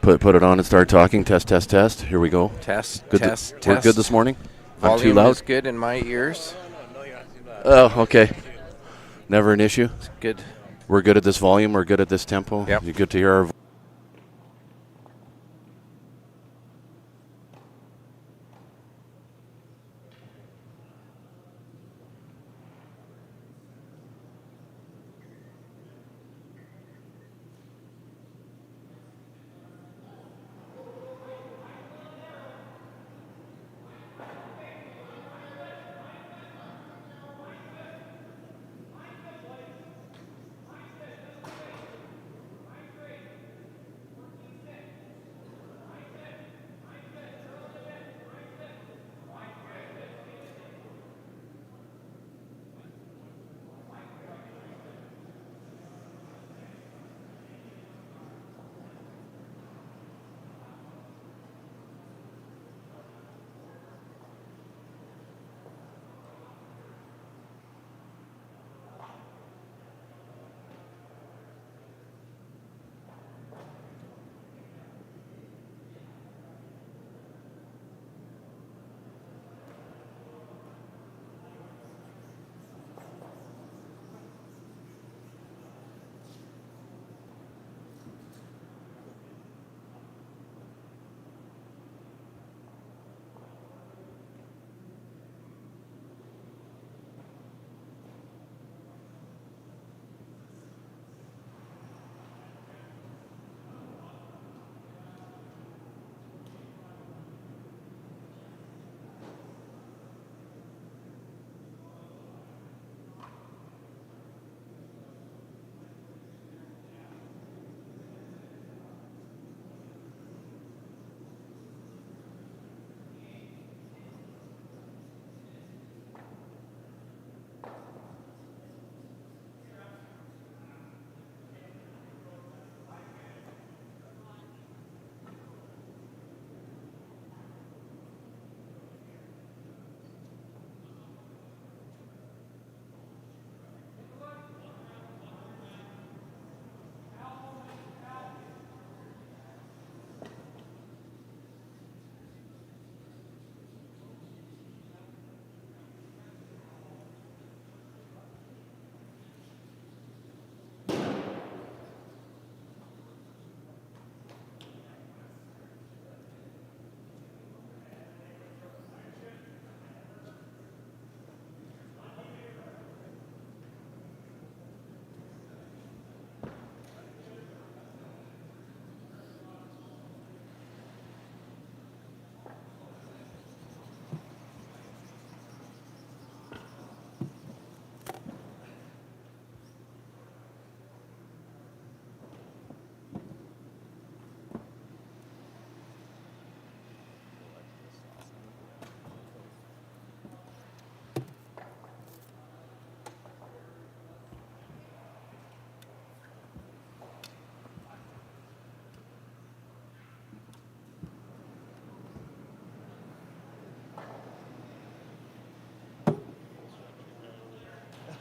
Put it on and start talking. Test, test, test. Here we go. Test, Good. test, We're test. good this morning. I'm too Volume loud. is good in my ears. Oh, okay. Never an issue. It's good. We're good at this volume. We're good at this tempo. Yep. You're good to hear our voice.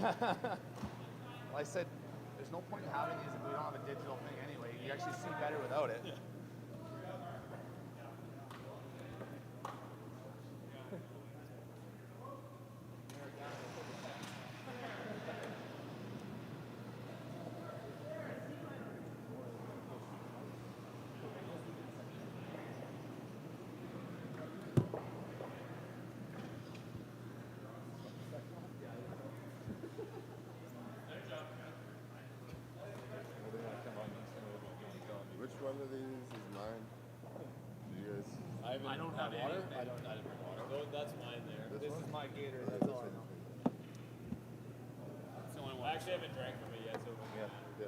Well, I said, there's no point in having these if we don't have a digital thing anyway. You actually see better without it. Yeah. Which one of these is mine? Do you guys? I don't have water. I didn't bring water. No, that's mine there. This is my gator. That's all I know. That's the only one. I actually haven't drank from it yet, so Yeah.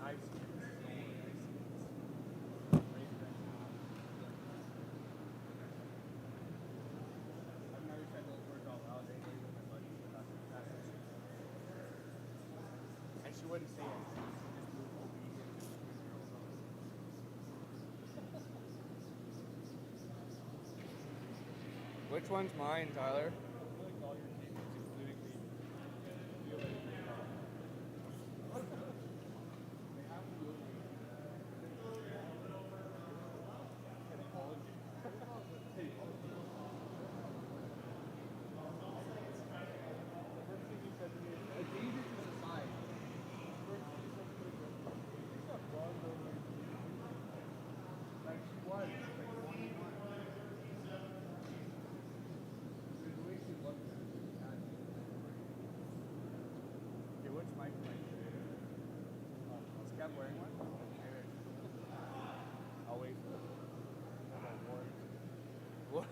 I've seen it. I've never said those words out loud. They agree with my buddy, but that's and she wouldn't say it. She just moved obedient to the girls. Which one's mine, Tyler? Kept wearing one? I'll wait for it. What?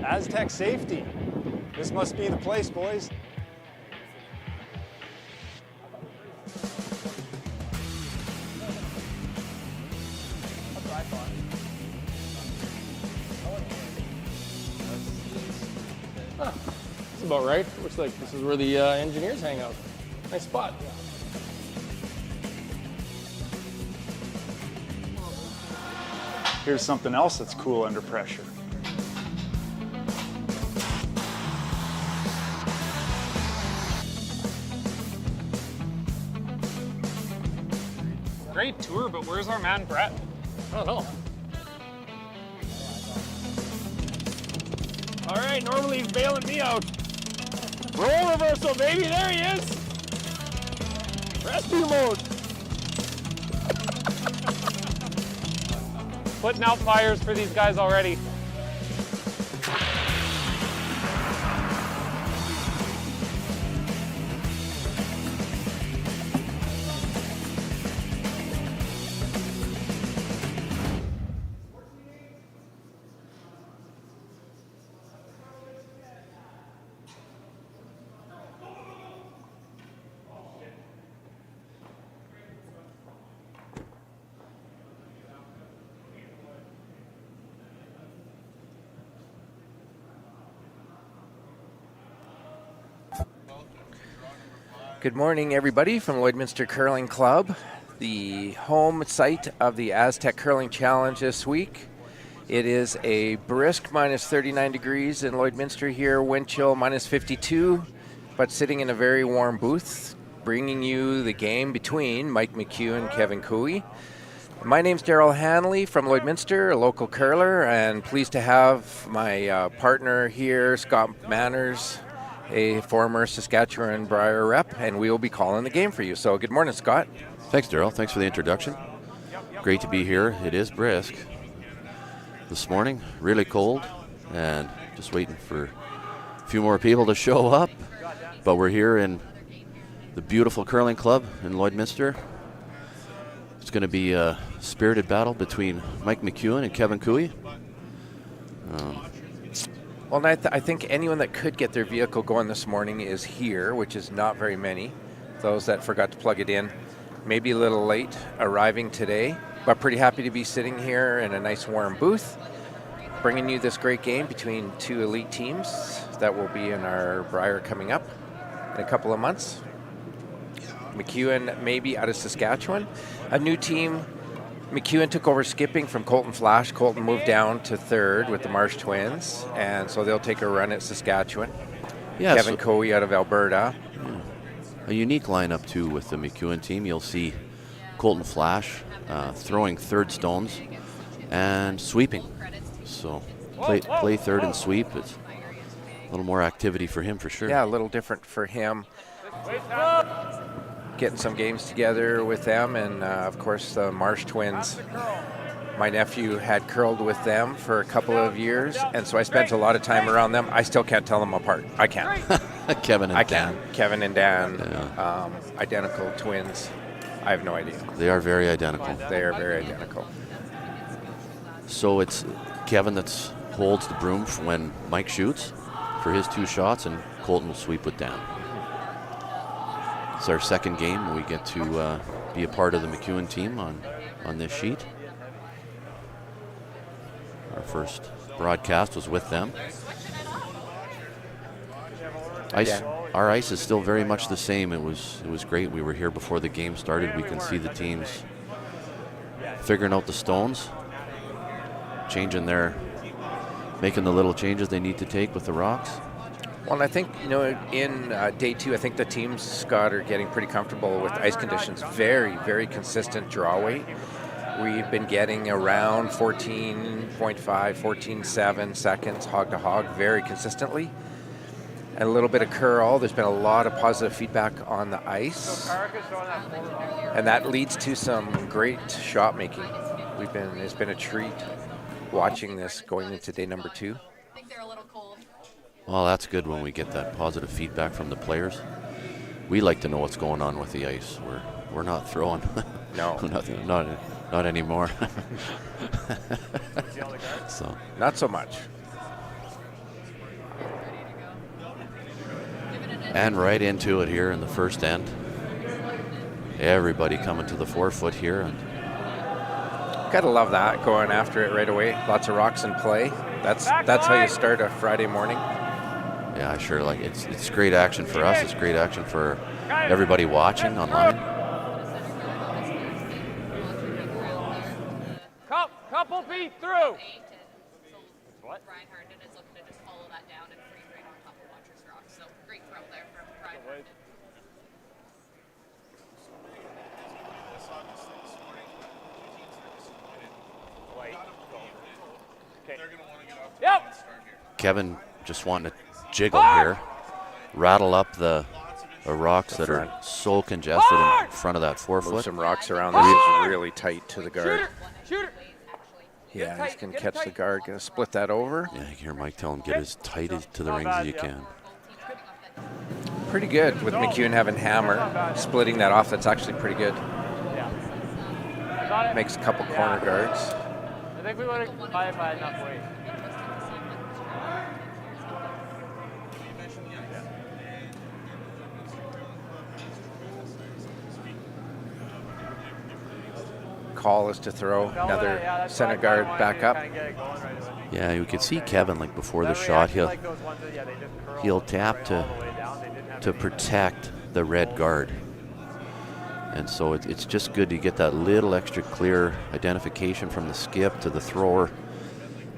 Astec safety. This must be the place, boys. That's about right. Looks like this is where the engineers hang out. Nice spot. Here's something else that's cool under pressure. Great tour, but where's our man Brett? I don't know. All right, normally he's bailing me out. Roll reversal, baby. There he is. Rescue mode. Putting out fires for these guys already. Good morning, everybody, from Lloydminster Curling Club, the home site of the Astec Curling Challenge this week. It is a brisk minus 39 degrees in Lloydminster here, wind chill minus 52, but sitting in a very warm booth, bringing you the game between Mike McEwen and Kevin Cooey. My name's Daryl Hanley from Lloydminster, a local curler, and pleased to have my partner here, Scott Manners, a former Saskatchewan Brier rep, and we will be calling the game for you. So good morning, Scott. Thanks, Daryl. Thanks for the introduction. Great to be here. It is brisk this morning, really cold, and just waiting for a few more people to show up. But we're here in the beautiful curling club in Lloydminster. It's going to be a spirited battle between Mike McEwen and Kevin Cooey. Well, I think anyone that could get their vehicle going this morning is here, which is not very many. Those that forgot to plug it in, maybe a little late arriving today, but pretty happy to be sitting here in a nice warm booth, bringing you this great game between two elite teams that will be in our Brier coming up in a couple of months. McEwen maybe out of Saskatchewan, a new team. McEwen took over skipping from Colton Flash. Colton moved down to third with the Marsh Twins, and so they'll take a run at Saskatchewan. Yeah, Kevin Cooey out of Alberta. A unique lineup, too, with the McEwen team. You'll see Colton Flash throwing third stones and sweeping. So play third and sweep. It's a little more activity for him, for sure. Yeah, a little different for him. Getting some games together with them, and of course the Marsh Twins. My nephew had curled with them for a couple of years, and so I spent a lot of time around them. I still can't tell them apart. I can't. Kevin and Dan. Kevin and Dan, identical twins. I have no idea. They are very identical. They are very identical. So it's Kevin that holds the broom when Mike shoots for his two shots, and Colton will sweep with Dan. It's our second game. We get to be a part of the McEwen team on this sheet. Our first broadcast was with them. Our ice is still very much the same. It was great. We were here before the game started. We can see the teams figuring out the stones, making the little changes they need to take with the rocks. Well, and I think, in day two, I think the teams, Scott, are getting pretty comfortable with ice conditions. Very, very consistent draw weight. We've been getting around 14.5, 14.7 seconds hog to hog very consistently. And a little bit of curl. There's been a lot of positive feedback on the ice. And that leads to some great shot making. It's been a treat watching this going into day number two. I think they're a little cold. Well, that's good when we get that positive feedback from the players. We like to know what's going on with the ice. We're not throwing. No. Not anymore. So not so much. And right into it here in the first end. Everybody coming to the 4-foot here. And Gotta love that, going after it right away. Lots of rocks in play. That's how you start a Friday morning. yeah, I sure like it. It's great action for us. It's great action for everybody watching online. Couple feet through. What? Brian Harden is looking to just follow that down and free right on top of Watcher's Rock. So great throw there from Brian Harden. Yep. Kevin just wanting to jiggle here, rattle up the rocks that are so congested in front of that 4-foot. Move some rocks around. This is really tight to the guard. Shooter. Yeah, he's going to catch the guard. Going to split that over. Yeah, you hear Mike tell him get as tight to the rings as you can. Pretty good with McEwen having hammer, splitting that off. That's actually pretty good. Yeah. Makes a couple corner guards. I think we would have by enough weight. Call is to throw another center guard back up. Yeah, you could see Kevin like before the shot. He'll tap to protect the red guard, and so it's just good to get that little extra clear identification from the skip to the thrower.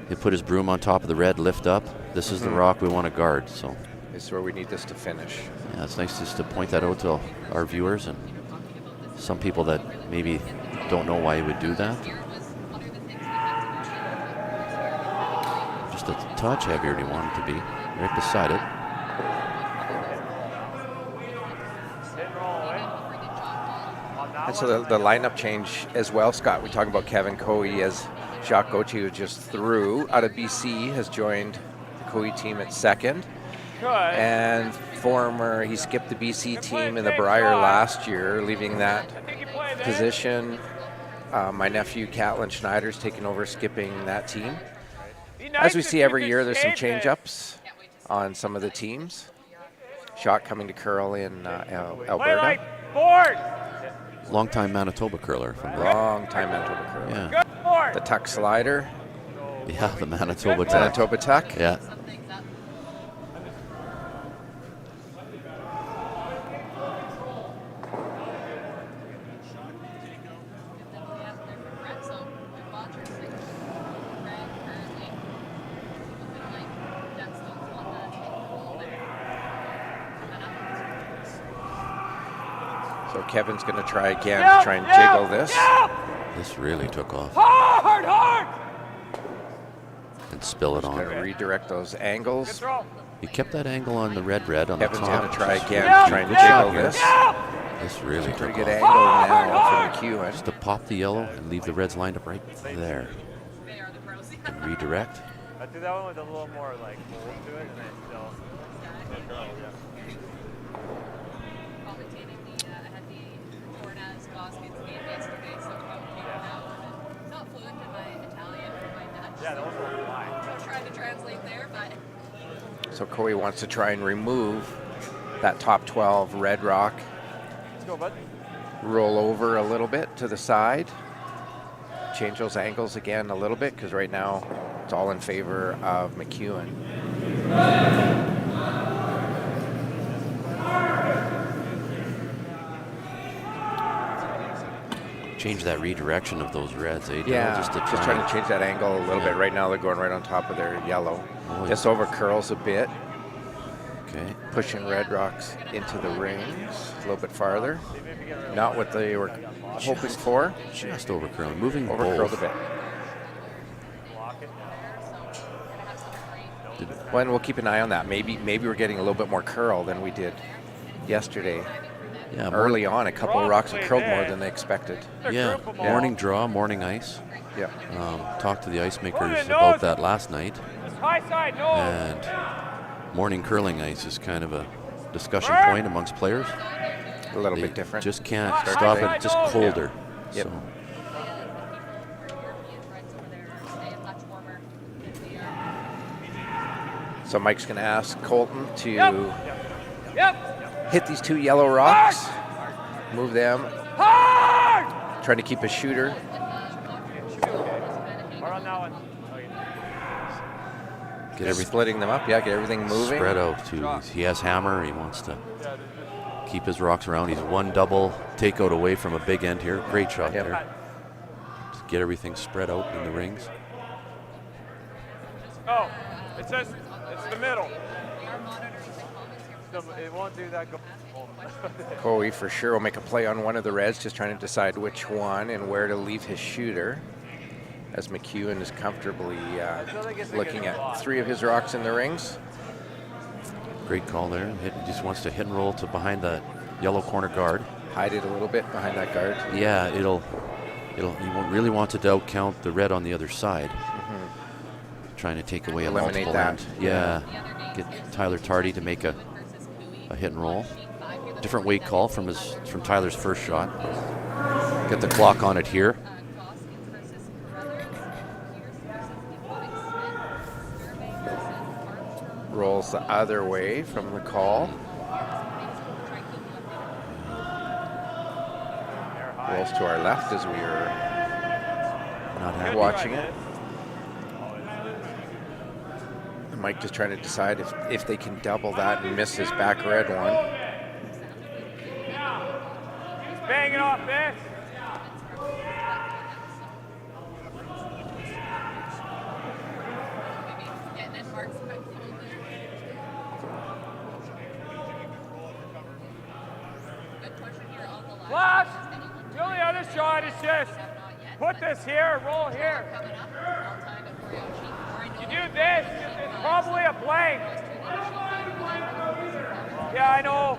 He'll put his broom on top of the red, lift up. This is the rock we want to guard. So this is where we need this to finish. yeah, it's nice just to point that out to our viewers and some people that maybe don't know why he would do that. Just a touch heavier than he wanted to be, right beside it. And so the lineup change as well, Scott. We talk about Kevin Coey as Jacques Gauthier, who just threw out of BC, has joined the Coey team at second. And he skipped the BC team in the Brier last year, leaving that position. My nephew, Catlin Schneider's taking over, skipping that team. As we see every year, there's some change-ups on some of the teams. Jacques coming to curl in Alberta. Long-time Manitoba curler. Long-time Manitoba curler. Yeah. The tuck slider. Yeah, the Manitoba tuck. Manitoba tuck. Yeah. So Kevin's going to try again to try and jiggle this. This really took off. Hard! And spill it Going to on. redirect those angles. He kept that angle on the red on Kevin's the top. going to try again to try and jiggle this. This really took Pretty off. good angle now for McEwen. Just to pop the yellow and leave the reds lined up right there. And redirect. I do that one with a little more like hold to it, and then still. Yeah, that was a little fly. Trying to translate there, but So Coey wants to try and remove that top 12 red rock. Let's go, bud. Roll over a little bit to the side. Change those angles again a little bit because right now it's all in favor of McEwen. Change that redirection of those reds, eh? Yeah, Just just trying to change that angle a little bit. Right now they're going right on top of their yellow. Oh, Just over curls a bit. Okay. Pushing red rocks into the rings a little bit farther. Not what they were hoping for. Just over curling. Moving Over curled a both. bit. Well, and we'll keep an eye on that. Maybe we're getting a little bit more curl than we did yesterday. Yeah, Early on, a couple of rocks have curled more than they expected. Yeah, morning draw, morning ice. Yeah. Talked to the ice makers about that last night. High side, no. And morning curling ice is kind of a discussion point amongst players. A little They bit different. just can't stop it, just colder. Yep. So So Mike's going to ask Colton to hit these 2 yellow rocks, move them, trying to keep a shooter. Splitting them up, get everything moving. Spread out too. He has hammer. He wants to keep his rocks around. He's 1 double takeout away from a big end here. Great shot there. Just get everything spread out in the rings. Oh, it says it's the middle. It won't do that. Coey for sure will make a play on one of the reds, just trying to decide which one and where to leave his shooter. As McEwen is comfortably looking at 3 of his rocks in the rings. Great call there. He just wants to hit and roll to behind the yellow corner guard. Hide it a little bit behind that guard. Yeah, he won't really want to out count the red on the other side. Trying to take away Eliminate a multiple that. end. Yeah. Get Tyler Tardy to make a hit and roll. Different weight call from Tyler's first shot. Get the clock on it here. Rolls the other way from the call. Rolls to our left as we are not watching it. And Mike just trying to decide if they can double that and miss his back red one. He's banging off this. Flash! The only other shot is just put this here, roll here. You do this, it's probably a blank. Yeah, I know.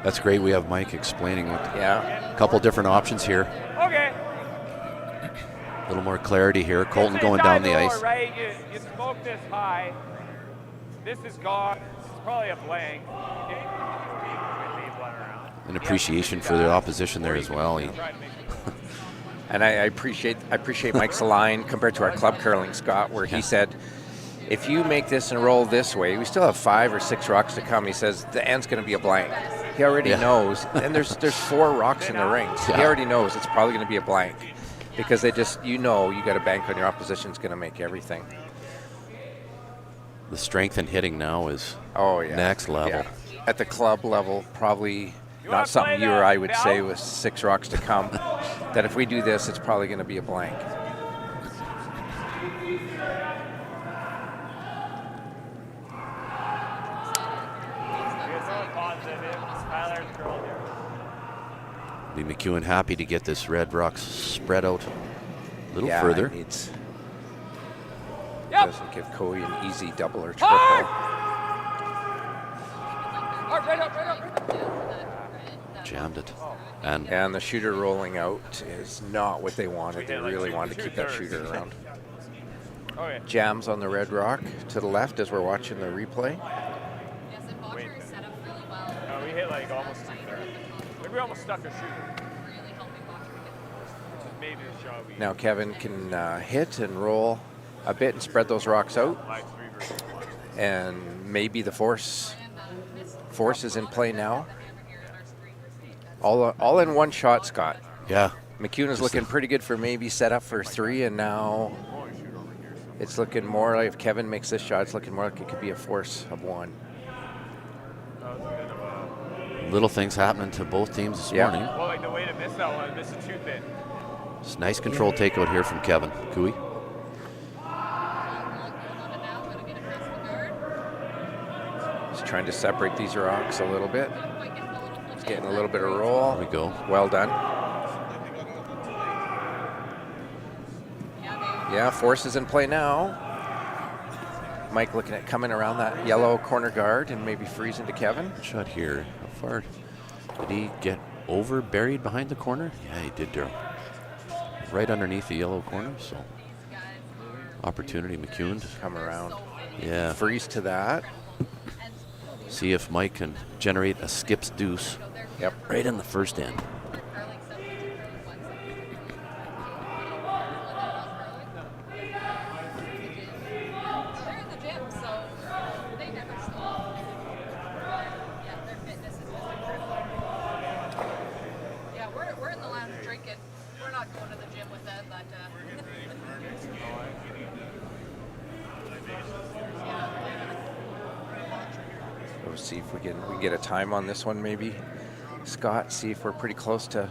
That's great. We have Mike explaining Yeah. a couple different options here. Okay. A little more clarity here. Colton This going is down the lower, ice. Right? You smoke this high. This is gone. It's probably a blank. An appreciation for the opposition there as well. And I appreciate Mike's line compared to our club curling, Scott, where he said, if you make this and roll this way, we still have 5 or 6 rocks to come. He says the end's going to be a blank. He already knows, and there's 4 rocks in the rings. He already knows it's probably going to be a blank because they just, you got to bank on your opposition's going to make everything. The strength in hitting now is next level. Yeah. At the club level, probably not something you or I would say with 6 rocks to come. That if we do this, it's probably going to be a blank. Be McEwen happy to get this red rocks spread out a little further. Doesn't give Coey an easy double or triple. Right up. Jammed it. And the shooter rolling out is not what they wanted. They really wanted to keep that shooter around. Okay. Jams on the red rock to the left as we're watching the replay. We hit like almost 2/3. Like we almost stuck a shooter. Which is maybe the shot we. Now Kevin can hit and roll a bit and spread those rocks out. And maybe the force is in play now. All in one shot, Scott. Yeah. McEwen is looking pretty good for maybe set up for 3, and now it's looking more like if Kevin makes this shot, it's looking more like it could be a force of 1. Little things happening to both teams this morning. Well, like the way to miss that one, miss it too thin. It's nice control takeout here from Kevin Cooey. Just trying to separate these rocks a little bit. It's getting a little bit of roll. There we go. Well done. Yeah, force is in play now. Mike looking at coming around that yellow corner guard and maybe freezing to Kevin. Shot here. How far did he get over, buried behind the corner? Yeah, he did, Daryl. Right underneath the yellow corner, so opportunity McEwen to come around. Yeah. Freeze to that. See if Mike can generate a skips deuce. Yep. Right in the first end. Let's see if we can get a time on this one, maybe. Scott, see if we're pretty close to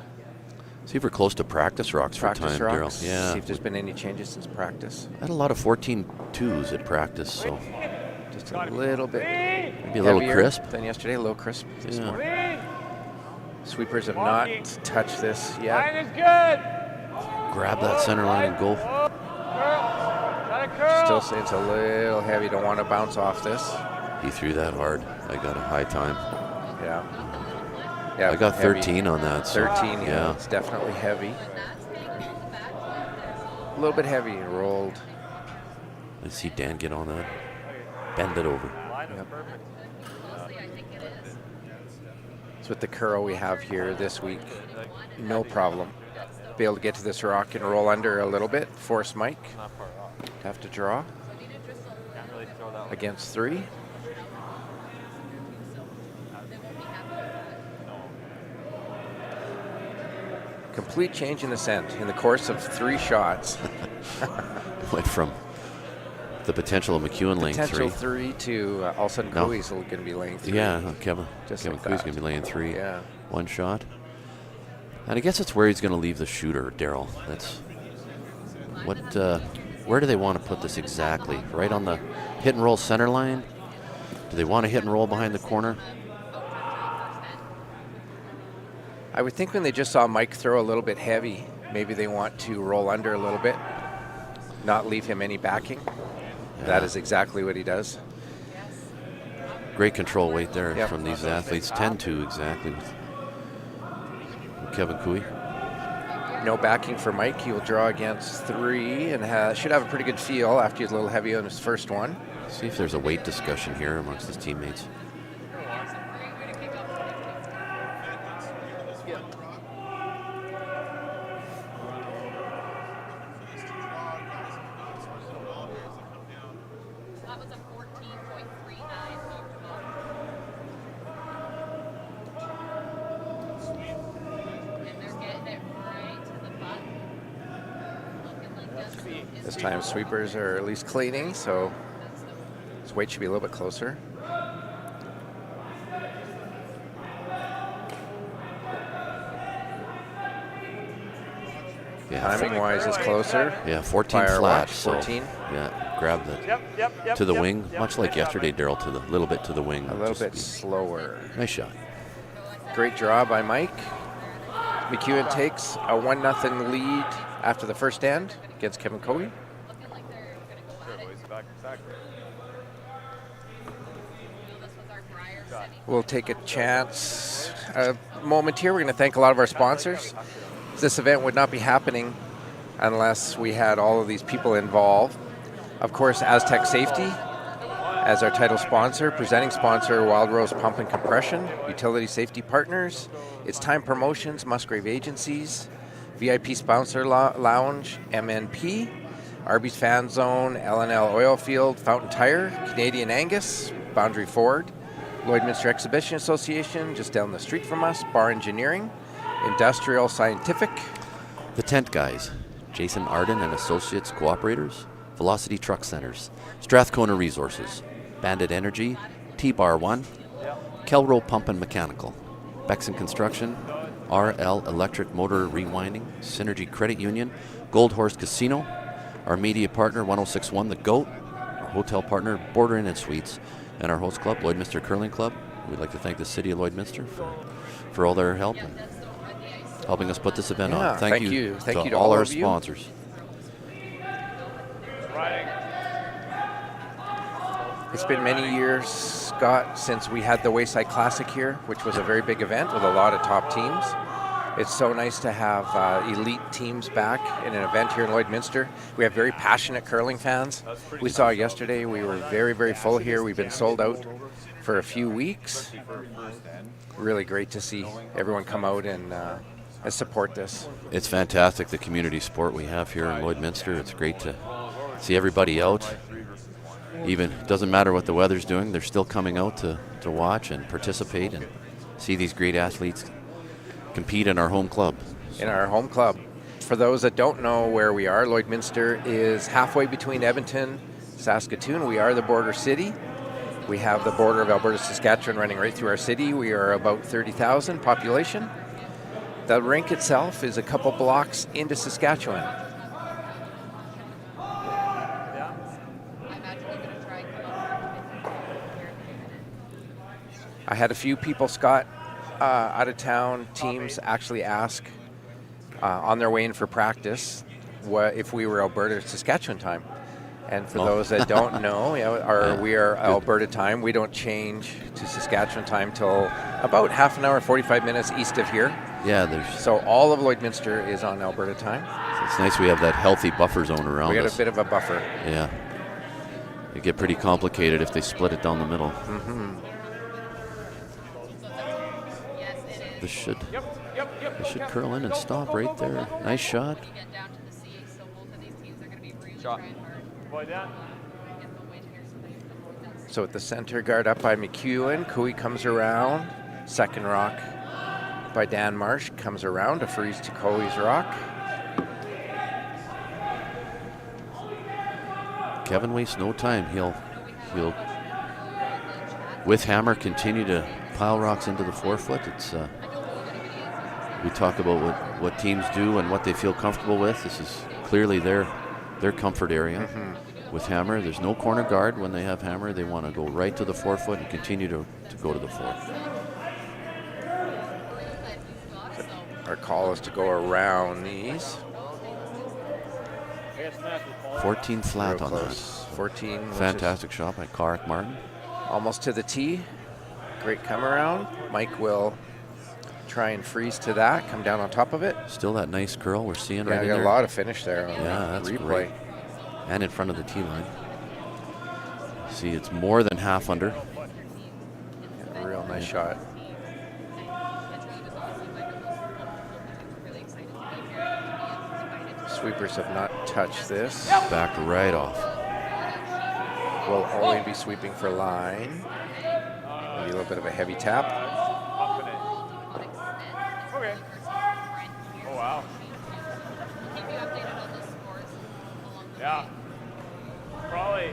See if we're close to practice rocks for time, Daryl. Yeah. See if there's been any changes since practice. I had a lot of 14.2s at practice, so just a little bit maybe a little crisp than yesterday, a little crisp this Yeah. morning. Sweepers have not touched this yet. Line is good. Grab that center line and go. Curl. Got a curl. Still say it's a little heavy. Don't want to bounce off this. He threw that hard. I got a high time. Yeah. Yeah, I got heavy. 13 on that. So 13, yeah. yeah. It's definitely heavy. A little bit heavy and rolled. I see Dan get on that. Bend it over. Yep. So with the curl we have here this week, no problem. Be able to get to this rock and roll under a little bit. Force Mike. Have to draw. Against 3. Complete change in ascent in the course of 3 shots. Went from the potential of McEwen laying 3. Potential 3 to all of a sudden No. Cooey's going to be laying 3. Yeah, Kevin Just Kevin like Cooey's that. going to be laying 3. Yeah. 1 shot. And I guess it's where he's going to leave the shooter, Daryl. That's what. Where do they want to put this exactly? Right on the hit and roll center line? Do they want to hit and roll behind the corner? I would think when they just saw Mike throw a little bit heavy, maybe they want to roll under a little bit, not leave him any backing. Yeah. That is exactly what he does. Great control weight there Yep. from these athletes. 10-2 exactly with Kevin Cooey. No backing for Mike. He will draw against 3 and should have a pretty good feel after he's a little heavy on his first one. See if there's a weight discussion here amongst his teammates. That was a 14.39 comfortable. And they're getting it right to the butt. Looking like This time sweepers are at least cleaning, so his weight should be a little bit closer. Yeah, Timing-wise, is closer. Yeah, 14 By our flat. watch, 14. So, yeah, grab the Yep, to the yep, wing, yep, much like yep, yesterday, yep. Daryl, to the little bit to the wing. A little Just bit be- slower. Nice shot. Great draw by Mike. McEwen takes a 1-0 lead after the first end against Kevin Covey. looking like they're going to go at it. This was our prior semi. We'll take a chance, a moment here. We're going to thank a lot of our sponsors. This event would not be happening unless we had all of these people involved. Of course, Astec Safety as our title sponsor, presenting sponsor, Wild Rose Pump and Compression, Utility Safety Partners, It's Time Promotions, Musgrave Agencies, VIP Sponsor Lounge, MNP, Arby's Fan Zone, L&L Oilfield, Fountain Tire, Canadian Angus, Boundary Ford, Lloydminster Exhibition Association, just down the street from us, Bar Engineering, Industrial Scientific, The Tent Guys, Jason Arden and Associates Cooperators, Velocity Truck Centers, Strathcona Resources, Bandit Energy, T-Bar 1, Kelro Pump and Mechanical, Bexon Construction, RL Electric Motor Rewinding, Synergy Credit Union, Gold Horse Casino, our media partner 1061 The Goat, our hotel partner Border Inn and Suites, and our host club Lloydminster Curling Club. We'd like to thank the City of Lloydminster for all their help and helping us put this event Yeah, on. Thank you to all our of you. sponsors. It's been many years, Scott, since we had the Wayside Classic here, which was a very big event with a lot of top teams. It's so nice to have elite teams back in an event here in Lloydminster. We have very passionate curling fans. We saw yesterday, we were very, very full here. We've been sold out for a few weeks. Really great to see everyone come out and support this. It's fantastic, the community sport we have here in Lloydminster. It's great to see everybody out. Even doesn't matter what the weather's doing, they're still coming out to watch and participate and see these great athletes compete in our home club. In our home club. For those that don't know where we are, Lloydminster is halfway between Edmonton, Saskatoon. We are the border city. We have the border of Alberta, Saskatchewan running right through our city. We are about 30,000 population. The rink itself is a couple blocks into Saskatchewan. I had a few people, Scott, out of town teams actually ask on their way in for practice if we were Alberta, Saskatchewan time. And for those that don't know, we are Alberta time. We don't change to Saskatchewan time till about half an hour, 45 minutes east of here. Yeah, so all of Lloydminster is on Alberta time. So it's nice we have that healthy buffer zone around us. We got a bit of a buffer. Yeah. It get pretty complicated if they split it down the middle. This should curl in and stop right there. Nice shot. So at the center, guard up by McEwen. Cooey comes around. Second rock by Dan Marsh. Comes around to freeze to Cooey's rock. Kevin wastes no time. He'll with hammer continue to pile rocks into the forefoot. It's we talk about what teams do and what they feel comfortable with. This is clearly their comfort area. With hammer, there's no corner guard when they have hammer. They want to go right to the forefoot and continue to go to the fourth. Our call is to go around these. 14 flat Real on close. that. 14. Fantastic shot by Carrick Martin. Almost to the tee. Great come around. Mike will try and freeze to that. Come down on top of it. Still that nice curl we're seeing right in got there. a lot of finish there on that's replay. great. And in front of the tee line. See, it's more than half under. A real nice shot. Sweepers have not touched this. Back right off. Will only be sweeping for line. Maybe a little bit of a heavy tap. Okay. Oh, wow. Yeah. Probably.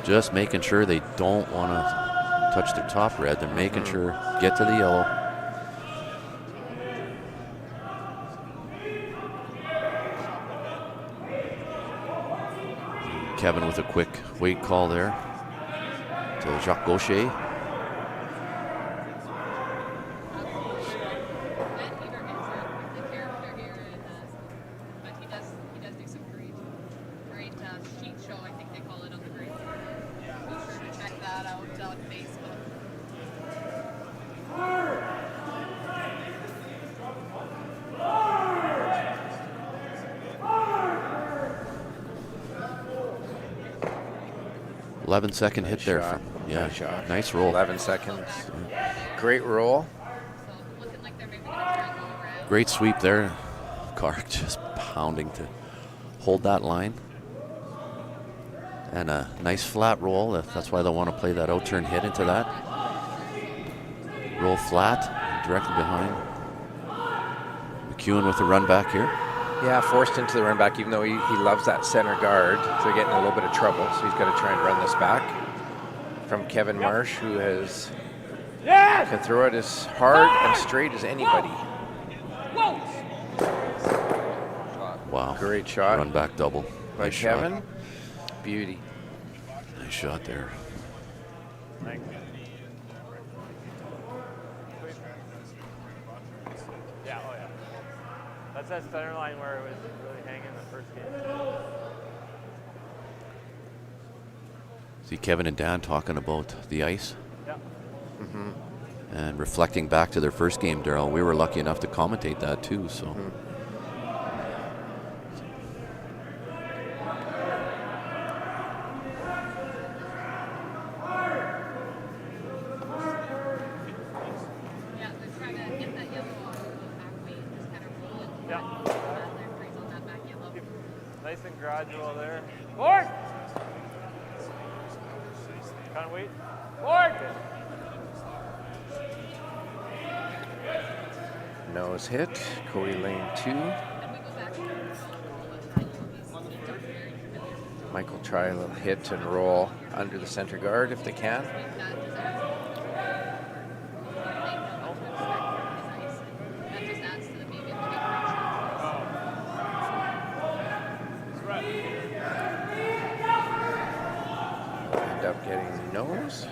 Just making sure they don't want to touch their top red. They're making sure get to the yellow. Kevin with a quick weight call there to Jacques Gaucher. Second hit there. Shot. Yeah, nice shot. Nice roll. 11 seconds. Great roll. Great sweep there. Carrick just pounding to hold that line. And a nice flat roll. That's why they want to play that out turn hit into that. Roll flat, directly behind. McEwen with the run back here. Yeah, forced into the run back, even though he loves that center guard. So they're getting a little bit of trouble. So he's got to try and run this back from Kevin Marsh, who can throw it as hard and straight as anybody. Wow. Great shot. Run back double. By Nice Kevin. shot. Beauty. Nice shot there. Yeah, oh yeah. That's that center line where it was really hanging the first game. See Kevin and Dan talking about the ice. Yeah. And reflecting back to their first game, Darryl. We were lucky enough to commentate that too. So. Nice and gradual there. Forward! Kind of wait. Forward! Nose hit. Cody lane 2. Michael try a little hit and roll under the center guard if they can. Getting nose.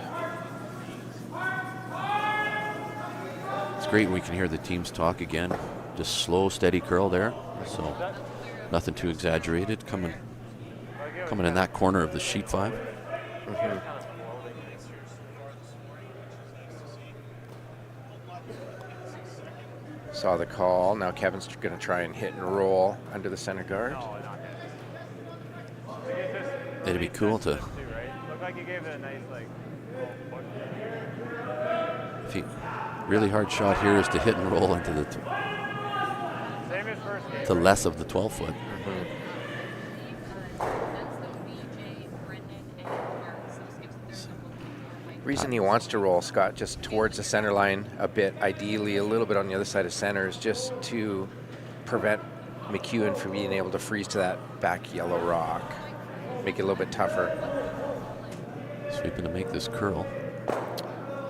It's great when we can hear the teams talk again. Just slow, steady curl there. So nothing too exaggerated coming in that corner of the sheet 5. Saw the call. Now Kevin's going to try and hit and roll under the center guard. It'd be cool to. Looked like he gave it a nice little push. If he, really hard shot here is to hit and roll into the Same as first game. to less of the 12 foot. Reason he wants to roll, Scott, just towards the center line a bit, ideally a little bit on the other side of center, is just to prevent McEwen from being able to freeze to that back yellow rock. Make it a little bit tougher. Sweeping to make this curl.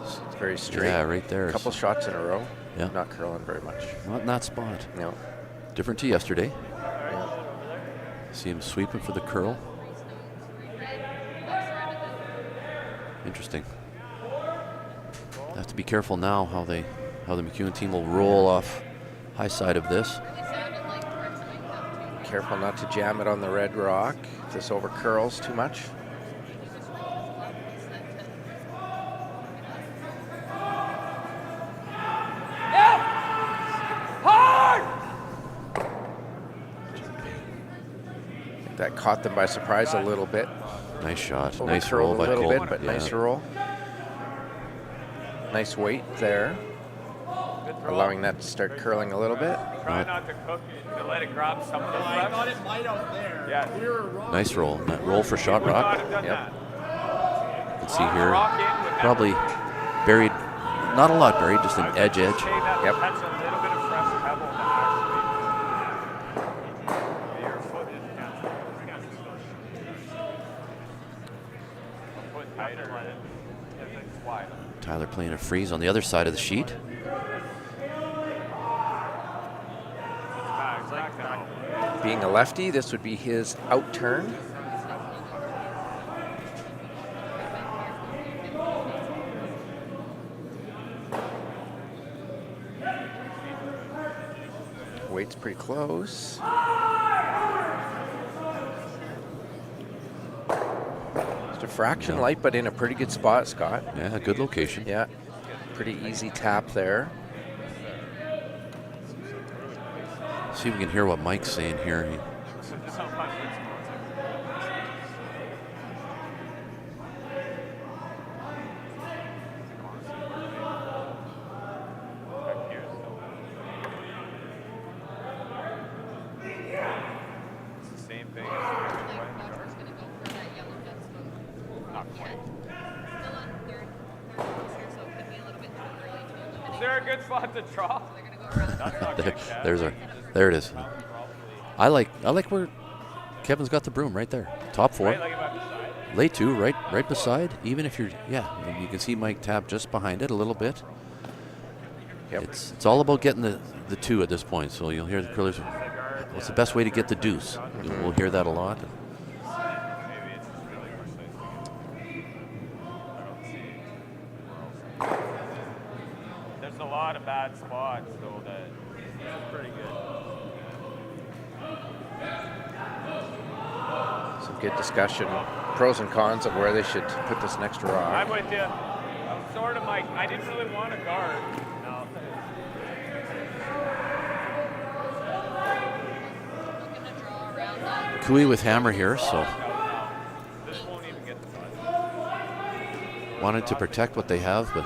It's very straight. Yeah, right there. A couple shots in a row. Yeah. Not curling very much. Not in that spot. No. Different to yesterday. Yeah. See him sweeping for the curl. Interesting. Have to be careful now how the McEwen team will roll off high side of this. Careful not to jam it on the red rock if this over curls too much. That caught them by surprise a little bit. Nice shot. Over Nice roll by a little Cole. bit, but Yeah. nice roll. Nice weight there, allowing that to start curling a little bit. Try not to cook it, to let it grab some of the flesh. I thought it might out there. Yeah. We were wrong. Nice roll. That roll for shot rock. Yep. Yep. Let's see here. Probably buried, not a lot buried, just an edge. Yep. Yep. Catch a little bit of fresh pebble to actually. Your foot is put tighter. It's wide. Tyler playing a freeze on the other side of the sheet. Being a lefty, this would be his out turn. Weight's pretty close. Just a fraction Yeah. light, but in a pretty good spot, Scott. Yeah, good location. Yeah, pretty easy tap there. See if we can hear what Mike's saying here. Same thing as Is there a good spot to draw? There it is. I like where Kevin's got the broom right there. Top 4. Right, like about the side. Lay 2, right beside. Even if you're, and you can see Mike tap just behind it a little bit. Yep. It's all about getting the 2 at this point. So you'll hear the curlers. What's the best way to get the deuce? We'll hear that a lot. There's a lot of bad spots, though, that is pretty good. Some good discussion, pros and cons of where they should put this next rock. I'm with you. I'm sort of like, I didn't really want to guard. No. Kui with hammer here, so This won't even get the fun. wanted to protect what they have, but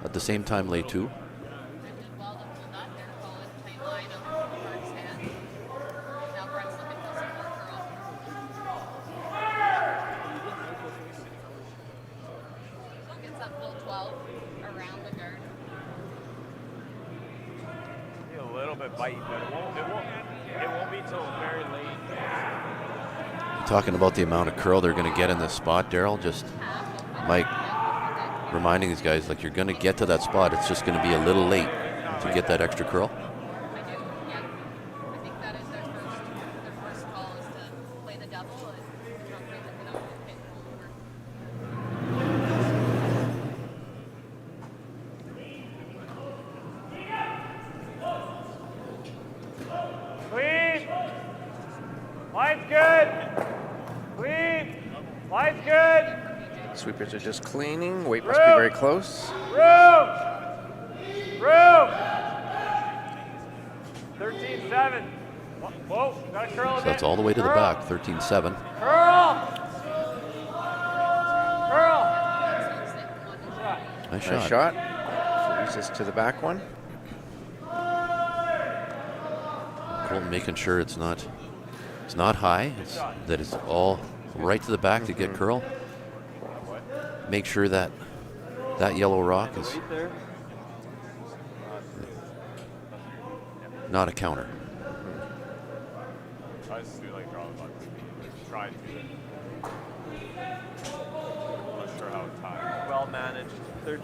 at the same time lay 2. A little bit bite, but it won't be till very late. Talking about the amount of curl they're going to get in this spot, Daryl, just Mike reminding these guys, like, you're going to get to that spot. It's just going to be a little late to get that extra curl. I think that is their first call is to play the double and try to bring it out and hit over. Sweepers are just cleaning. Weight must be very close. Room! 13-7. Whoa, got a curl So that's all the way to the back, 13-7. Curl! Nice Nice shot. shot. Freezes to the back one. Colton making sure it's not high. That it's all right to the back to get curl. Make sure that yellow rock is not a counter. I just do like draw the buck. Try to. I'm not sure how tight. Well managed. 13-8.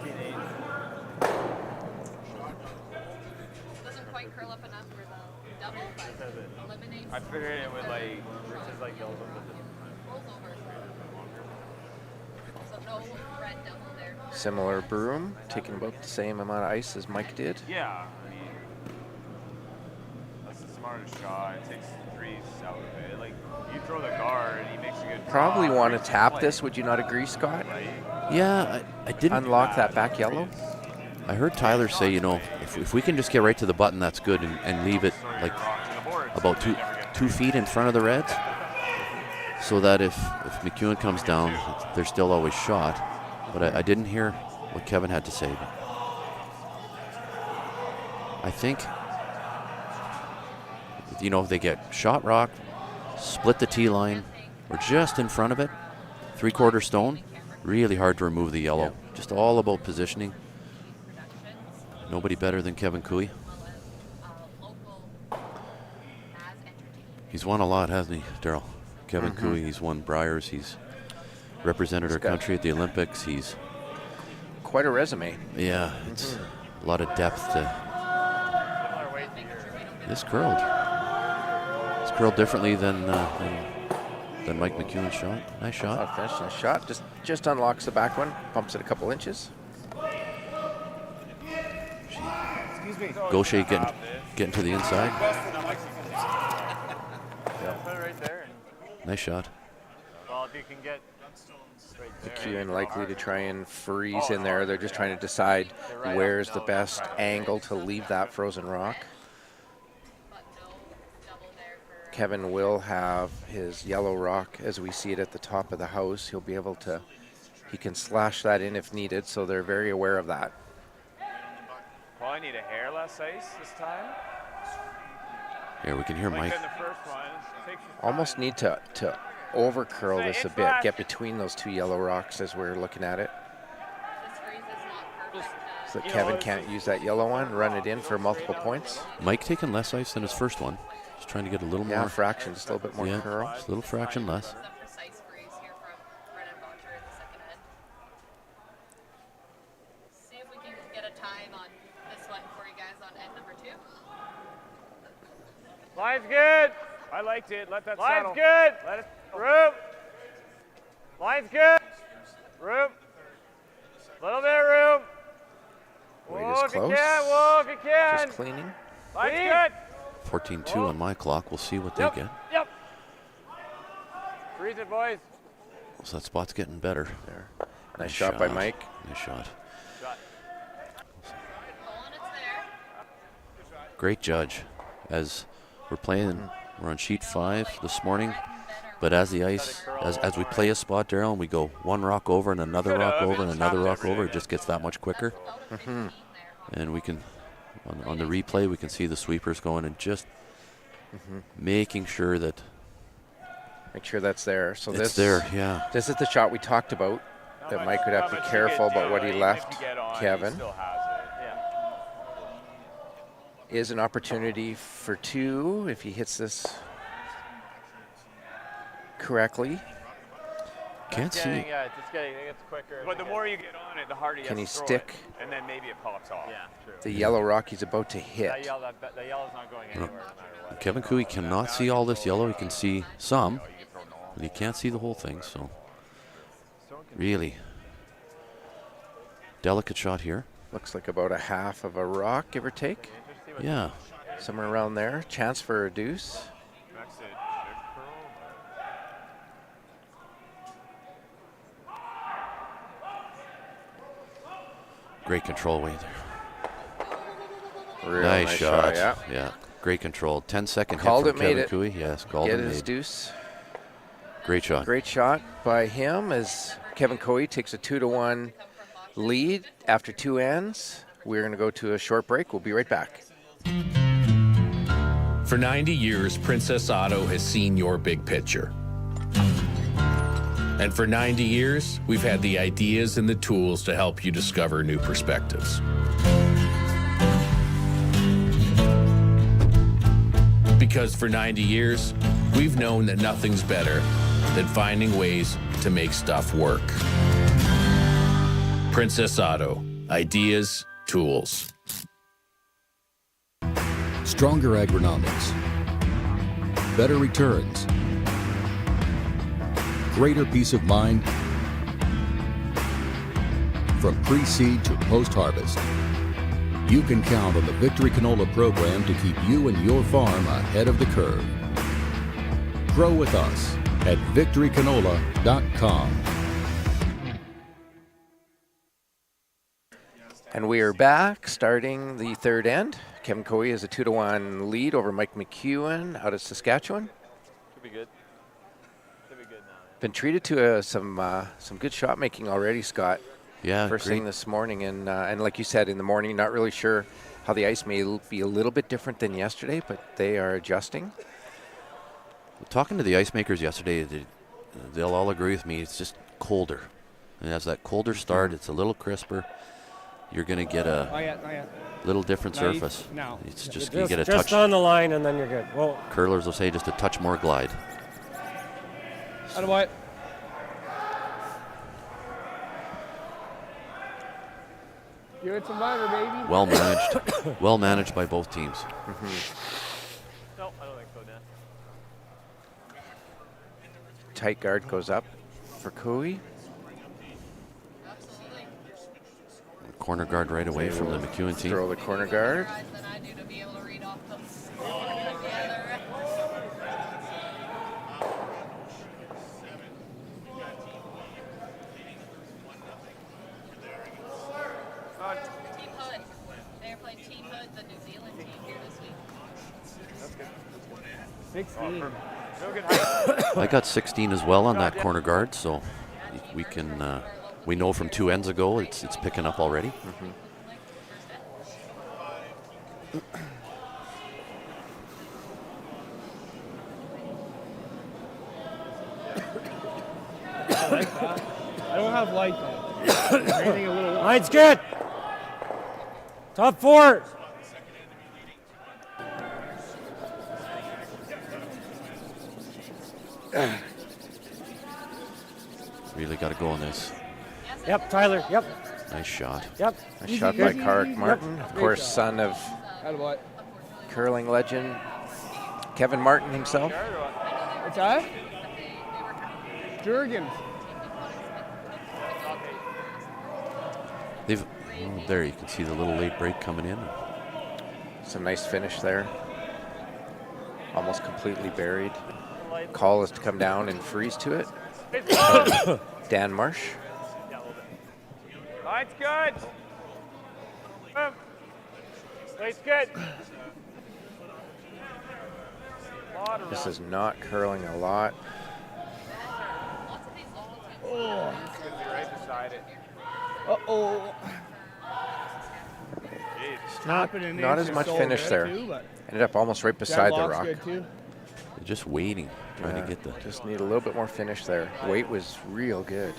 Doesn't quite curl up enough for the double, but eliminate. I figured it would like just like those Rolls over. So no red double there. Similar broom, taking about the same amount of ice as Mike did. Yeah, I mean, that's the smartest shot. It takes the grease out of it. Like, you throw the guard, he makes a good Probably draw, want to grease tap play, this. Would you not agree, Scott? right? Yeah, I didn't. Unlock that back yellow. I heard Tyler say, if we can just get right to the button, that's good, and leave it like about two feet in front of the Reds, so that if McEwen comes down, they're still always shot. But I didn't hear what Kevin had to say. I think, if they get shot rock, split the tee line, or just in front of it, 3/4 stone, really hard to remove the yellow. Just all about positioning. Nobody better than Kevin Cooey. He's won a lot, hasn't he, Daryl? Kevin Cooey, he's won Briars. He's represented our country at the Olympics. He's quite a resume. Yeah, it's a lot of depth to. This curled. It's curled differently than Mike McEwen's shot. Nice shot. Finishing the shot. Just unlocks the back one. Pumps it a couple inches. Gaucher getting to the inside. Right there. Nice shot. Well, if you can get McEwen likely to try and freeze in there. They're just trying to decide where's the best angle to leave that frozen rock. Kevin will have his yellow rock as we see it at the top of the house. He'll be able to, he can slash that in if needed, so they're very aware of that. Probably need a hair less ice this time. Here we can hear Mike. In the first one, takes your Almost time. need to over curl this a bit, get between those two yellow rocks as we're looking at it. This freeze is not perfect. So that Kevin can't use that yellow one, run it in for multiple points. Mike taking less ice than his first one. He's trying to get a little more. Fraction, just a little bit more curl. Just a little fraction less. A precise freeze here from Brennan Botcher in the second end. See if we can get a time on this one for you guys on end number 2. Line's good. I liked it. Let that settle. Line's good. Let it. Room. Line's good. Room. Little bit of room. Weight Whoa, is if you close. can. Whoa, if you can. Just cleaning. Line's good. 14-2 on my clock. We'll see what they get. Yep. Freeze it, boys. So that spot's getting better. There. Nice shot by Mike. Nice shot. Pulling, it's there. Great judge. As we're playing, we're on sheet 5 this morning. But as the ice, as we play a spot, Daryl, and we go one rock over and another rock over and another rock over, it just gets that much quicker. And we can, on the replay, we can see the sweepers going and just making sure that Make sure that's there. So it's there, yeah. This is the shot we talked about that Mike would have to be careful about what he left Kevin. Is an opportunity for 2 if he hits this correctly. Can't see. Yeah, it's getting, it gets quicker. But the more you get on it, the harder you Can have he to throw stick it, and then maybe it pops off. Yeah, true. the yellow rock he's about to hit? That yellow's not going anywhere no matter what. Kevin Cooey cannot see all this yellow. He can see some, but he can't see the whole thing. So really delicate shot here. Looks like about a half of a rock, give or take. Yeah. Somewhere around there. Chance for a deuce. Great control, Wade. Real Nice shot. Yeah. Great control. 10-second hit Called from it, made Kevin it. Cooey. Yes, called Get it. his Made. deuce. Great shot. Great shot by him as Kevin Cooey takes a 2-1 lead after 2 ends. We're going to go to a short break. We'll be right back. For 90 years, Princess Auto has seen your big picture. And for 90 years, we've had the ideas and the tools to help you discover new perspectives. Because for 90 years, we've known that nothing's better than finding ways to make stuff work. Princess Auto. Ideas, tools. Stronger agronomics. Better returns. Greater peace of mind. From pre-seed to post-harvest. You can count on the Victory Canola program to keep you and your farm ahead of the curve. Grow with us at victorycanola.com. And we are back, starting the third end. Kevin Cooey has a 2-1 lead over Mike McEwen out of Saskatchewan. Should be good. Should be good now. Been treated to some good shot making already, Scott. Yeah, First great. thing this morning, and like you said, in the morning, not really sure how the ice may be a little bit different than yesterday, but they are adjusting. Talking to the ice makers yesterday, they'll all agree with me. It's just colder, and as that colder start, it's a little crisper. You're going to get a little different surface. No. It's just you get a just touch. on the line, and then you're good. Well, Curlers will say just a touch more glide. out of what? Give it some butter, baby. Well managed, well managed by both teams. No, I don't think so, Dan. Tight guard goes up for Cooey. Corner guard right away from the McEwen team. Throw the corner guard. Team Hood. They're playing Team Hood, the New Zealand team here this week. 16. No good height. I got 16 as well on that corner guard, so we can. We know from 2 ends ago it's picking up already. I don't have light though. Anything a little. Light's good. Top 4. Really got to go on this. Yep, Tyler. Yep. Nice shot. Yep. Nice shot by Kark Martin, of course, son of Out of what? curling legend Kevin Martin himself. What's that? Jurgens. They've there you can see the little late break coming in. Some nice finish there. Almost completely buried. Call is to come down and freeze to it. Dan Marsh. Line's good. Late's good. This is not curling a lot. Oh. It's going to be right beside it. Uh-oh. Not as much finish there. Ended up almost right beside the rock. They're just waiting, trying to get the. Just need a little bit more finish there. Weight was real good.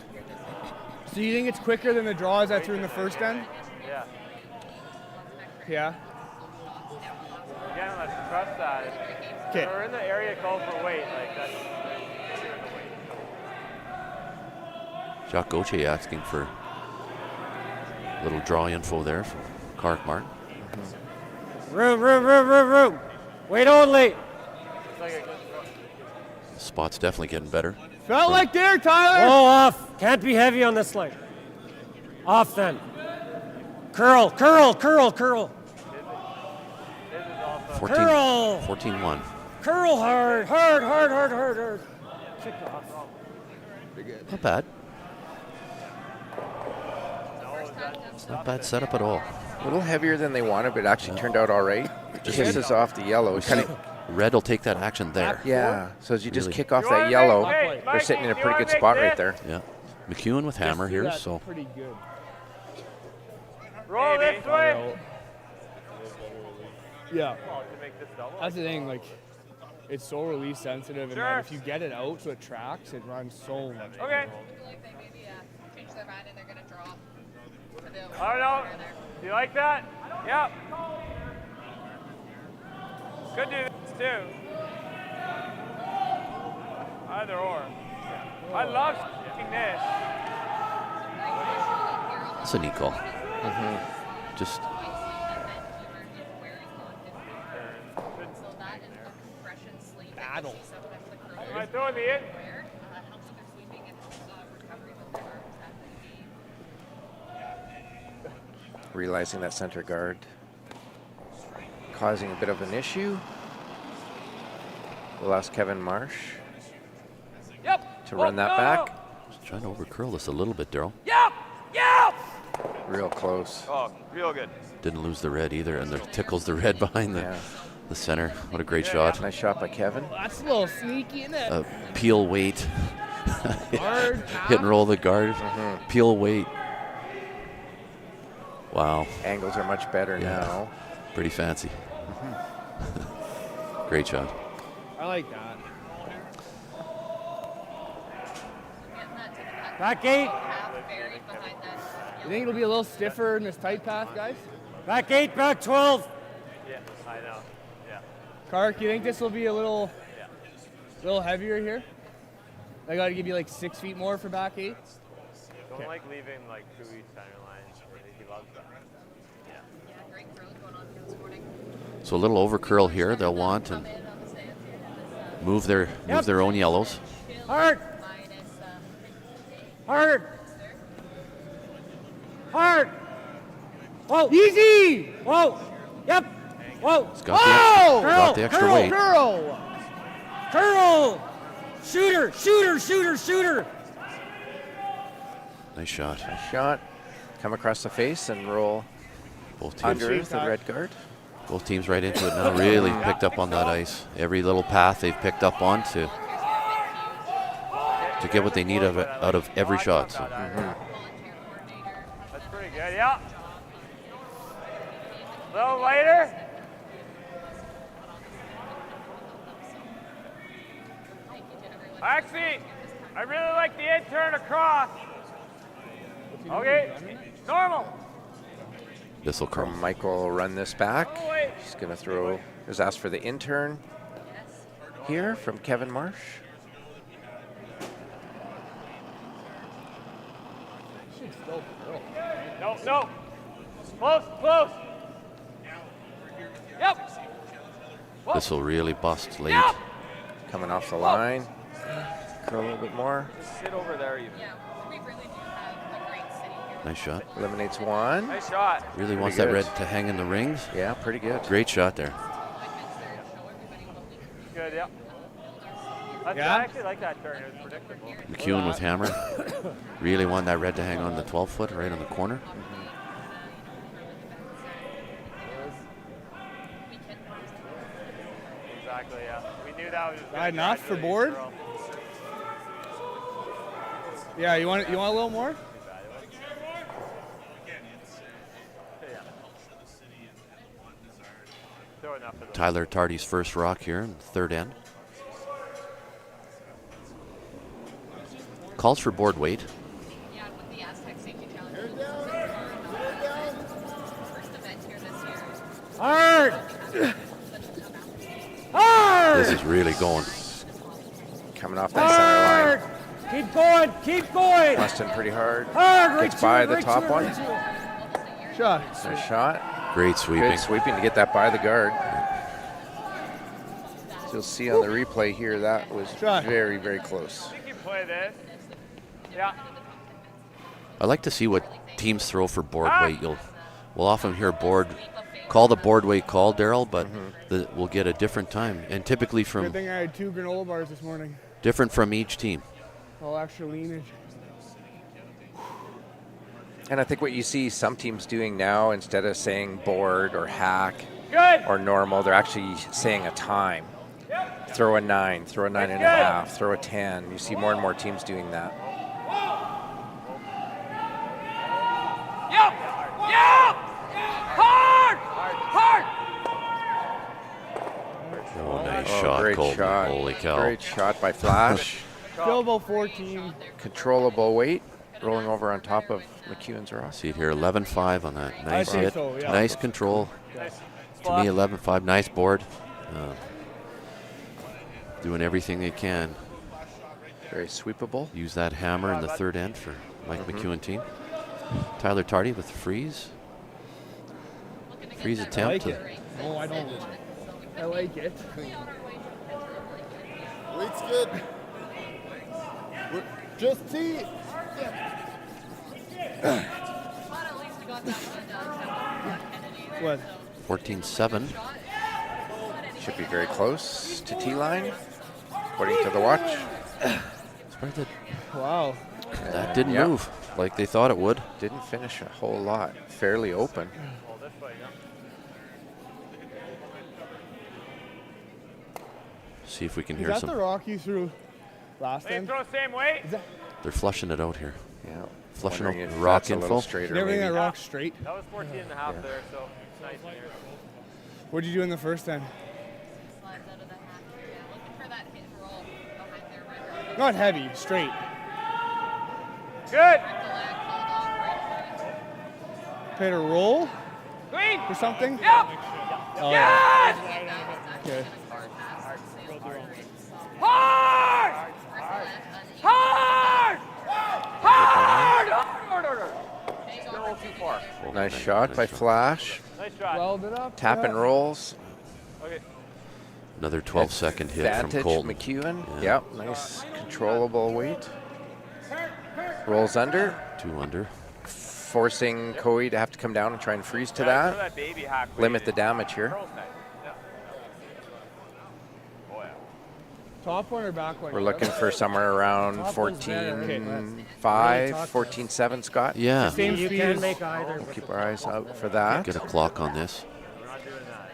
So you think it's quicker than the draws I threw in the first end? Yeah. Yeah. Again, let's trust that. Okay. We're in the area called for weight. Like that's. Jacques Gauthier asking for a little draw info there from Kark Martin. Room. Wait only. The spot's definitely getting better. Felt like there, Tyler. Oh, off. Can't be heavy on this line. Off then. Curl. 14-1. Curl hard. Kick off. Not bad. It's not bad setup at all. A little heavier than they wanted, but it actually turned out all right. Kisses off the yellow. Kind of. Red will take that action there. Yeah. So as you just Really. kick off that yellow, they're sitting in a pretty good spot right there. Yeah. McEwen with hammer here, That's so pretty good. Roll this way. Yeah. Oh, to make this double? That's the thing, like, it's so release sensitive, and then if you get it out so it tracks, it runs so much. Okay. Like they maybe change their mind and they're gonna drop. I don't know. Do you like that? Yep. Could do this too. Either or. I love this. that's a neat call. Just So that is a compression sleeve. Battle. Am I throwing the in? Helps with their sweeping and helps recovery with their arms at the knee. Realizing that center guard causing a bit of an issue. We'll ask Kevin Marsh to run that back. just trying to overcurl this a little bit, Daryl. Yep! Yep! Real close. Oh, real good. Didn't lose the red either, and there tickles the red behind the center. What a great shot. Nice shot by Kevin. That's a little sneaky, isn't it? Peel weight. Guard, Hit and roll the guard. Peel weight. Wow. Angles are much better now. Pretty fancy. Great shot. I like that. Back 8. You think it'll be a little stiffer in this tight path, guys? Back 8, back 12. Yeah, I know. Yeah. Kark, you think this will be a little heavier here? I got to give you like 6 feet more for back 8. Don't like leaving like 2 each center line. He loves that. Yeah. Yeah, great curl going on here this morning. So a little overcurl here. They'll want and move their own yellows. Hard. Hard. Hard. Whoa. Easy. Whoa. Yep. Whoa. It's got the extra weight. Curl. Curl. Shooter. Shooter. Shooter. Shooter. Nice shot. Nice shot. Come across the face and roll Both teams. under the red guard. Both teams right into it now. Really picked up on that ice. Every little path they've picked up on to get what they need out of every shot. So. That's pretty good, yeah. A little later. Actually, I really like the in turn across. Okay, normal. This will curl. Michael will run this back. He's going to throw, just ask for the intern here from Kevin Marsh. No, no. Close, close. Yep. This will really bust late. Yep. Coming off the line. Curl a little bit more. Sit over there even. Yeah, we really do have a great city here. Nice shot. Eliminates one. Nice shot. Really wants that red to hang in the rings. Yeah, pretty good. Great shot there. Good, yeah. I actually like that turn. It was predictable. McEwen with hammer. Really want that red to hang on the 12-foot right on the corner. Exactly, yeah. We knew that was Enough for board? Yeah, you want a little more? Tyler Tardy's first rock here in the third end. Calls for board weight. Yeah, with the Astec Safety Challenge. First event here this year. Hard. Hard. This is really going. Coming off that center line. Keep going. Keep going. Busting pretty hard. Hard. Right Gets by to it, the right top to it, one. right to it. Shot. Nice shot. Great sweeping. Good sweeping to get that by the guard. So you'll see on the replay here that was very, very close. I think you play this. Yeah. I like to see what teams throw for board weight. We'll often hear call the board weight call, Daryl, but we'll get a different time, and typically Good from thing I had 2 granola bars this morning. different from each team. All extra leanage. And I think what you see some teams doing now, instead of saying board or hack Good. or normal, they're actually saying a time. Throw a 9, throw a 9.5, throw a 10. You see more and more teams doing that. Yep. Yep. Hard. Hard. Oh, nice shot, great Colton. shot. Holy cow. Great shot by Flash. Still about 14. Controllable weight, rolling over on top of McEwen's rock. See it here, 11-5 on that. Nice think hit. so, yeah. Nice control. Nice. To me, 11-5. Nice board. Doing everything they can. Very sweepable. Use that hammer in the third end for Mike McEwen team. Tyler Tardy with the freeze. Freeze attempt. No, I don't. I like it. Weight's good. Just tee. What? 14-7. Should be very close to T-line, according to the watch. Wow. That didn't move like they thought it would. Didn't finish a whole lot. Fairly open. See if we can Is hear that some. the rock you threw last Same time? throw, same weight. They're flushing it out here. Yeah. Flushing out Wondering if rock that's a little info. straighter, Did everything maybe. that rock straight? That was 14 and a half there, so it's nice in here. What'd you do in the first time? Not heavy, straight. Good. Played a roll Clean. or something? Yep. Oh, Yes. okay. Hard. Hard. Hard. Hard. Still too far. Nice shot by Flash. Nice shot. Welded up. Tap and rolls. Okay. Another 12-second hit from Advantage Colton. McEwen. Yep. Nice controllable weight. Rolls under. 2 under. Forcing Coey to have to come down and try and freeze to Yeah, throw that. baby hack Limit the weight. damage here. Curls nice. Yeah. Oh yeah. Top one or back one? We're looking for somewhere around Top one's better. 14.5, 14.7, Scott. Yeah. Same You speed can as- make either. We'll keep our eyes out for that. Get a clock on this. We're not doing that.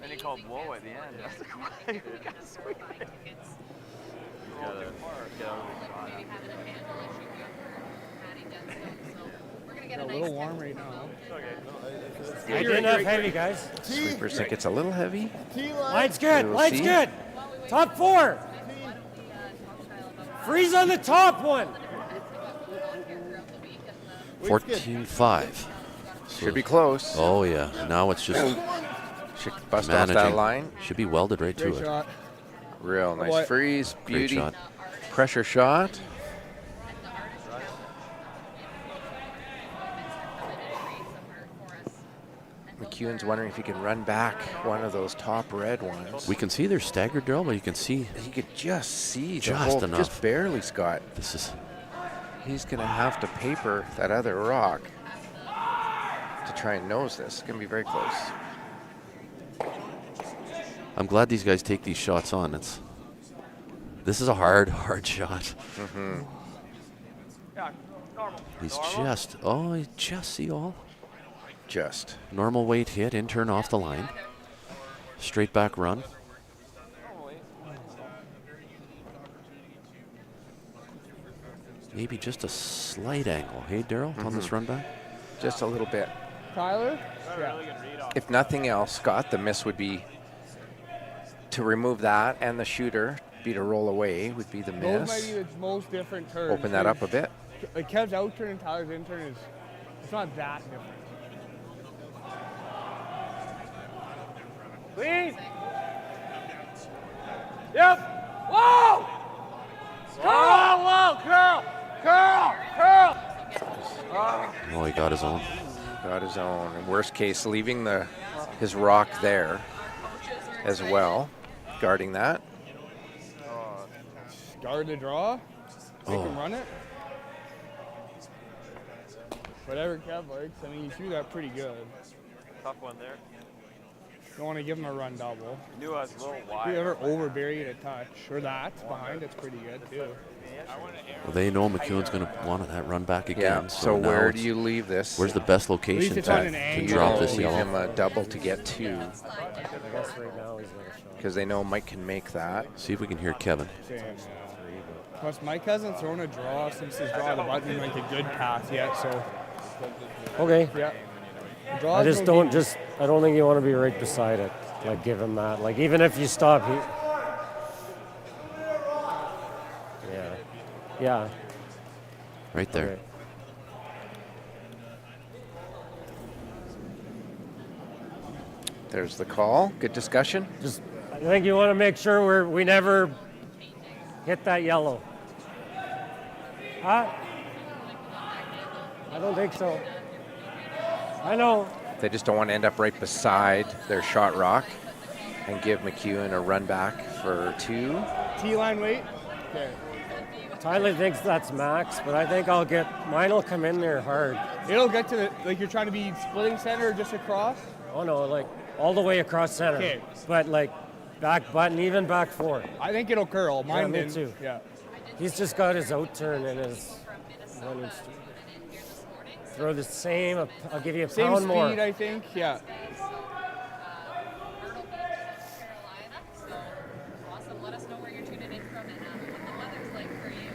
Then he called blow at the end. That's the question. You gotta swing it. You gotta get out of the shot. It's a little warm right now. Good enough heavy, guys. Sweepers think it's a little heavy. Line's good. We'll Line's see. good. Top 4. Freeze on the top one. 14-5. Should be close. Oh, yeah. Now it's just Should bust off that managing. line. Should be welded right to Great it. shot. Real nice What? freeze. Great Beauty. shot. Pressure shot. McEwen's wondering if he can run back one of those top red ones. We can see they're staggered, Daryl, but you can see He could just see the Just whole, enough. just barely, Scott. this is. He's going to have to paper that other rock to try and nose this. It's going to be very close. I'm glad these guys take these shots on. This is a hard shot. Yeah, normal. He's Normal. just see all. Just. Normal weight hit, in turn off the line. Straight back run. Maybe just a slight angle. Hey, Daryl, on this run back? Just a little bit. Tyler? If nothing else, Scott, the miss would be to remove that, and the shooter be to roll away would be the Those might miss. be the most different turns. Open that up a bit. Like Kev's out turn and Tyler's in turn it's not that different. Clean. Yep. Whoa. Curl. Whoa. Curl. Curl. Curl. Oh, he got his own. Got his own. In worst case, leaving his rock there as well, guarding that. Guard the draw. Make him run it. Whatever Kev likes. I mean, you threw that pretty good. Tough one there. Don't want to give him a run double. Knew I was a little If wide. you ever overbury it a touch, or that's behind, it's pretty good too. Well, they know McEwen's going to want that run back again. Yeah, so now where do you leave this? Where's the best location it's on an to angle. drop this Leave yellow? him a double to get 2, I guess right now he's got a shot. because they know Mike can make that. See if we can hear Kevin. Plus, Mike hasn't thrown a draw since his draw the button like a good path yet, so Okay. yeah. I Draws just no don't games. I don't think you want to be right beside it. Like give him that. Like even if you stop, yeah. Yeah. Right there. Okay. There's the call. Good discussion. Just I think you want to make sure we never hit that yellow. Huh? I don't think so. I know. They just don't want to end up right beside their shot rock and give McEwen a run back for 2. T-line weight. Okay. Tyler thinks that's max, but I think mine will come in there hard. It'll get to the, like you're trying to be splitting center or just across? Oh no, like all the way across center. Okay. But like back button, even back 4. I think it'll curl. Mine me didn't. too. Yeah. He's just got his out turn and his running streak. Throw the same, I'll give you a Same pound speed, more. I think. Yeah. Awesome. Let us know where you're tuning in from and what the weather's like for you.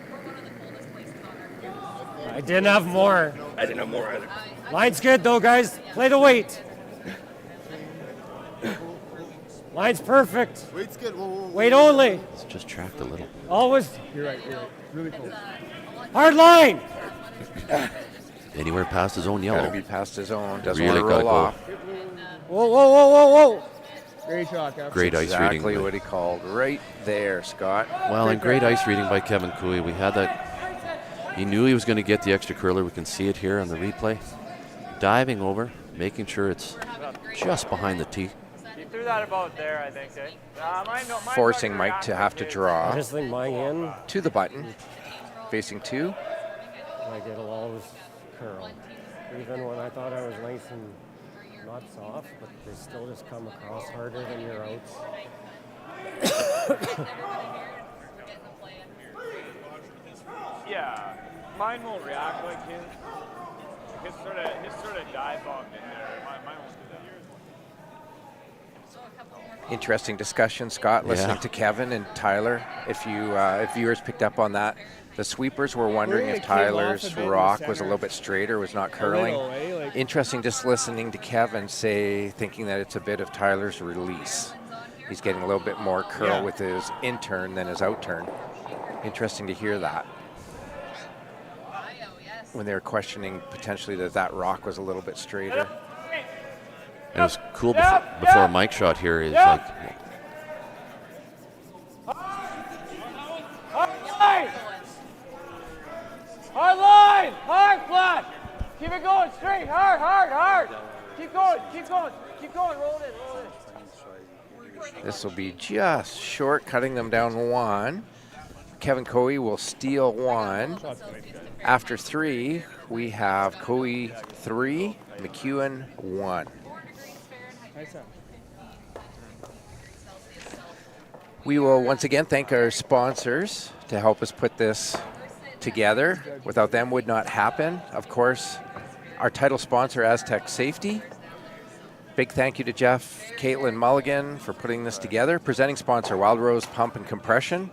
We're one of the coldest places on earth. I didn't have more. I didn't have more either. Line's good though, guys. Play the weight. Line's perfect. Weight's good. Whoa, whoa, whoa. Weight only. It's just tracked a little. Always You're right. You're right. Really cool. hard line. Anywhere past his own Got to yellow. be past his own. Doesn't Really want to roll gotta go. off. Whoa, whoa, whoa, whoa, whoa. Great shot, Cap. Great ice reading. Exactly what he called right there, Scott. Well, and great ice reading by Kevin Cooey. We had that. He knew he was going to get the extra curler. We can see it here on the replay. Diving over, making sure it's just behind the tee. You threw that about there, I think, eh? Mine Forcing Mike to have to I draw just think mine in, to the button. Facing 2. like it'll always curl. Even when I thought I was nice and not soft, but they still just come across harder than your outs. Yeah, mine won't react like his. His sort of dive bomb in there. Mine won't do that. Interesting discussion, Scott, listening to Kevin and Tyler. If viewers picked up on that, the sweepers were wondering if Tyler's rock was a little bit straighter, was not curling. Interesting just listening to Kevin say, thinking that it's a bit of Tyler's release. He's getting a little bit more curl with his in turn than his out turn. Interesting to hear that. When they were questioning potentially that rock was a little bit straighter. And it was cool before Mike shot here. Is like Hard line, hard flat. Keep it going straight, hard, hard, hard. Keep going, keep going, keep going. Roll it in, roll it in. This will be just short, cutting them down 1. Kevin Coey will steal 1. After 3, we have Coey 3, McEwen 1. We will once again thank our sponsors to help us put this together. Without them would not happen. Of course, our title sponsor, Astec Safety. Big thank you to Jeff, Caitlin Mulligan for putting this together. Presenting sponsor, Wild Rose Pump and Compression,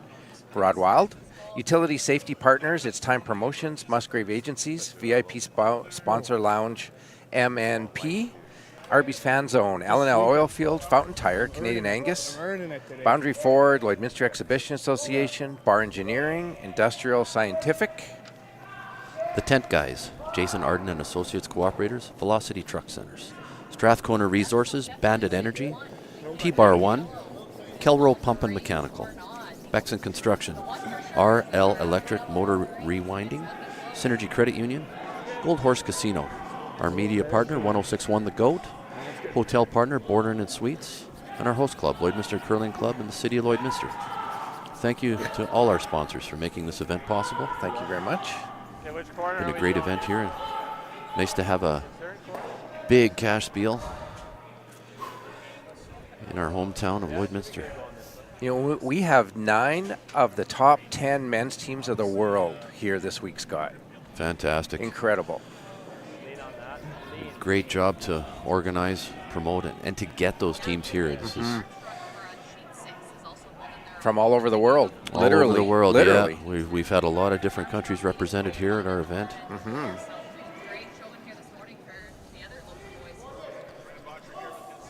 Rod Wild. Utility Safety Partners, It's Time Promotions, Musgrave Agencies, VIP Sponsor Lounge, MNP. Arby's Fan Zone, L&L Oilfield, Fountain Tire, Canadian Angus, Boundary Ford, Lloydminster Exhibition Association, Bar Engineering, Industrial Scientific. the Tent Guys, Jason Arden and Associates Cooperators, Velocity Truck Centers, Strathcona Resources, Bandit Energy, T-Bar 1, Kelrow Pump and Mechanical, Bexon Construction, RL Electric Motor Rewinding, Synergy Credit Union, Gold Horse Casino, our media partner 1061 The Goat, hotel partner Border Inn and Suites, and our host club, Lloydminster Curling Club in the city of Lloydminster. Thank you to all our sponsors for making this event possible. Thank you very much. Okay, which corner Been are a we great going? event here. And nice to have a big cash spiel in our hometown of Lloydminster. You know, we have 9 of the top 10 men's teams of the world here this week, Scott. Fantastic. Incredible. Great job to organize, promote it, and to get those teams here. This is from all over the world. all Literally. over the world. Literally. Yeah. We've had a lot of different countries represented here at our event.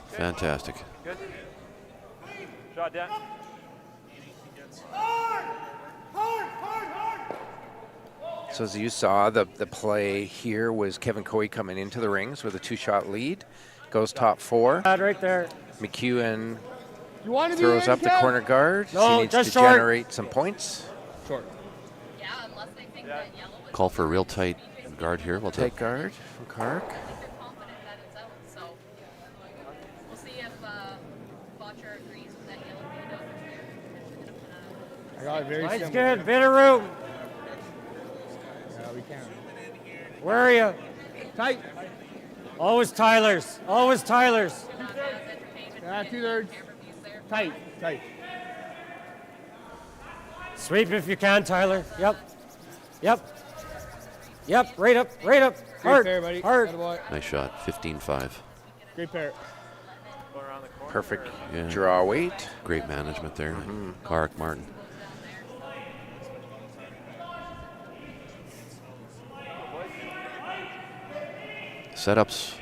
Fantastic. Good. Shot down. So as you saw, the play here was Kevin Coy coming into the rings with a 2-shot lead. Goes top 4. Right there. McEwen You want to be throws in, up the Kev? corner guard. No, he needs just to short. generate some points. Short. Yeah, unless they think that yellow is Call for a real tight guard here. We'll Tight take guard from Kark. confident that it's out. So we'll see if Botcher agrees with that yellow beat up. I got it very Line's similar. good. Bit of room. Yeah, we can. Where are you? Tight. Always Tyler's. Always Tyler's. Yeah, 2/3. Tight. Tight. Sweep if you can, Tyler. Yep. Yep. Yep. Right up. Right up. Great Hard. pair, buddy. Hard. Attaboy. nice shot. 15-5. Great pair. Perfect Yeah. draw weight. Great management there. Kark, Martin. Setups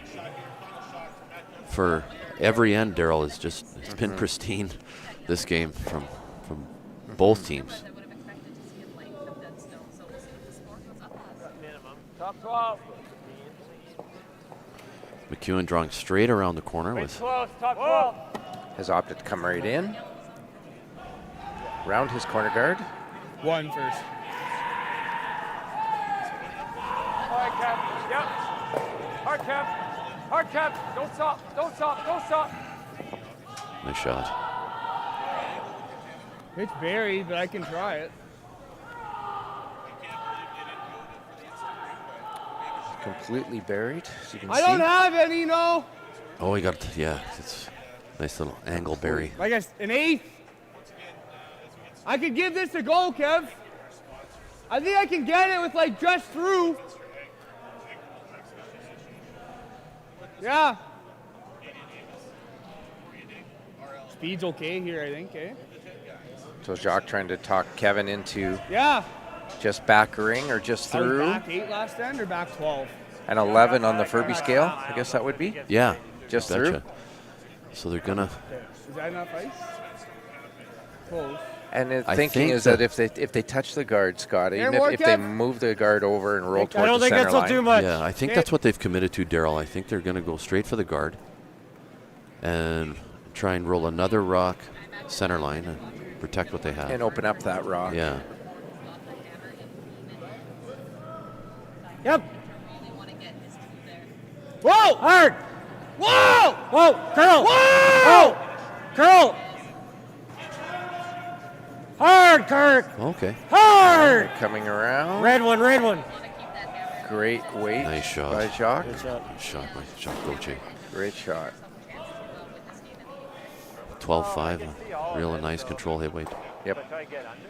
for every end, Daryl, is just it's been pristine this game from both teams. Top 12. McEwen drawing straight around the corner Way with close. Top 12. Has opted to come right in. Round his corner guard. 1 first. All right, Kev. Yep. Hard, Kev. Hard, Kev. Don't stop. Don't stop. Don't stop. nice shot. It's buried, but I can try it. Completely buried, as you can I see. don't have any, no. Oh, he got it. Yeah, it's a nice little angle berry. Like an 1/8. I could give this a go, Kev. I think I can get it with like just through. Yeah. Speed's okay here, I think, eh? So Jacques trying to talk Kevin into Yeah. just back ring or just I was through. back 8 last end or back 12? And 11 on the Furby scale, I guess that would be. Yeah, Just betcha. through. So they're gonna. Is that enough ice? Close. And the I thinking think is that if they touch the guard, Scott, even more, if they Kev? move the guard over and roll I towards don't the think center that's will line. do much. Yeah, I think that's what they've committed to, Daryl. I think they're gonna go straight for the guard and try and roll another rock center line and protect what they have. And open up that rock. Yeah. Yep. Whoa! Hard. Whoa! Whoa. Curl. Whoa! Oh. Curl. Hard, Kirk. Okay. Hard. Coming around. Red one. Red one. Great weight Nice shot. by Jacques. Good shot. Nice shot by Jacques Gauthier. Great shot. 12-5. Real nice control hit weight. Yep.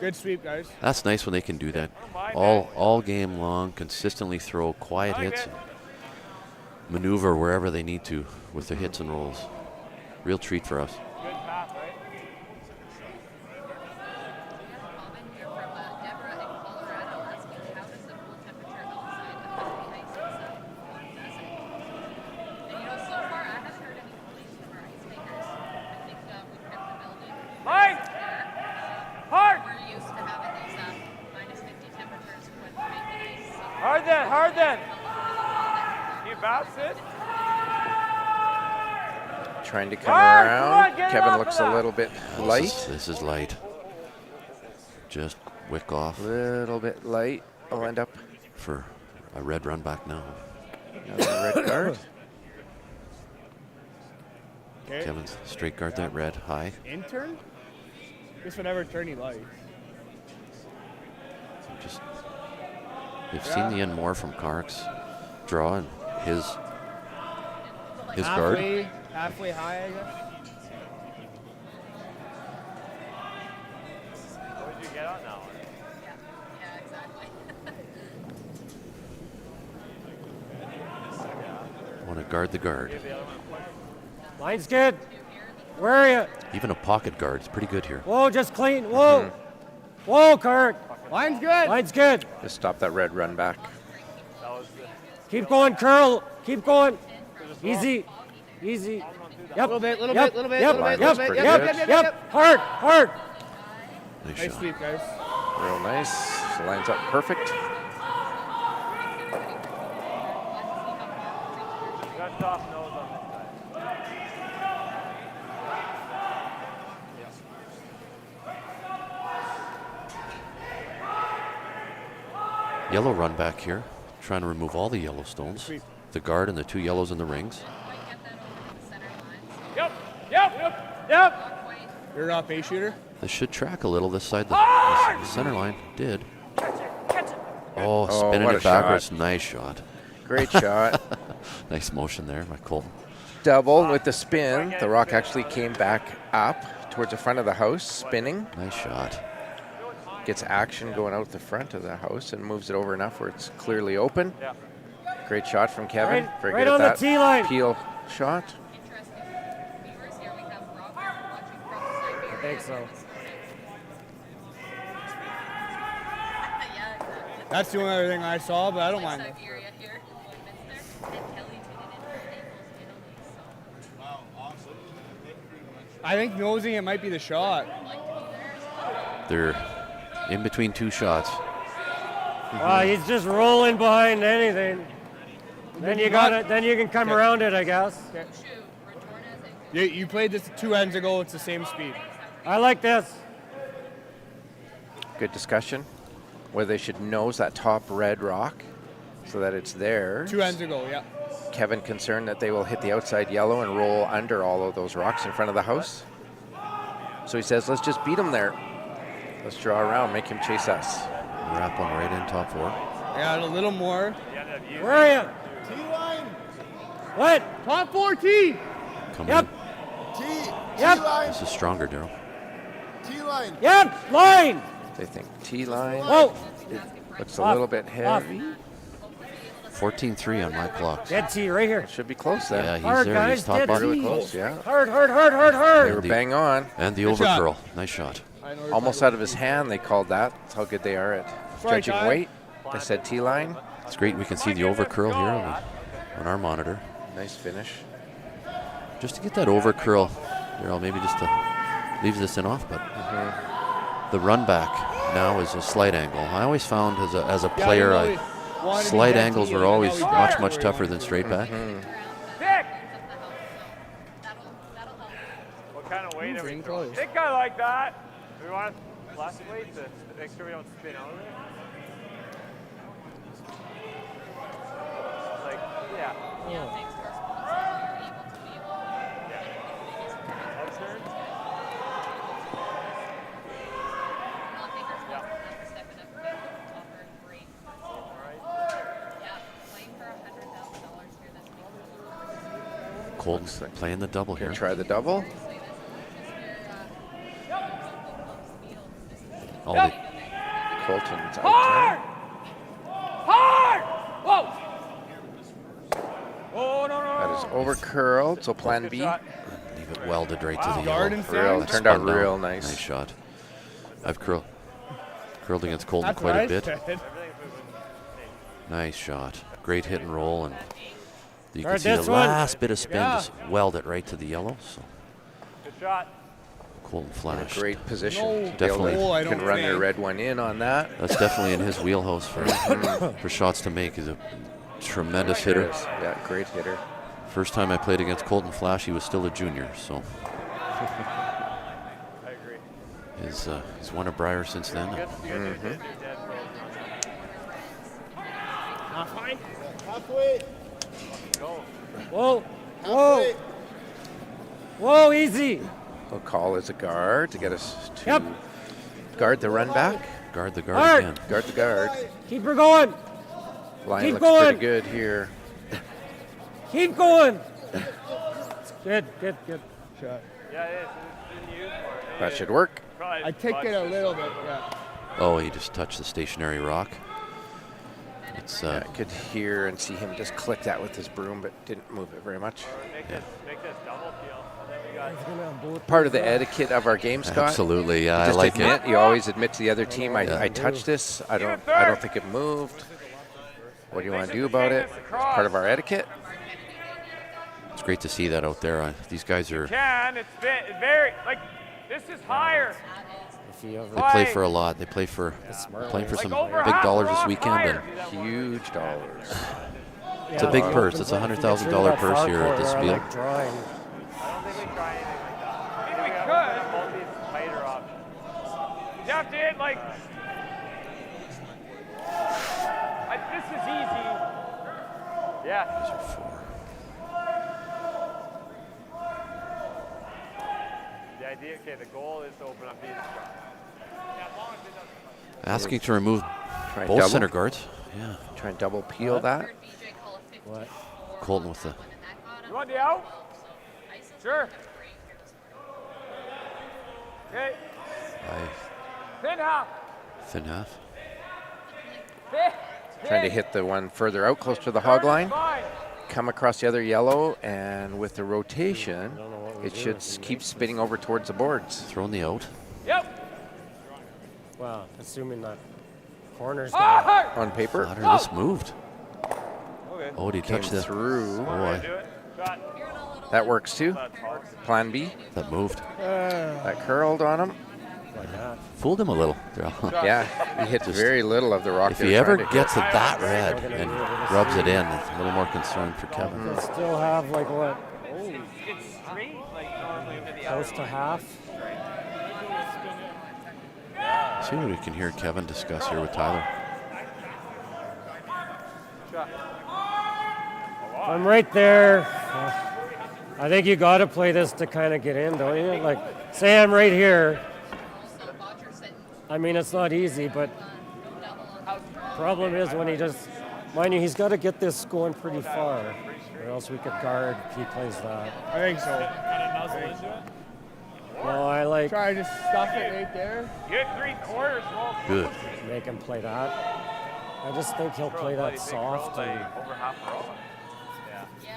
Good sweep, guys. That's nice when they can do that. All game long, consistently throw quiet hits and maneuver wherever they need to with their hits and rolls. Real treat for us. Good pass, right? Line! Hard! We're used to having these -50 temperatures when we're making ice. So Hard then, hard then. You bounce it. Trying to come Hard, come around. on, get it Kevin off looks of a that. little bit light. This is light. Just wick off Little bit light. I'll end up for a red run back now. another red guard. Okay. Kevin's straight guard that red high. Intern? Just whatever turn he likes. Just they've seen the end more from Kark's draw and his guard. Halfway high, I guess. could get on that one. Yeah, exactly. Want to guard the guard. Line's good. Where are you? Even a pocket guard is pretty good here. Whoa, just clean. Whoa. Whoa, Kurt. Line's good. Line's good. Just stop that red run back. Keep going, curl. Keep going. Easy. Easy. Yep. Little bit. Yep. Yep. Hard. Nice Nice shot. sweep, guys. Real nice. Lines up perfect. Got soft nose on this side. Yellow run back here. Trying to remove all the yellow stones. The guard and the 2 yellows in the rings. Yep. You're up, A shooter. This should track a little this side. The center line did. Oh, spinning what it a backwards. shot. Nice shot. Great shot. Nice motion there by Colton. Double with the spin. The rock actually came back up towards the front of the house, spinning. Nice shot. Gets action going out the front of the house and moves it over enough where it's clearly open. Yeah. Great shot from Kevin. Right- Very right good on at the that tee line. peel shot. Interesting viewers here. We have Robert watching from Siberia. I think so. Yeah, exactly. That's the only other thing I saw, but I don't mind it. Siberia here, Lloydminster, and Kelly tuning in from Naples, Italy. I think nosing it might be the shot. So, like to be there as well. They're in between 2 shots. Wow, he's just rolling behind anything. Then you got it. Then you can come around it, I guess. Shoot, return as it You played this 2 ends ago. It's the same speed. I like this. Good discussion. Whether they should nose that top red rock so that it's there. 2 ends ago, yeah. Kevin concerned that they will hit the outside yellow and roll under all of those rocks in front of the house. So he says, let's just beat them there. Let's draw around, make him chase us. Wrap one right in top 4. Yeah, a little more. Where are you? T-line. What? Top 4 T. Come Yep. in. Yep. T-line. This is stronger, Daryl. T-line. Yep. Line. They think T-line. Whoa. Looks a Off. little bit heavy. 14-3 on my clocks. Dead T right here. Should be close then. Yeah, he's Hard, there. guys, He's top dead bottom. Really T. close, yeah. Hard. They were the- bang on. And the Good over shot. curl. Nice shot. Almost out of his hand, they called that. That's how good they are at Sorry, judging Ty. weight. They said T-line. It's great. We can see the over curl here on our monitor. Nice finish. Just to get that over curl, Daryl, maybe just to leave this in off, but the run back now is a slight angle. I always found as a player, slight angles were always much tougher than straight back. Dick! What kind of weight are we throwing? Think I like that. Do we want less weight to make sure we don't spin out of it? Like, yeah. Yeah, thanks to our sponsors, you're able to be able to get the biggest Upturn? Not thank our sponsors enough for stepping up and making it offer great. Yeah, playing for $100,000 here this week. Colton's playing the double here. Try the double. All the, Colton's out Hard! Hard! Whoa! Oh, no. That is over curled, so plan B. leave it welded right to the Guard yellow. and Real, finish. turned out Spun down. real nice. Nice shot. I've curled against Colton That's quite what a I bit. said. Nice shot. Great hit and roll, and you can Guard see the this one. last bit of spin Yeah. just weld it right to the yellow. So Good shot. Colton In a flashed. great position. No. To be able Definitely. to- Oh, I can don't run their think. red one in on that. That's definitely in his wheelhouse for shots to make. He's a tremendous hitter. Yes, yeah, great hitter. First time I played against Colton Flash, he was still a junior. So I agree. he's won a Briar since then. Halfway. Whoa. Whoa. Whoa, easy. We'll call as a guard to get us to Yep. guard the run back. Guard the guard Hard. again. Guard the guard. Keep her going. Line Keep looks going. pretty good here. Keep going. Good. Shot. Yeah, it is. It's been used more. That should work. Probably I take it a bugs. little bit, yeah. Oh, he just touched the stationary rock. It's I could hear and see him just click that with his broom, but didn't move it very much. Make this double peel. And then we got Part of the etiquette of our game, Scott. Absolutely, yeah, Just I like admit, it. You always admit to the other team, I touched this. I don't think it moved. What do you want to do about it? It's part of our etiquette. It's great to see that out there. These guys are. It's very like this is higher. They play for a lot. They play for playing for some big dollars this weekend and huge dollars. It's a big purse. It's a $100,000 purse here at this field. I don't think we try anything like that. Maybe we could. Both these tighter options. You have to hit like. This is easy. Yeah. These are 4. The idea, okay, the goal is to open up these shots. Asking to remove both double. center guards. Yeah. Try and double peel that. What? Colton with the. You want the out? Sure. Okay. Thin half. Thin half. Trying to hit the one further out, close to the hog line. Come across the other yellow, and with the rotation, it should keep spinning over towards the boards. Throwing the out. Yep. Well, assuming that corner's on paper. Flatter, this moved. Okay. Oh, did he touch that? Through. Boy, that works too. Plan B. that moved. That curled on him. like that. Fooled him a little. Yeah, he hit very little of the rock. If he ever gets it that red and rubs it in, it's a little more concern for Kevin. He'll still have like what? It's straight, like normally to the Close to half. See what we can hear Kevin discuss here with Tyler. I'm right there. I think you got to play this to kind of get in, don't you? Like, say I'm right here. I mean, it's not easy, but problem is when he just, mind you, he's got to get this going pretty far, or else we could guard if he plays that. I think so. No, I like. Try to stuff it right there. Good 3/4. Good. Make him play that. I just think he'll play that soft. And, over half row.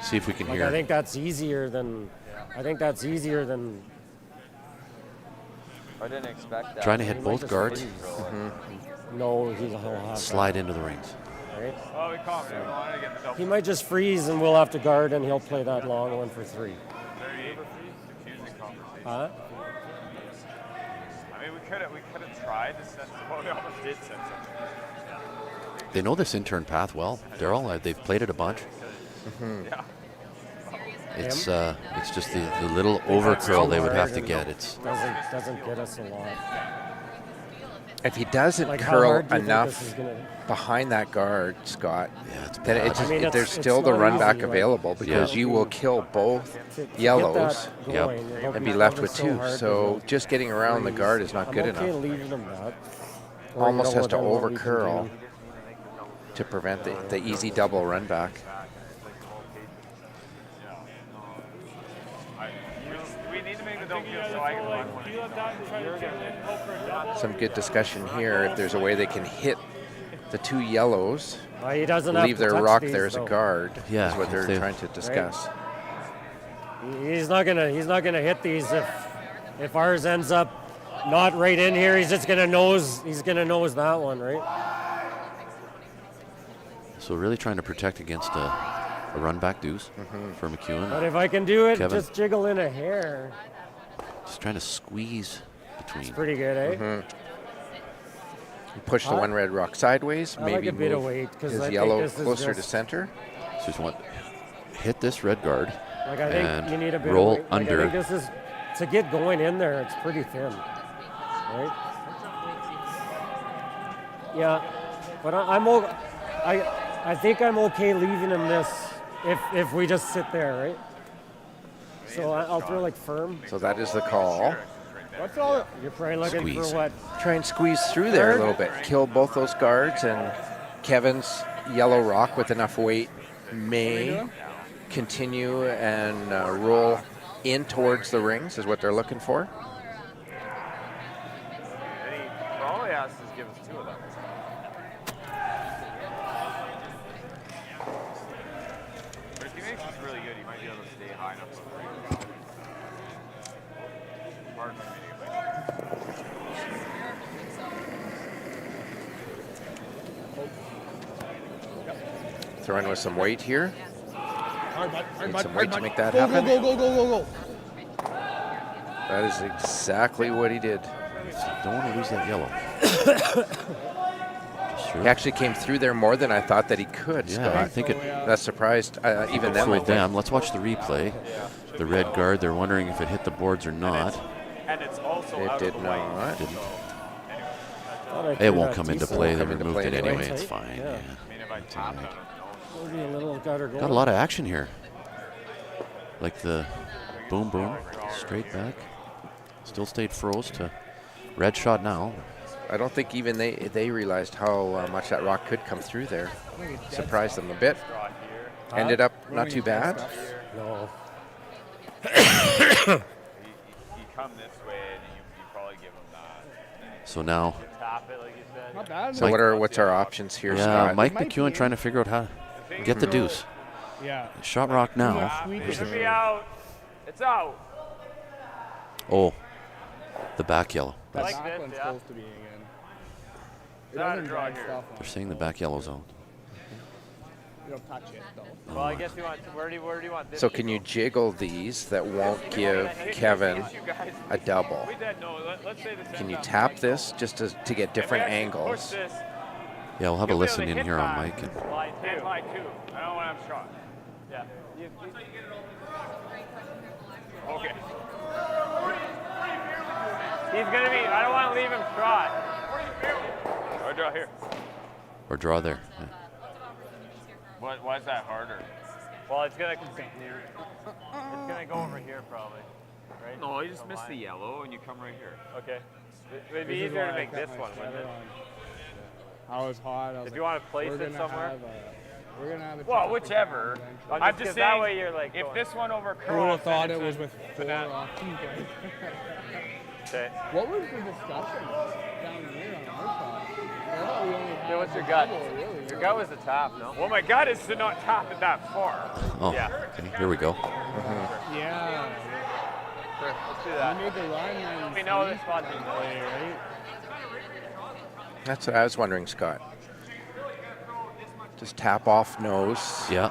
See if we can like, hear. I think that's easier than. I think that's easier than. I didn't expect that. Trying to hit both guards. No, he'll have Slide into the rings. Right? Oh, we caught him. We wanted to get the double. He might just freeze and we'll have to guard and he'll play that long one for 3. 38. Confusing conversation. Huh? I mean, we could have tried to send. Well, we almost did send something. They know this intern path well, Daryl. They've played it a bunch. Yeah. It's just the little overcurl they would have to get. It's doesn't get us a lot. If he doesn't Like, how curl hard do you think enough this is gonna- behind that guard, Scott, yeah, it's then bad. it just, I mean, there's it's still the not run back easy, like- available because you will kill both To get yellows that Yep. going, it'll and be left with so 2. hard So to just getting around the freeze. guard is not good I'm okay enough. leaving him that. Or, Almost has to then what we can overcurl do- to prevent the easy double run back. We need to make the double kill so I can run one. Some good discussion here. If there's a way they can hit the 2 yellows, He doesn't have leave to their touch rock these, there as a though. guard, Yeah, is what if they're they- trying to discuss. He's not gonna hit these if ours ends up not right in here. He's just gonna nose that one, right? So really trying to protect against a run back deuce for McEwen. But if I can do it, Kevin. just jiggle in a hair. Just trying to squeeze between. Pretty good, eh? Push the one red rock sideways, I maybe like a bit of move weight, 'cause his I think yellow this is closer to just- center. So just want hit this red guard Like I think and you need a bit roll of weight. Like, under. I think this is to get going in there. It's pretty thin, right? Yeah, but I think I'm okay leaving him this if we just sit there, right? So I'll throw like firm. So that is the call. What's all? You're probably looking Squeeze. for what? Try and squeeze through there a little bit. Kill both those guards, and Kevin's yellow rock with enough weight may continue and roll in towards the rings is what they're looking for. And he probably has to give us really good. He might be able to stay high enough. Hard for me to get Throwing with some weight here. Hard, bud. Hard, Need bud. some Hard, weight to bud. make that Go, happen. go, go, go, go, go. That is exactly what he did. Don't want to lose that yellow. He actually came through there more than I thought that he could. Yeah, Scott. I think it. That surprised even them. I Fooled think. them. Let's watch the replay. The red guard. They're wondering if it hit the boards or not. And it's also It out did of the way. not. Didn't. Thought I It threw won't that come into decent. play. They Come into removed play it anyway. anyway. It's Tight, fine. yeah. Yeah. I mean, if I It's tap all right. it, Maybe a little gutter going. Got a lot of action here. Like the boom boom, straight back. Still stayed froze to red shot now. I don't think even they realized how much that rock could come through there. Surprised them a bit. Ended up not too bad. No. you come this way and you probably give him that. So now, Tap it like you said. Not bad. So what's our options here, yeah, Scott? Mike Might McEwen be trying to figure out how to get the deuce. Yeah. Shot rock now. It should be out. It's out. Oh, the back yellow. That Like back this, one's yeah. supposed to be again. It Not a doesn't draw drag here. stuff They're on. saying the back yellow's out. You don't touch it though. Well, I guess you want. Where do you want this? So to can go? you jiggle these that won't give Kevin a double? We did, no, let's say the Can you tap this just to get different angles? Yeah, we'll have a listen in here on Mike. And Line two. I don't want to have shot. Yeah. Okay. He's gonna be. I don't want to leave him shot. Or draw here. or draw there. Yeah. Why is that harder? Well, it's gonna go over here probably, right? No, you just miss the yellow and you come right here. Okay. It'd be easier to make this one, wouldn't it? I was hot. If you want to place it somewhere. We're gonna have a Well, whichever. I'm just saying, that way you're like. If this one over Who would have thought it was with 4 options? Okay. What was the discussion down here on our side? I thought we only had What's your gut? double, really. Your gut was the tap, no? Well, my gut is to not tap it that far. Oh, Yeah. okay, here we go. Yeah. Sure, let's do that. You made the line line. We know this spot's in play, right? That's what I was wondering, Scott. Just tap off nose. Yeah.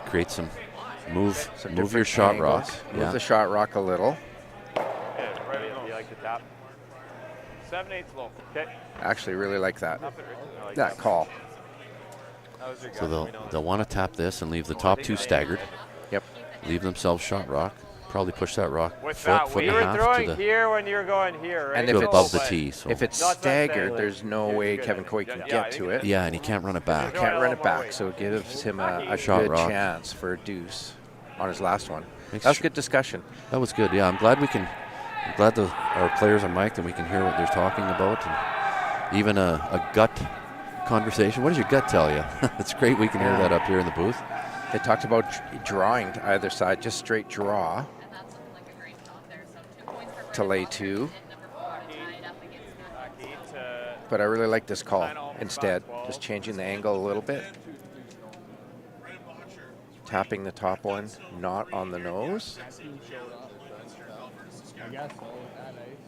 Create some move Some your different shot angles. rock. Move Yeah. the shot rock a little. Yeah, right. You like the tap? 7/8 low. Okay. Actually, really like that. Tap it right. I like That call. That was your gut. So We know they'll want to tap this and leave the top two staggered. Yep. Leave themselves shot rock. Probably push that rock With foot, that, foot you and a were half throwing to the here when you were going here, right? And to if above it's the tee. So if it's No, it's not staggered, staggered. there's no Here's way good. Kevin Coy can Yeah, I get think to it. yeah, and he can't run it back. Go Can't a run little it more back, weight. so it gives him a Shot good rock. chance for a deuce on his last one. Makes That was su- good discussion. That was good. Yeah, I'm glad our players are mic'd and we can hear what they're talking about, and even a gut conversation. What does your gut tell you? It's great we can hear that up here in the booth. They talked about drawing to either side, just straight draw to lay 2. But I really like this call instead, just changing the angle a little bit. Tapping the top one, not on the nose. I guess so. With that ice.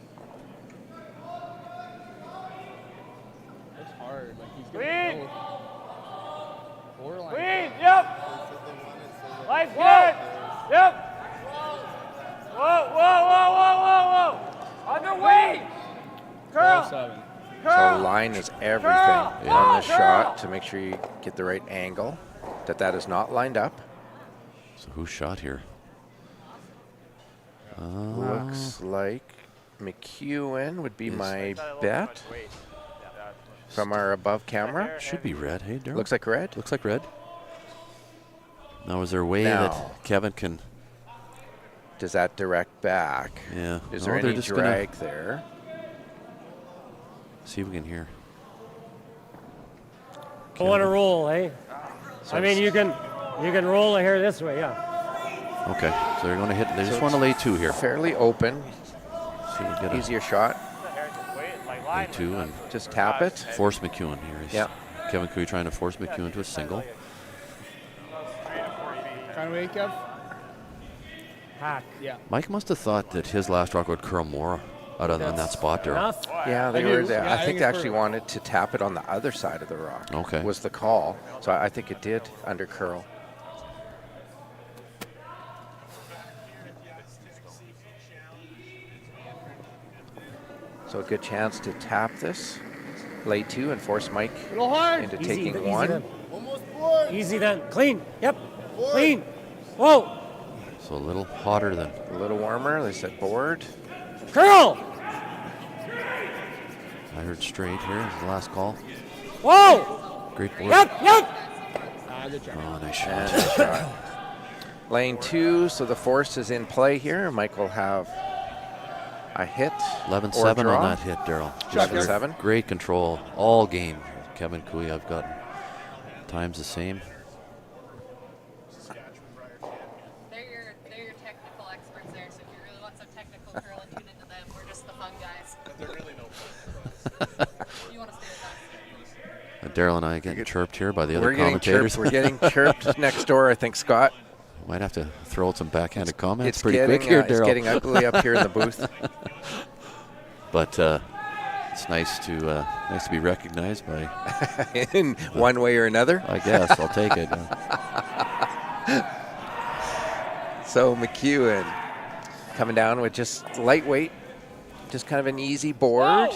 It's hard. Like he's Clean. gonna go 4 line. Clean. Yep. Line's good. Yep. Whoa, whoa, whoa, whoa, whoa, whoa. Underweight. Curl. 7. So line is everything on this shot to make sure you get the right angle, that is not lined up. So who shot here? Looks like McEwen would be my bet from our above camera. Should be red. Hey, Daryl. Looks like red. Looks like red. Now, is there a way Now. that Kevin can? Does that direct back? Yeah. Is No, there they're any just gonna drag there? see if we can hear. I want to roll, eh? I mean, you can roll the hair this way, yeah. Okay, so they're going to hit. They just So want to lay 2 here. Fairly open, See, we get a easier shot. lay 2 and Just tap it. force McEwen here. He's Yeah. Kevin Coy trying to force McEwen to a single. Kind of way, Kev? Hack. Yeah. Mike must have thought that his last rock would curl more out on that spot there. Enough? Yeah, they I were do. there. Yeah, I I think think they it's actually wanted to tap it on the other side of the rock. Okay. Was the call. So I think it did under curl. So a good chance to tap this, lay 2, and force Mike Little hard. into Easy, taking easy 1. then. Almost board. Easy then. Clean. Yep. Clean. Whoa. So a little hotter than. A little warmer. They said board. Curl. I heard straight here. Is the last call. Whoa. Great board. Yep. Yep. Good try. Oh, nice And shot. a shot. Lane 2, so the force is in play here. Mike will have a hit. 11-7 draw. on that hit, Daryl. 11-7. Great control all game. Kevin Cooey, I've gotten times the same. They're your technical experts there, so if you really want some technical curling, tune into them. We're just the fun guys. You want to stay with us? Daryl and I are getting chirped here by the other We're getting commentators. chirped. We're getting chirped next door, I think, Scott. Might have to throw out some backhanded comments It's pretty getting, quick here, it's Daryl. getting ugly up here in the booth. But it's nice to be recognized by. In one way or another. I guess I'll take it. So McEwen coming down with just lightweight, just kind of an easy board.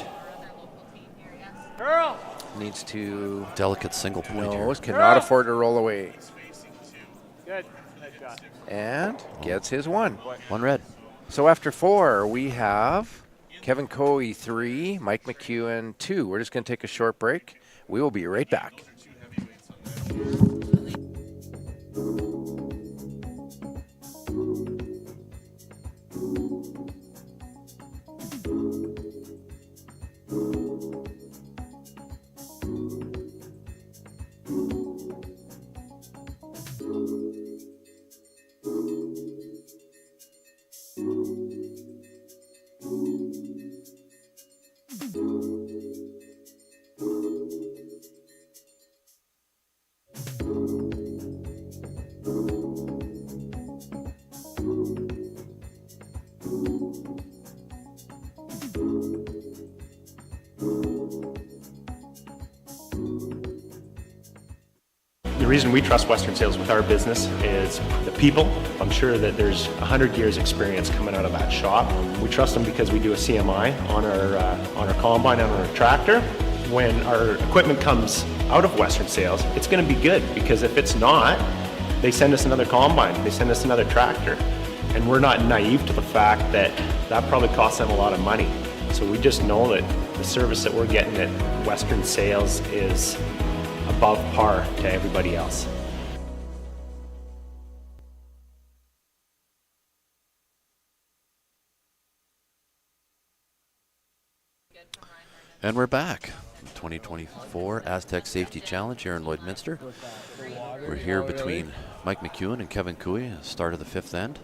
Girl. Needs to. Delicate single point here. Cannot afford to roll away. Good. Nice shot. And gets his 1. 1 red. So after 4, we have Kevin Coey 3, Mike McEwen 2. We're just going to take a short break. We will be right back. The reason we trust Western Sales with our business is the people. I'm sure that there's 100 years experience coming out of that shop. We trust them because we do a CMI on our combine and on our tractor. When our equipment comes out of Western Sales, it's going to be good, because if it's not, they send us another combine, they send us another tractor. And we're not naive to the fact that that probably costs them a lot of money. So we just know that the service that we're getting at Western Sales is above par to everybody else. And we're back. 2024 Astec Safety Challenge here in Lloydminster. We're here between Mike McEwen and Kevin Cooey, start of the 5th end.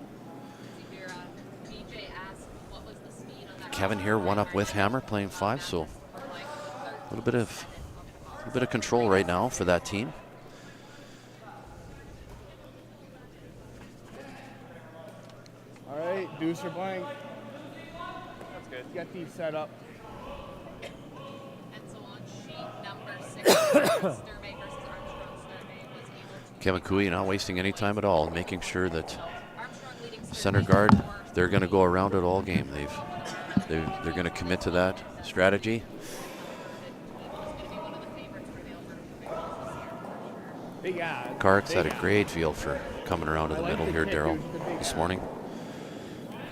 Kevin here, 1 up with Hammer, playing 5, so a little bit of control right now for that team. All right, deuce or blank. That's good. Get these set up. And so on sheet number 6, Sturmey versus Armstrong, Sturmey was able to. Kevin Cooey not wasting any time at all, making sure that center guard, they're going to go around it all game. They're going to commit to that strategy. Kark's had a great feel for coming around to the middle here, Daryl, this morning.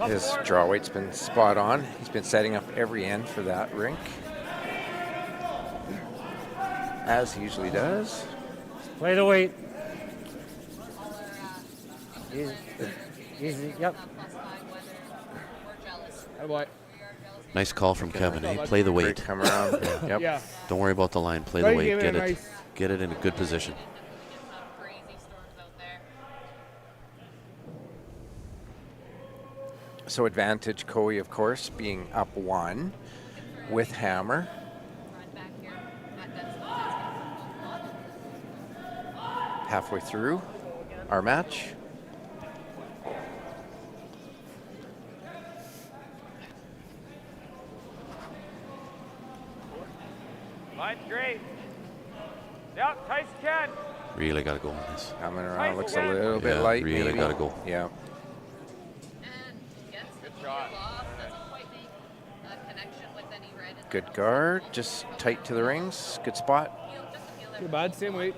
His draw weight's been spot on. He's been setting up every end for that rink, as he usually does. Play the weight. Easy. Easy. Yep. Hey, boy. Nice call from Kevin, eh? Play the weight. Great come around. Yep. Yeah. Don't worry about the line. Play the Right, weight. give it Get a it. nice- Get it in a good position. So advantage Coey, of course, being up 1 with Hammer. Halfway through our match. Line's great. Yep, tight as you can. Really got to go on this. Coming around looks a little bit light. Really maybe. got to go. Yeah. Good shot. Good guard, just tight to the rings. Good spot. Too bad, same weight.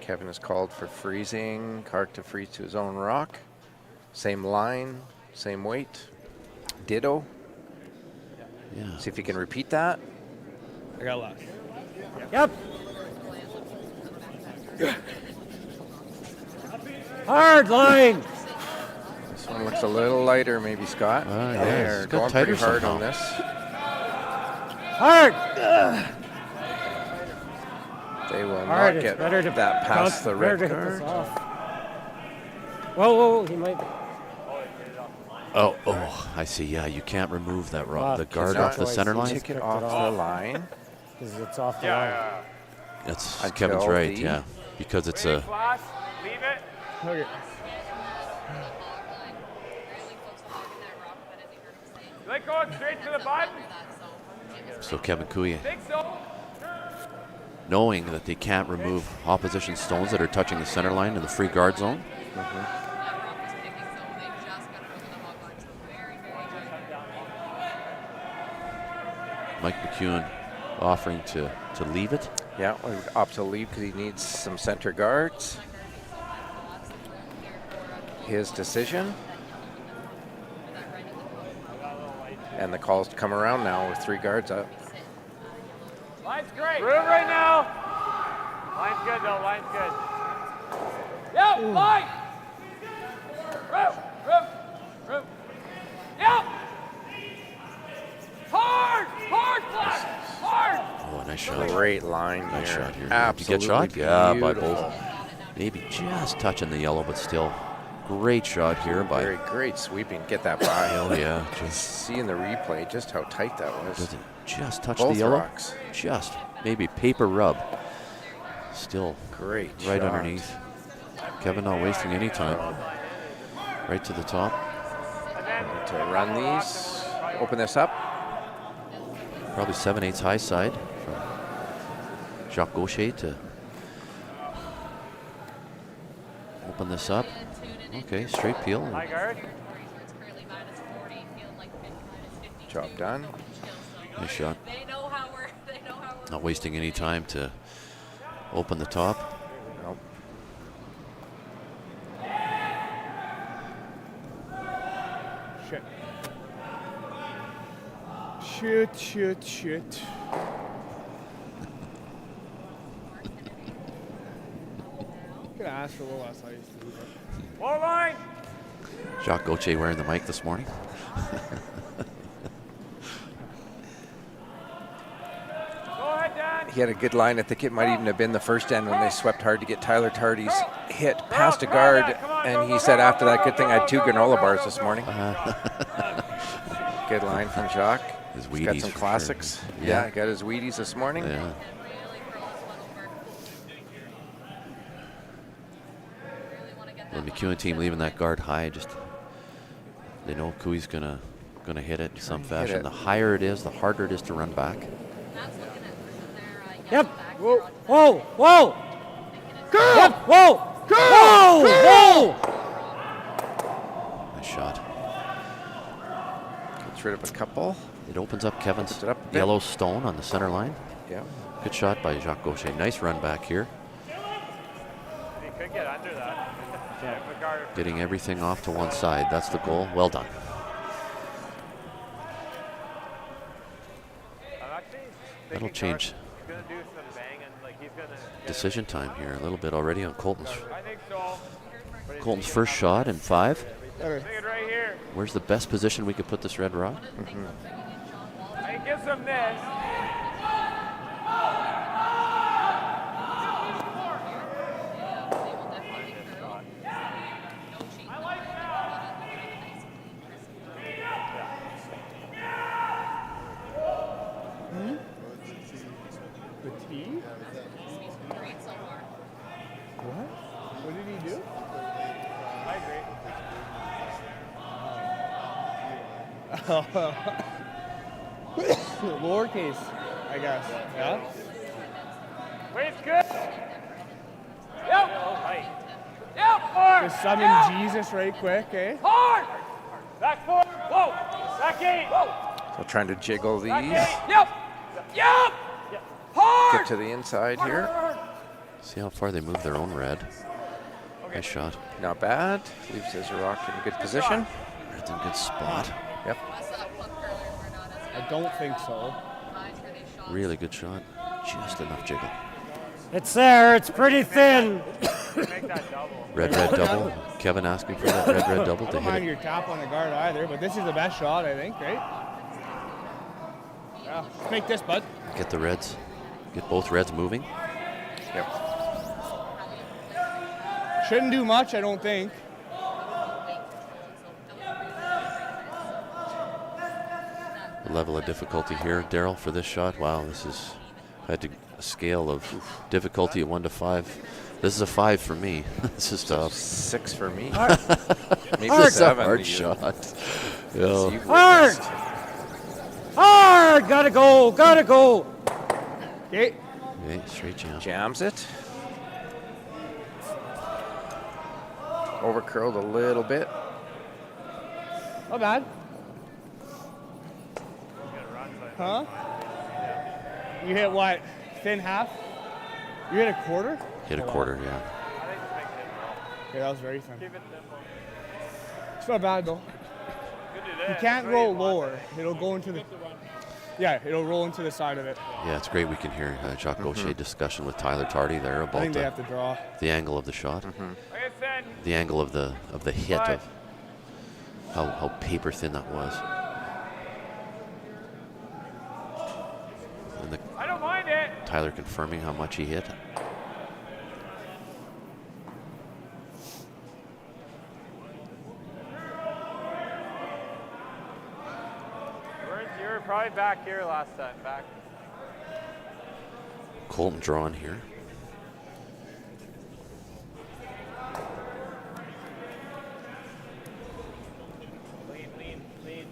Kevin is called for freezing. Kark to freeze to his own rock. Same line, same weight. Ditto. Yeah. See if he can repeat that. I got left. Yep. Hard line. This one looks a little lighter, maybe, Scott. Yeah, They're it's got going tighter pretty hard somehow. on this. Hard. They will Hard. not It's get better to that past the red better to hit this guard. off. Whoa, he might. Oh, I see. Yeah, you can't remove that the guard Not off the center line. Tick it off the line. Because it's off the line. That's Until Kevin's right. the- Yeah, because it's a. Flash, leave it. Okay. You like going straight to the button? So Kevin Cooey, Think so? knowing that they can't remove opposition stones that are touching the center line in the free guard zone. Mike McEwen offering to leave it. Yeah, we would opt to leave because he needs some center guards. His decision. And the calls to come around now with 3 guards up. Line's great. Room right now. Line's good though, line's good. Yep, line. Room. Yep. Hard flash, hard. Oh, nice shot. Great line Nice here. shot here. Absolutely You get shot? Yeah, by beautiful. both. Maybe just touching the yellow, but still. Great shot here by. Great sweeping. Get that by. Oh, yeah. Just see in the replay just how tight that was. Does it just touch Both the yellow? rocks. Just. Maybe paper rub. Still Great right shot. underneath. Kevin not wasting any time. Right to the top. To run these. Open this up. Probably 7/8 high side from Jacques Gaucher to open this up. Okay, straight peel. High guard. Job done. Nice shot. Not wasting any time to open the top. Nope. Shit. Could have asked for a little less ice. Wall line. Jacques Gaucher wearing the mic this morning. Go ahead, Dan. He had a good line. I think it might even have been the first end when they swept hard to get Tyler Tardy's hit past a guard. And he said after that, good thing I had 2 granola bars this morning. Good line from Jacques. His He's got Wheaties some for classics. sure. Yeah, got his Wheaties this morning. Yeah. The McEwen team leaving that guard high. Just they know Cooey's gonna hit it in some fashion. it. The higher it is, the harder it is to run back. Yep. Whoa. Girl. Yep. Whoa. Nice shot. Gets rid of a couple. It opens up Kevin's it up a bit. yellow stone on the center line. Yeah. Good shot by Jacques Gaucher. Nice run back here. He could get under that. If the guard. Getting everything off to one side. That's the goal. Well done. That'll change He's gonna do some banging, like he's gonna. decision time here a little bit already on Colton's. I think so. Colton's first shot in 5. Take it right here. Where's the best position we could put this red rock? I can give some this. The tea? What? What did he do? I agree. Lowercase, I guess. Yeah. Weight's good. Yep. Yep. Hard. Just summon Jesus right quick, eh? Hard. Back 4. Whoa. Back 8. Whoa. So trying to jiggle these. Yep. Yep. Hard. Get to the inside here. See how far they move their own red. Nice shot. Not bad. Leaves Isarok in a good position. Red's in a good spot. Yep. I don't think so. Really good shot. Just enough jiggle. It's there. It's pretty thin. Red double. Kevin asking for that red double I to don't hit mind it. your tap on the guard either, but this is the best shot, I think, right? Yeah. Let's make this, bud. Get the reds. Get both reds moving. Yep. Shouldn't do much, I don't think. The level of difficulty here, Daryl, for this shot. Wow, this is had to a scale of difficulty of 1 to 5. This is a 5 for me. This is tough. 6 for me. Maybe Hard. 7. Hard shot. Yeah. Hard. Hard. Gotta go. Gotta go. Okay. Okay, straight jam. Jams it. Over curled a little bit. Not bad. Huh? You hit what? Thin half? You hit a quarter? Hit a quarter, yeah. Okay, that was very thin. It's not bad though. You can't roll lower. It'll go into the. Yeah, it'll roll into the side of it. Yeah, it's great. We can hear Jacques Gaucher discussion with Tyler Tardy there about I think they have to draw. The angle of the shot, the angle of the hit, of how paper thin that was. And I don't mind it. Tyler confirming how much he hit. You were probably back here last time. Back. Colton drawing here. Lean.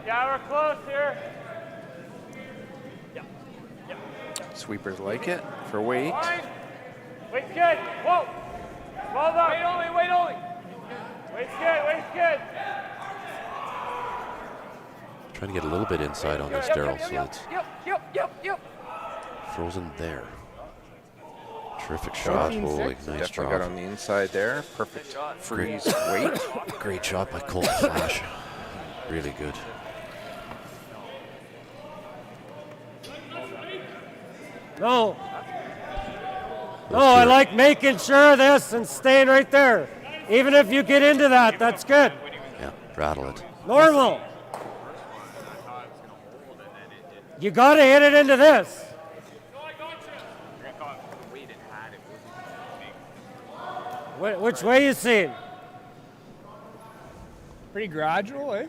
Yeah, we're close here. Yeah. Sweepers like it for weight. Weight's good. Whoa. Well done. Wait only. Weight's good. Trying to get a little bit inside on this, Daryl, so it's Yep. frozen there. Terrific shot. Holy, nice Definitely job. got on the inside there. Perfect freeze weight. Great shot by Colton Flash. Really good. No. No, I like making sure of this and staying right there. Even if you get into that, that's good. Yeah, rattle it. Normal. You got to hit it into this. Which way you seeing? Pretty gradual, eh?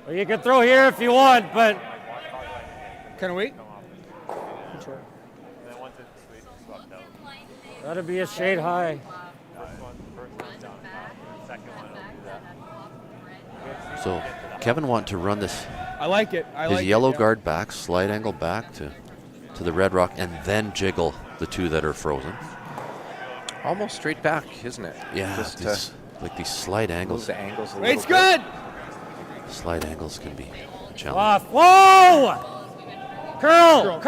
Well, you can throw here if you want, but Can I wait? Sure. gotta be a shade high. So Kevin wanted to run this. I like it. His yellow guard back, slide angle back to the red rock, and then jiggle the two that are frozen. Almost straight back, isn't it? Yeah, Just like these slide angles. the angles a Weight's little good. Slide angles can be a challenge. Off. Whoa! Curl.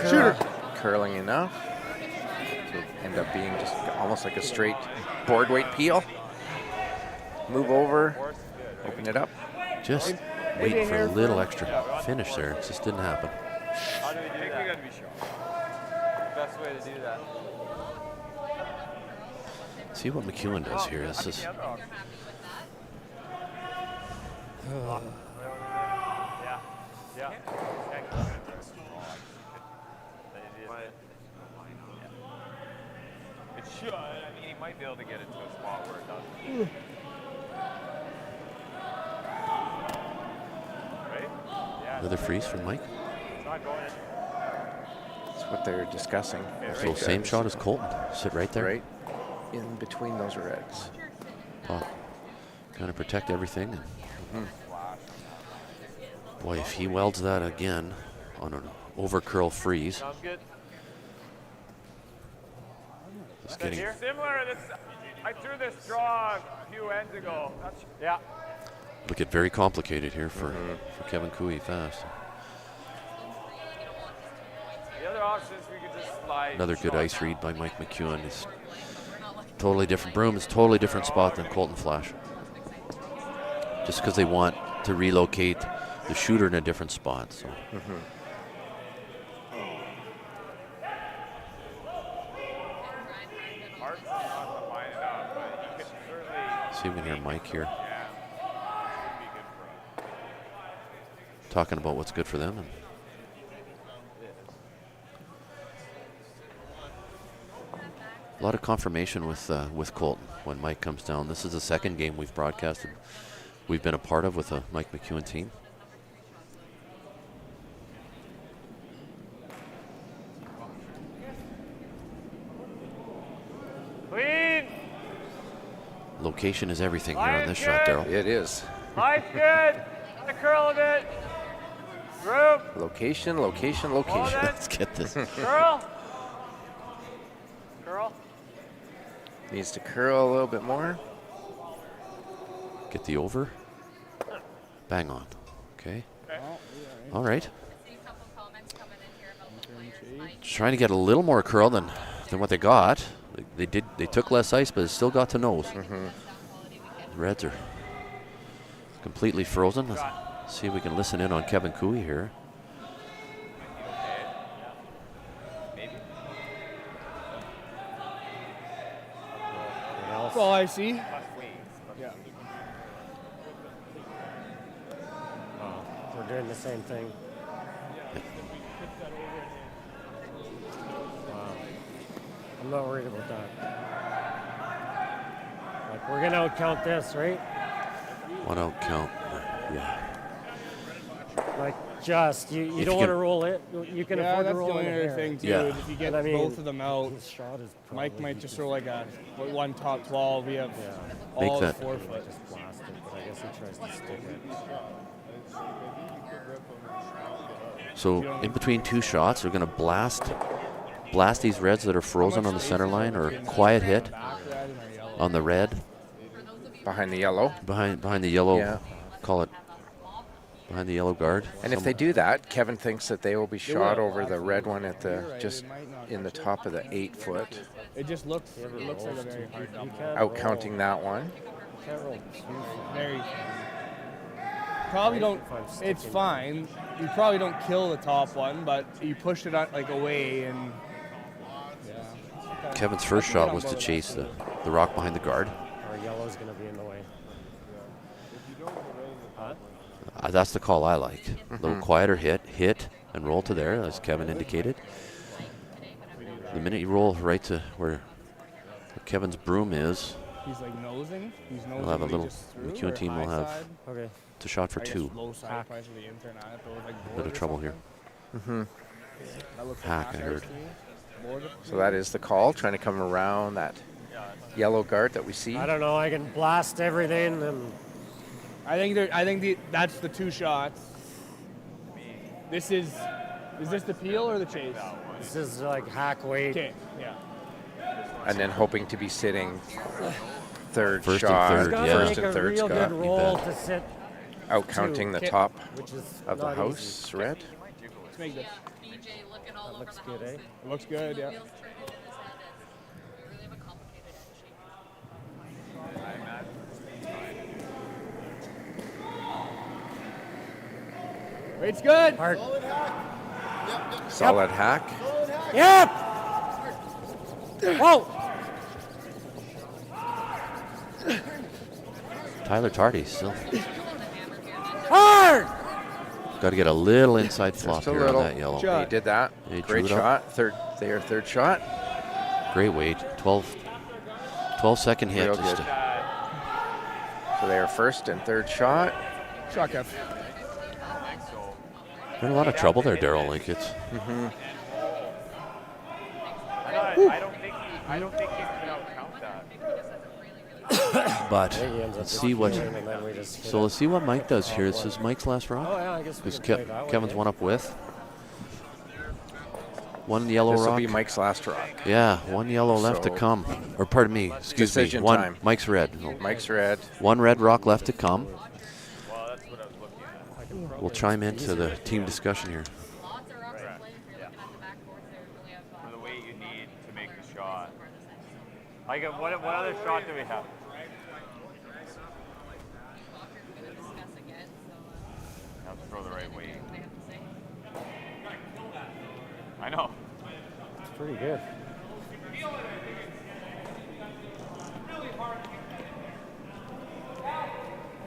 Shooter. Curling enough to end up being just almost like a straight board weight peel. Move over, open it up. Just waiting for a little extra finish there. It just didn't happen. How do we do that? We gotta be sure. Best way to do that. See what McEwen does here. This is. Yeah. It should. I mean, he might be able to get it to a spot where it doesn't. Right? Yeah. Another freeze from Mike. It's not going in. That's what they're discussing. So same shot as Colton. Sit right there. Right. in between those reds. Kind of protect everything. Boy, if he welds that again on an over curl freeze. Sounds good. Just getting Similar. I threw this draw a few ends ago. Yeah. look at very complicated here for Kevin Cooey fast. The other options we could just slide. Another good ice read by Mike McEwen. It's totally different. Broom is totally different spot than Colton Flash. Just because they want to relocate the shooter in a different spot. So. See if we can hear Mike here. Talking about what's good for them. And a lot of confirmation with Colton when Mike comes down. This is the second game we've broadcasted, we've been a part of with a Mike McEwen team. Clean. Location is everything here on this shot, Daryl. It is. Line's good. The curl a bit. Group. Location, location, location. Let's get this. Curl. Curl. Needs to curl a little bit more. Get the over. Bang on. Okay. All right. Just trying to get a little more curl than what they got. They took less ice, but it still got to nose. The Reds are completely frozen. Let's see if we can listen in on Kevin Cooey here. Well, I see. Yeah. We're doing the same thing. Wow. I'm not worried about that. Like, we're gonna outcount this, right? One out count. Yeah. Like, just you don't want to roll it. You can afford to roll that's the it. only other thing too. Yeah. If you get both of them out, Mike might just throw like a one top 12. We have all Make that. 4 foot. Just blast it, but I guess he tries to stick it. So in between two shots, they're going to blast these Reds that are frozen on the center line, or quiet hit on the red. Behind the yellow. Behind the yellow. Yeah. Call it behind the yellow guard. And if they do that, Kevin thinks that they will be shot over the red one at the just in the top of the 8 foot. It just looks like a very hard double. Out counting that one. Very. Probably don't. It's fine. You probably don't kill the top one, but you pushed it out like away and. Yeah. Kevin's first shot was to chase the rock behind the guard. Our yellow's gonna be in the way. That's the call I like. A little quieter hit, and roll to there, as Kevin indicated. The minute you roll right to where Kevin's broom is, he's like nosing. He's nosing. we'll have a little. McEwen team will have the shot for 2. Bit of trouble here. Hack, I heard. So that is the call, trying to come around that yellow guard that we see. I don't know. I can blast everything and. I think that's the 2 shots. This is this the peel or the chase? This is like hack weight. Okay, yeah. And then hoping to be sitting third First shot, and third, yeah. first and third real shot. good roll to sit. Out counting the top Which is of the not house, easy. red. Let's make this. That looks good, eh? It looks good, yeah. It's good. Hard. Solid hack. Yep. Whoa. Tyler Tardy still. Hard. Got to get a little inside flop Just a here little. on that yellow. He did that. He drew Great it up. shot. Third shot. Great weight. 12 second hit. Real Just good. So they are first and third shot. Shot, Kev. They're in a lot of trouble there, Daryl. Like it's. I don't think he can out count that. But I think he ends up let's just see what. queuing, and then we just hit So it. let's see what Mike does here. This is Mike's last rock. Oh, yeah, I guess we Because can play that way, Kevin's yeah. one up with. One yellow This will rock. be Mike's last rock. Yeah, one yellow left to So- come. Or pardon me, excuse Decision me. One. time. Mike's red. No. Mike's red. One red rock left to come. We'll chime into the team discussion here. For the weight you need to make the shot. What other shot do we have? Have to throw the right weight. I know. It's pretty good.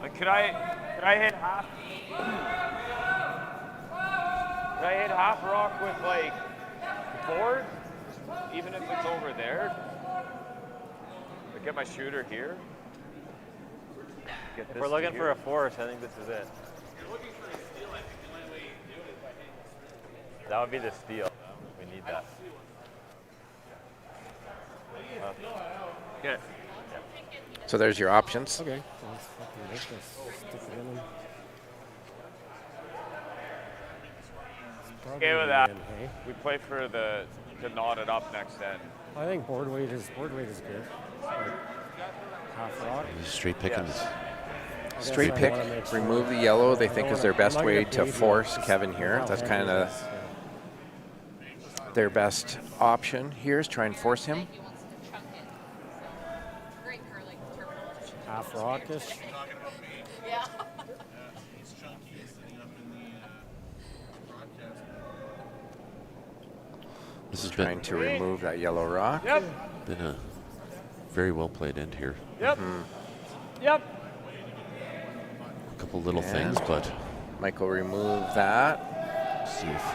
Like, could I hit half? Could I hit half rock with like board, even if it's over there? Like, get my shooter here. If we're looking for a force, I think this is it. That would be the steal. We need that. Okay. So there's your options. Okay. Let's fucking make this. Stick it in. It's Okay with probably that. in, hey? We play for to knot it up next end. I think board weight is good. Like half rock. Straight pickings. I Straight guess I pick, wanna make sure. remove the yellow. They I think don't is their wanna- best I'm not way gonna to beat force you. Kevin here. How That's heavy kind it of is, their best option here is try and force him. half rockish. Yeah. This has Trying been to remove that yellow rock. Yep. been a very well played end here. Yep. Mm-hmm. Yep. A couple little And things, but Mike will remove that. see if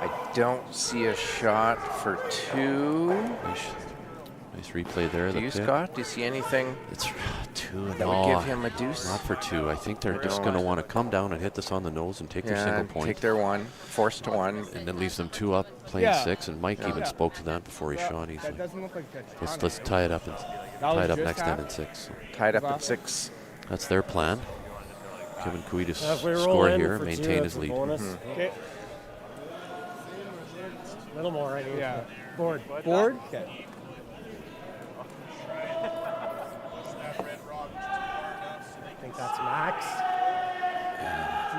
I don't see a shot for two. nice replay there. Do the you, pit. Scott? Do you see anything? It's two. That No, would give him a deuce? Not for two. I think they're I just don't. going to want to come down and hit this on the nose and take their single point. Take their one, force to one. And then leaves them two up playing Yeah. six. And Mike even Yeah. spoke to that before he Yeah, shot. He's that like, doesn't look like a let's tie it up and That was tie it up just next half? end in six. Tied up at six. That's their plan. Kevin Cui to If we roll score in here, for maintain two, his that's a lead. bonus. Okay. A little more, I need. Yeah. Board. Board? Okay. I think that's max.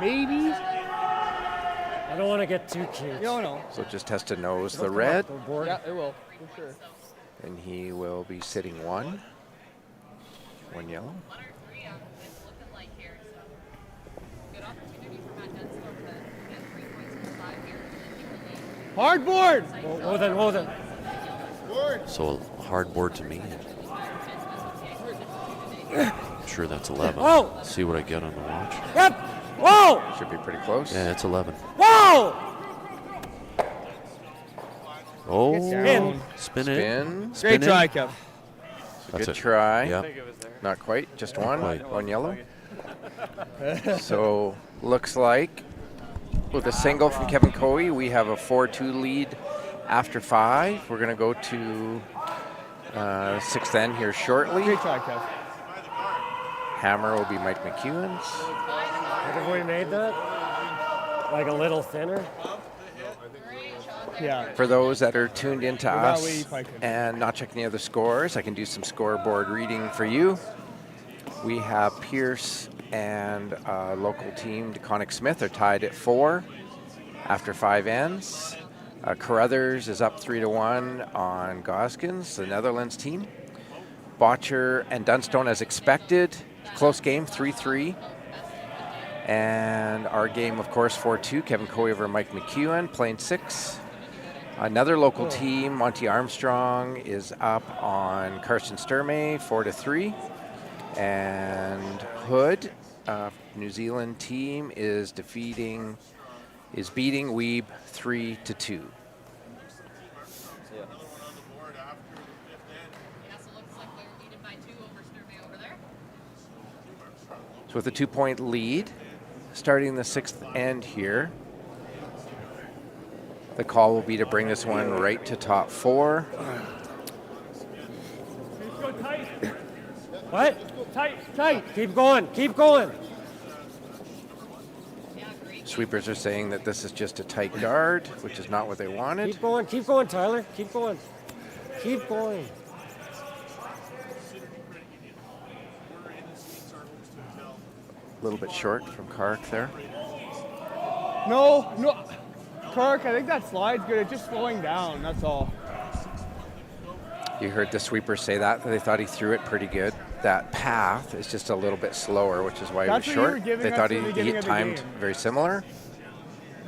Maybe. I don't want to get too cute. No. So it just has to nose It'll the come red, up the board. Yeah, it will, for sure. and he will be sitting one. One yellow. Hard board! Woden. So a hard board to me. I'm sure that's 11. Whoa! See what I get on the watch. Yep. Whoa! Should be pretty close. Yeah, it's 11. Whoa! Oh, Spin. Spin Spin. in. Great Spin in. try, Kev. That's Good it. try. Yeah. Not quite, just one. quite. One yellow. So looks like with a single from Kevin Coey, we have a 4-2 lead after 5. We're going to go to sixth end here shortly. Great try, Kev. Hammer will be Mike McEwen's. What have we made that? Like a little thinner? Yeah. For those that are tuned into Well, that way us you probably could. and not checking the other scores, I can do some scoreboard reading for you. We have Pierce and local team DeConnick Smith are tied at 4 after 5 ends. Carruthers is up 3-1 on Goskins, the Netherlands team. Botcher and Dunstone as expected. Close game, 3-3. And our game, of course, 4-2. Kevin Coey over Mike McEwen, playing 6. Another local team, Monty Armstrong, is up on Carson Sturmey, 4-3. And Hood, New Zealand team, is beating Weeb 3-2. So with a 2-point lead, starting the 6th end here, the call will be to bring this one right to top 4. What? Tight. Keep going. Keep going. Sweepers are saying that this is just a tight guard, which is not what they wanted. Keep going. Keep going, Tyler. Keep going. Keep going. A little bit short from Kark there. No. Kirk, I think that slide's good. It's just slowing down, that's all. You heard the sweeper say that. They thought he threw it pretty good. That path is just a little bit slower, which is why That's he what was you were short. giving They us thought in the he beginning had of the timed game. very similar.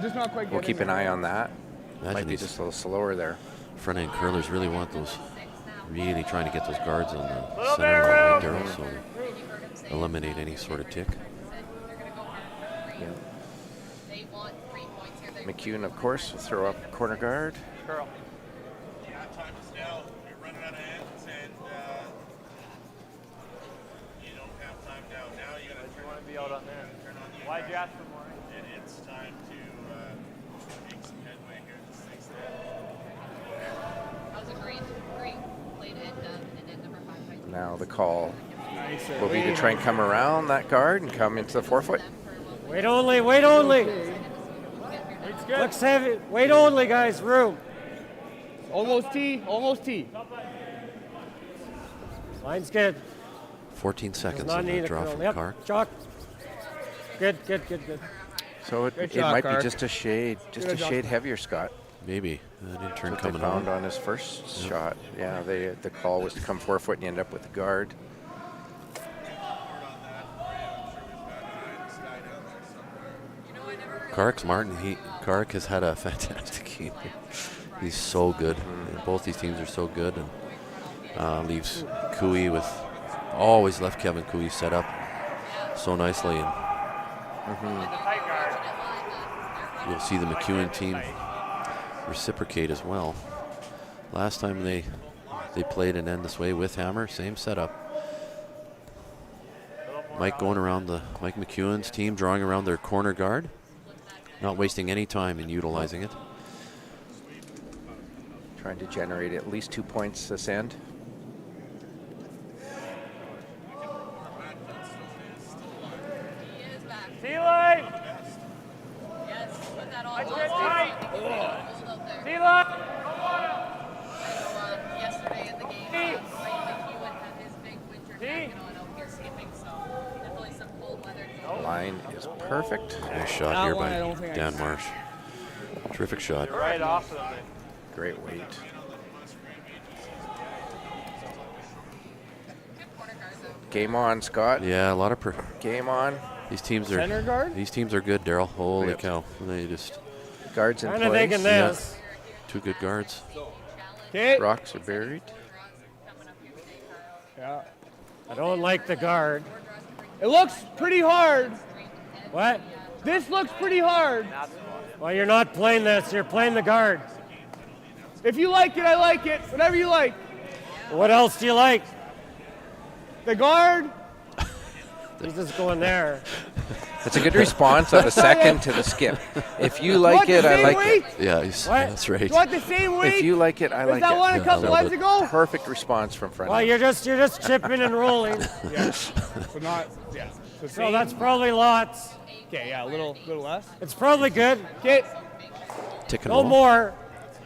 Just not quite We'll keep an eye on that. Imagine Might be these just a little slower there. front end curlers really want those, really trying to get those guards on the center line, Daryl, so eliminate any sort of tick. Yeah. McEwen, of course, will throw up corner guard. Curl. Out on there. Why'd you ask for more? It's time to make some headway here in the sixth. That was a great played end number 5. Now the call will be to try and come around that guard and come into the forefoot. Wait only. Wait only. Looks heavy. Wait only, guys. Room. Almost T. Line's good. 14 seconds Does not on need that a draw curl. from Yep. Kark. Chalk. Good. So it Good job, might Kark. be just a shade, heavier, Scott. Maybe. That intern That's what coming they found on. on his first shot. Yeah, the call was to come forefoot and you end up with the guard. Kark's Martin. Kark has had a fantastic game. He's so good. Both these teams are so good, and leaves Cooey with always left Kevin Cooey set up so nicely, and you'll see the McEwen team reciprocate as well. Last time they played an end this way with Hammer, same setup. Mike going around Mike McEwen's team, drawing around their corner guard, not wasting any time in utilizing it. Trying to generate at least 2 points this end. T-line! Yes, put that on. I get tight! T-line! Yesterday in the game, McEwen had his big winter jacket on out here skipping, so definitely some cold weather. Line is perfect. Nice shot That here one I by don't think I Dan can- Marsh. Terrific shot. Right off of it. Great weight. Game on, Scott. Yeah, a lot of game on. These teams are Center guard? These teams are good, Daryl. Holy Yep. cow! They just Guards in Kinda place. thinking this. two good guards. Okay. Rocks are buried. Yeah. I don't like the guard. It looks pretty hard. What? This looks pretty hard. Well, you're not playing this. You're playing the guard. If you like it, I like it. Whatever you like. What else do you like? The guard. He's just going there. That's a good response on the second to the skip. If you like it, I like it. Yeah, What? that's right. You want the same weight? If you like it, I Is like that it. one a Yeah, couple I months love ago? Perfect response from front. Well, you're just chipping and rolling. Yeah. So not. Yeah. So that's probably lots. Okay. Yeah. A little less. It's probably good. Okay. Tick and No roll. more.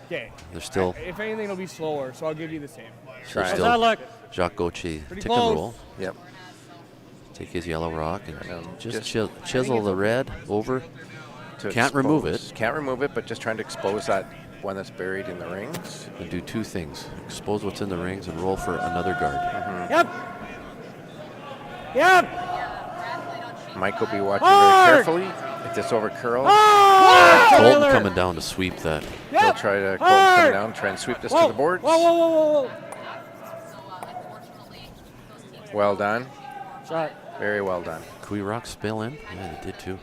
Okay. They're still If anything, it'll be slower. So I'll give you the same. they're How's still that look? Jacques Gauthier. Pretty Tick close. and roll. Yep. Take his yellow rock and just just- chisel the red over. To Can't remove expose. it. Can't remove it, but just trying to expose that one that's buried in the rings. And do two things: expose what's in the rings and roll for another guard. Yep. Yep. Mike will be watching Hard! very carefully. If this over curls, Colton Tyler. coming down to sweep that. he'll try to come Hard! down, try and sweep this Whoa. to the boards. Whoa. Well done. Shot. Very well done. Cooey Rock spill in. Yeah, they did too.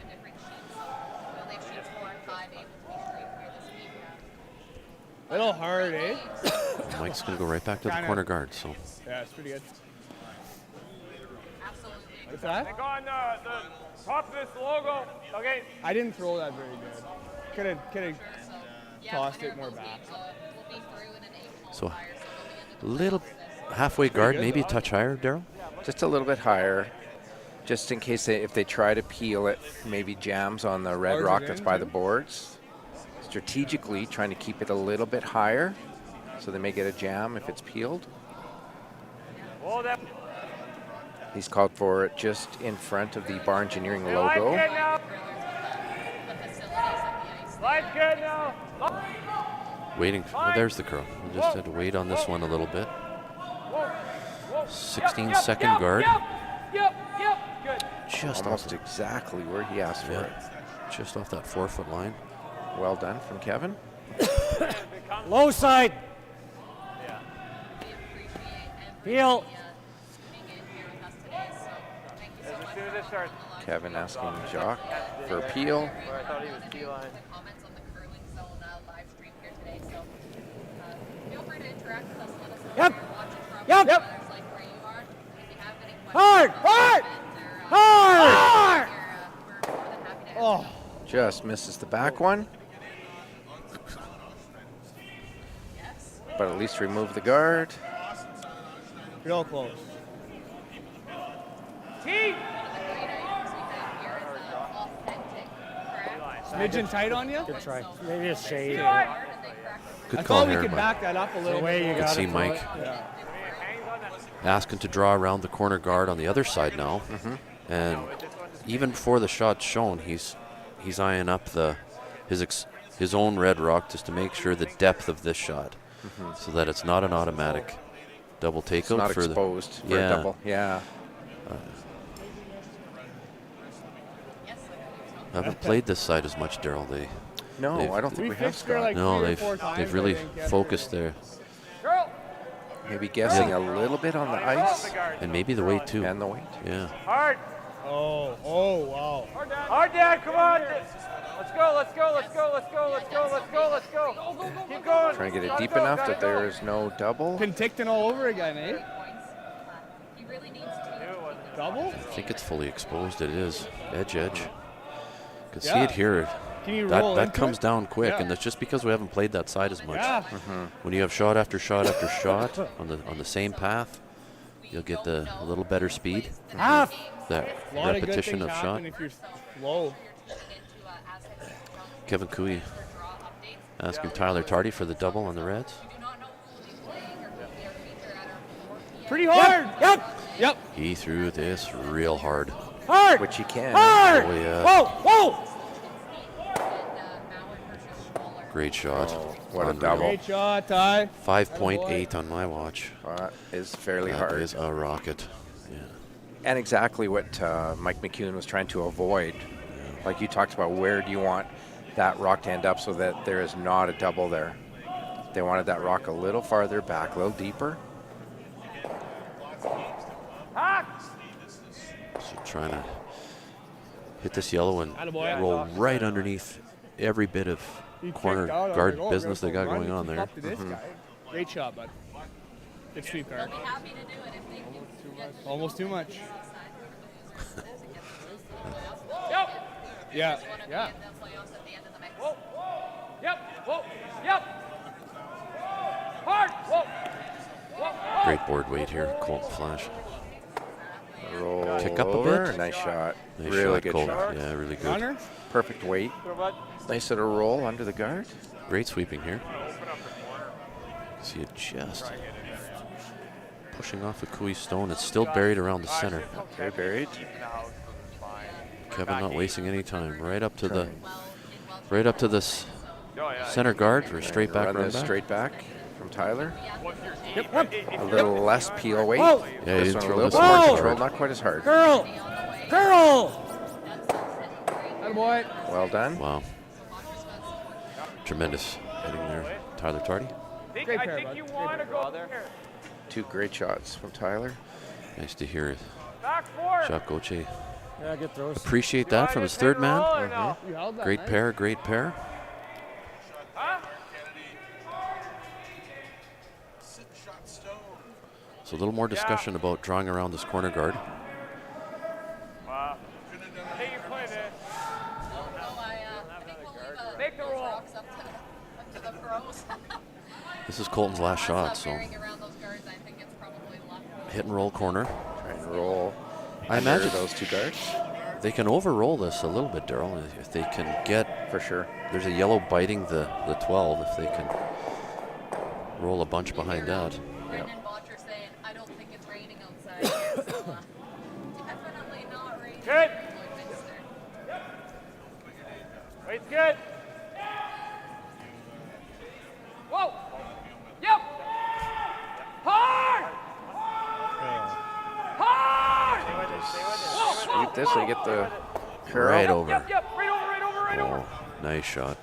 A little hard, eh? Mike's gonna go right back to the Kinda. corner guard. So Yeah, it's pretty good. What's that? Take on the top of this logo. Okay. I didn't throw that very good. Could have tossed it more back. little halfway guard, good, maybe a though. touch higher, Daryl. Just a little bit higher, just in case if they try to peel it, maybe jams on the red rock that's by the boards. Strategically trying to keep it a little bit higher so they may get a jam if it's peeled. He's called for it just in front of the Bar Engineering logo. Waiting. Oh, there's the curl. We just had to wait on this one a little bit. 16-second guard. Just almost exactly where he asked for it. Just off that 4-foot line. Well done from Kevin. Low side. Peel. Kevin asking Jacques for a peel. Yep. Yep. Hard. Hard. Hard. Oh. Just misses the back one. But at least remove the guard. Real close. Smidgen tight on you? Good try. Maybe a shade. Good I call thought we here, could Mike. back that up a little bit. You can see Mike asking to draw around the corner guard on the other side now. And even before the shot's shown, he's eyeing up his own red rock just to make sure the depth of this shot, so that it's not an automatic double takeout. It's not for exposed for a double. Yeah. I haven't played this side as much, Daryl. No, I don't think we have, Scott. Like no, 3 or 4 times, they've really I think, focused there. Maybe guessing a little bit on the ice. And maybe the weight too. And the weight. Yeah. Hard. Oh, wow. Hard, Dad, come on. Let's go, let's go, let's go, let's go, let's go, let's go, let's go. Keep going. Trying to get it deep enough that there is no double. Penticton all over again, eh? Double? I think it's fully exposed. It is. Edge. You can see it here. Can you roll that into comes it? down quick, Yeah. and that's just because we haven't played that side as much. Yeah. When you have shot after shot after shot on the same path, you'll get the a little better speed. Half. That A lot repetition of of good things shot. happen if you're slow. Kevin Cooey asking Tyler Tardy for the double on the Reds. Pretty hard. Yep. He threw this real hard. Hard. Which he can. Hard. Oh, yeah. Whoa. Great shot. What a Unreal. double. Great shot, Ty. 5.8 on my watch. That is fairly That hard. is a rocket. Yeah. And exactly what Mike McEwen was trying to avoid. Like you talked about, where do you want that rock to end up so that there is not a double there? They wanted that rock a little farther back, a little deeper. So trying to hit this yellow and Attaboy. roll right underneath every bit of He corner kicked out. I was guard like, oh, business they we're got gonna going on keep there. up to this guy. Great shot, bud. Good sweep, Eric. Almost too much. Yeah. Yep. Hard. Great board weight here, Colton Flash. Roll Kick up a over. bit. Nice shot. Nice really shot, good Colton. shot. Yeah, really good. Runner. Perfect weight. Nice little roll under the guard. Great sweeping here. See it just pushing off a Cooey stone. It's still buried around the center. Very buried. Kevin not wasting any time. Right up to this center guard for a straight back Run run this back. straight back from Tyler. A little less peel weight. Whoa. Yeah, he This didn't one a throw little this more hard. control, not quite as hard. Curl. Attaboy. Well done. Wow. Tremendous hitting there. Tyler Tardy. Great I pair, think bud. you Great want to pair. go there. Two great shots from Tyler. Nice to hear it. Back four. Jacques Gauthier. Yeah, good throws. Appreciate that from his third man. You held that Great nice. pair, great pair. So a little more discussion about drawing around this corner guard. Hey, you play this. Make the roll. This is Colton's last shot, so hit and roll corner. Try and roll I under imagine those two guards. they can overroll this a little bit, Daryl, if they can get. For sure. There's a yellow biting the 12, if they can roll a bunch behind that. Brendan Botcher saying, I don't think it's raining outside. So, definitely not raining. Good. Lloydminster. Weight's good. Whoa. Yep. Hard. Hard. Sweep this, they get the curl. Right over. Yep. Right over. Oh, nice shot.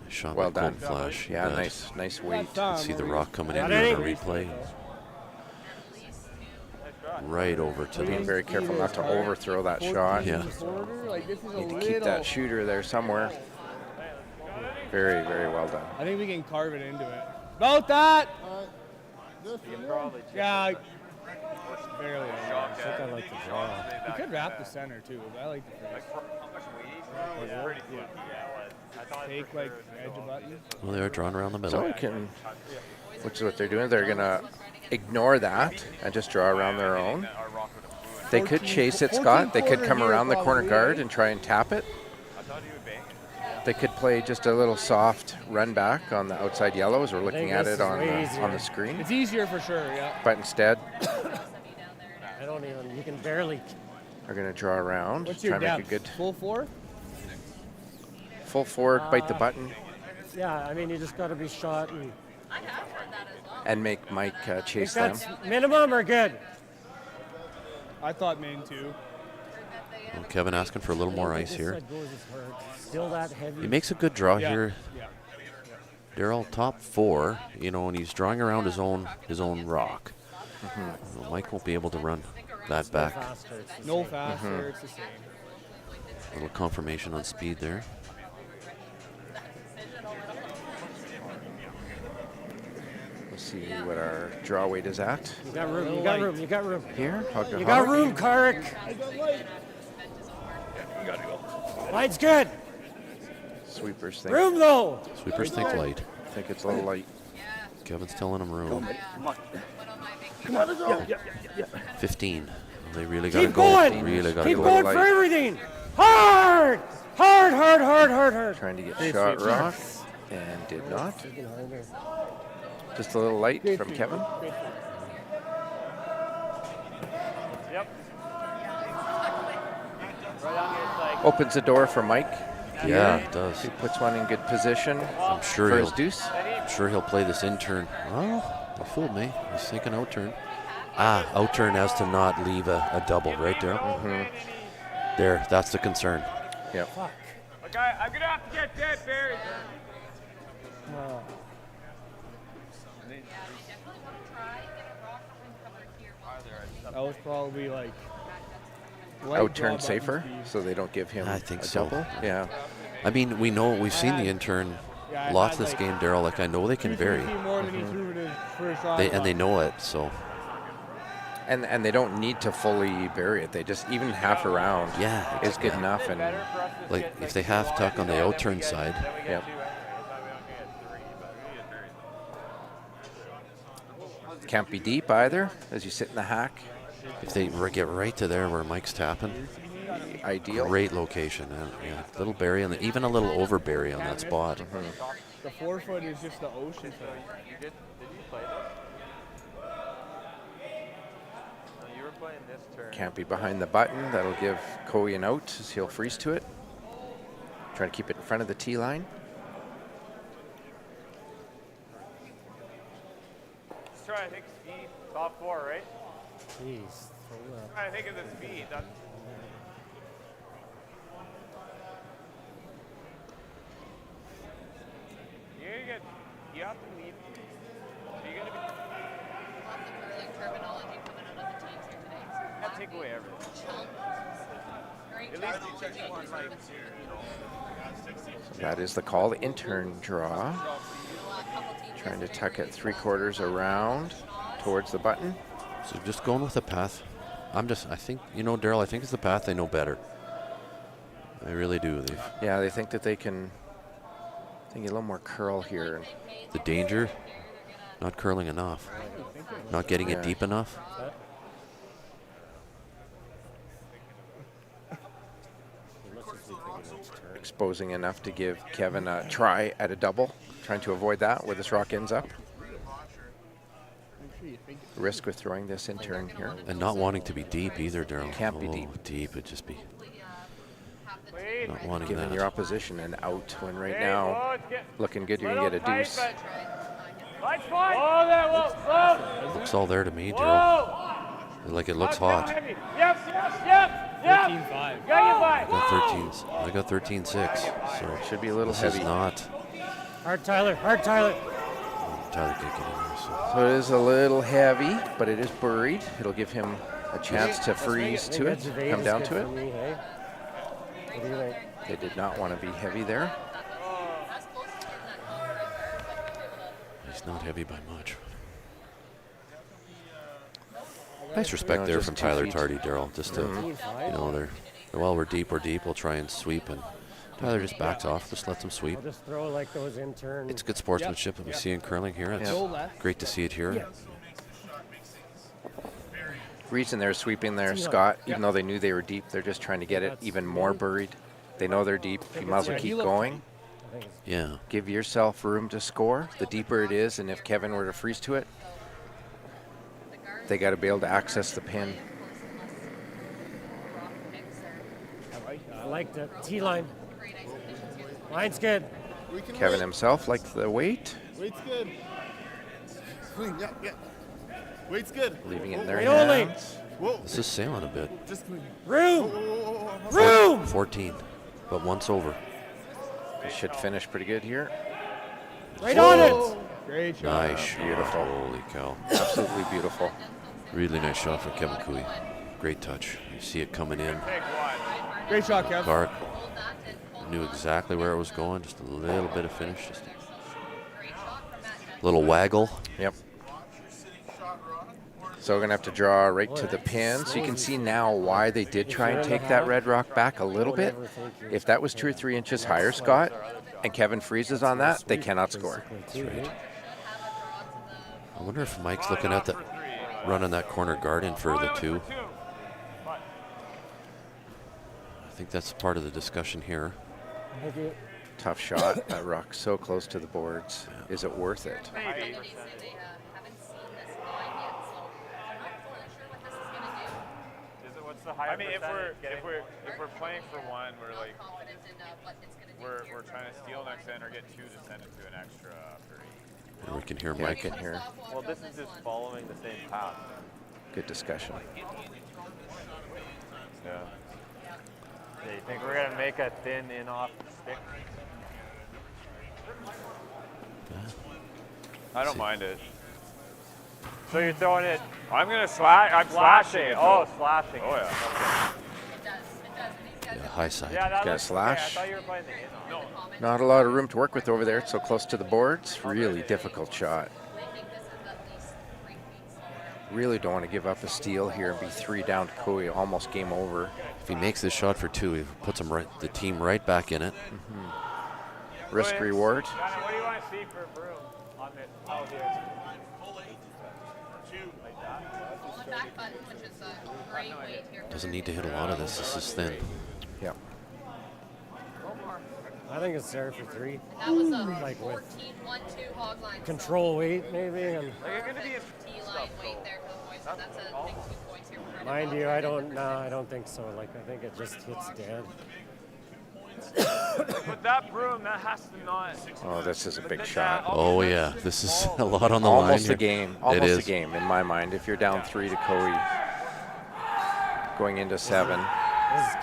Nice shot Well by done. Cold Flash. Yeah, You bet. nice weight. See the rock coming in Got here any? on the replay. Right over to Being the. very careful not to overthrow that shot. Yeah. Like, this is a Need to little, keep that shooter there somewhere. Very, very well done. I think we can carve it into it. About that. Yeah. Barely. I think I like the draw. You could wrap the center too. But I like the face. Take like edge of button. Well, they are drawn around the middle. So we can, which is what they're doing. They're gonna ignore that and just draw around their own. They could chase it, Scott. They could come around the corner guard and try and tap it. They could play just a little soft run back on the outside yellow as we're looking at it on the screen. It's easier for sure, yeah. But instead, I don't even, you can barely. we're going to draw around. What's try your and make depth? a good Full four? full forward, bite the button, Yeah, I mean, you just got to be shot and make Mike chase Think them. that's minimum or good? I thought main two. Well, Kevin asking for a little more ice here. Still that heavy. He makes a good draw Yeah. here. Daryl, top 4, and he's drawing around his own rock. Well, Mike won't be able to run that back. No faster, it's the same. Little confirmation on speed there. We'll see what our draw weight is at. You got room, you got room, you got room. Here, hug to You hug. got room, Karek. Light's good. Sweepers think. Room though. Sweepers think light. I think it's a little light. Kevin's telling him room. Come on, let's go. 15. They really got to Keep go. going. Really got to Keep go. going for everything. Hard. Hard, hard, hard, hard, hard. Trying to get shot rock and did not. Just a little light from Kevin. Yep. Opens the door for Mike. Yeah, it does. He puts one in good position I'm sure for he'll. his deuce. I'm sure he'll play this in turn. Oh, he fooled me. He's thinking out turn. Out turn as to not leave a double right there. There, that's the concern. Yep. Okay, I'm gonna have to get dead buried. That was probably like Out turn safer, so they don't give him I think a so. double. Yeah. I mean, we've seen the intern Yeah, I lots had, this like, game, Daryl. Like, I know they can vary. more than he threw to his first shot. And they know it, so. And they don't need to fully bury it. They just even half around Yeah, is good enough. And like if they half tuck on the out turn side. Yep. Can't be deep either as you sit in the hack. If they get right to there where Mike's tapping, ideal. Great location. Yeah, little berry on even a little over berry on that spot. The 4 foot is just the ocean. Did you play this? No, you were playing this turn. Can't be behind the button. That'll give Coey an out as he'll freeze to it. Trying to keep it in front of the tee line. Just try to think speed. Top 4, right? Jeez. Try to think of the speed. That's you have to leave. So you're gonna be. Lots of curling terminology coming out of the teams here today. Can't take away everything. Great At least terminology. So that is the call. The intern draw. Trying to tuck it 3/4 around towards the button. So just going with the path. I think, Daryl, I think it's the path they know better. They really do. They think that they can get a little more curl here. The danger, not curling enough, not getting it Yeah. deep enough. exposing enough to give Kevin a try at a double, trying to avoid that where this rock ends up. Risk with throwing this in turn here. And not wanting to be deep either, Daryl. Can't be deep. Deep would just be not wanting Giving that. your opposition an out when right now, looking good, you're going to get a deuce. Looks all there to me, Daryl. Like it looks hot. Yep. 13-5. I got 13-6, so it should be a little this heavy. Is not. Hard Tyler, hard Tyler. Tyler can't get in there. So it is a little heavy, but it is buried. It'll give him a chance to freeze to it, come down to it. What do you think? They did not want to be heavy there. He's not heavy by much. Nice respect there from Tyler Tardy, Daryl. Just to, while we're deep, we'll try and sweep, and Tyler just backs off, just lets him sweep. I'll just throw like those in turn. It's good sportsmanship that we see in curling here. It's great to see it here. Reason they're sweeping there, Scott, even though they knew they were deep, they're just trying to get it even more buried. They know they're deep. You might as well keep going. Yeah. Give yourself room to score. The deeper it is, and if Kevin were to freeze to it, they got to be able to access the pin. I like the T-line. Line's good. Kevin himself liked the weight. Weight's good. Yeah. Weight's good. Leaving it in their Only. hands. Whoa. This is sailing a bit. Room. Room. 14, but once over. It should finish pretty good here. Right on it. Great shot. Nice. Beautiful. Holy cow. Absolutely beautiful. Really nice shot from Kevin Cooey. Great touch. You see it coming in. Great shot, Kev. Clark knew exactly where it was going. Just a little bit of finish. Just a little waggle. Yep. So we're going to have to draw right to the pin. So you can see now why they did try and take that red rock back a little bit. If that was 2 or 3 inches higher, Scott, and Kevin freezes on that, they cannot score. That's right. I wonder if Mike's looking at the running that corner guard in for the 2. I think that's part of the discussion here. Tough shot. That rock so close to the boards. Is it worth it? I mean, if we're playing for one, we're like we're trying to steal next end or get 2 to send it to an extra 3. And we can hear Yeah, I Mike. can hear. Well, this is just following the same path. Good discussion. Yeah. Yeah, you think we're going to make a thin in off the stick? I don't mind it. So you're throwing it. I'm gonna slash. I'm slashing it. Oh, slashing. Oh yeah. Yeah, high side. Yeah, that Got a looks okay. slash. I thought you were playing the in off. No. Not a lot of room to work with over there. It's so close to the boards. Really difficult shot. Really don't want to give up a steal here and be 3 down to Cooey. Almost game over. If he makes this shot for 2, he puts the team right back in it. Risk reward. Johnny, what do you want to see for Broom on this? Oh, here. Doesn't need to hit a lot of this. This is thin. Yep. I think it's there for 3. That was a Like with 14-1-2 hog line. control weight maybe. And Like it's gonna be a T-line weight there for the boys, so that's a big 2 points here for mind you, I don't think so. Like I think it just hits dead. But that Broom, that has to not. Oh, this is a big shot. Oh yeah, this is a lot on the line. Almost here. a game. It Almost is. a game in my mind. If you're down 3 to Cooey, going into 7,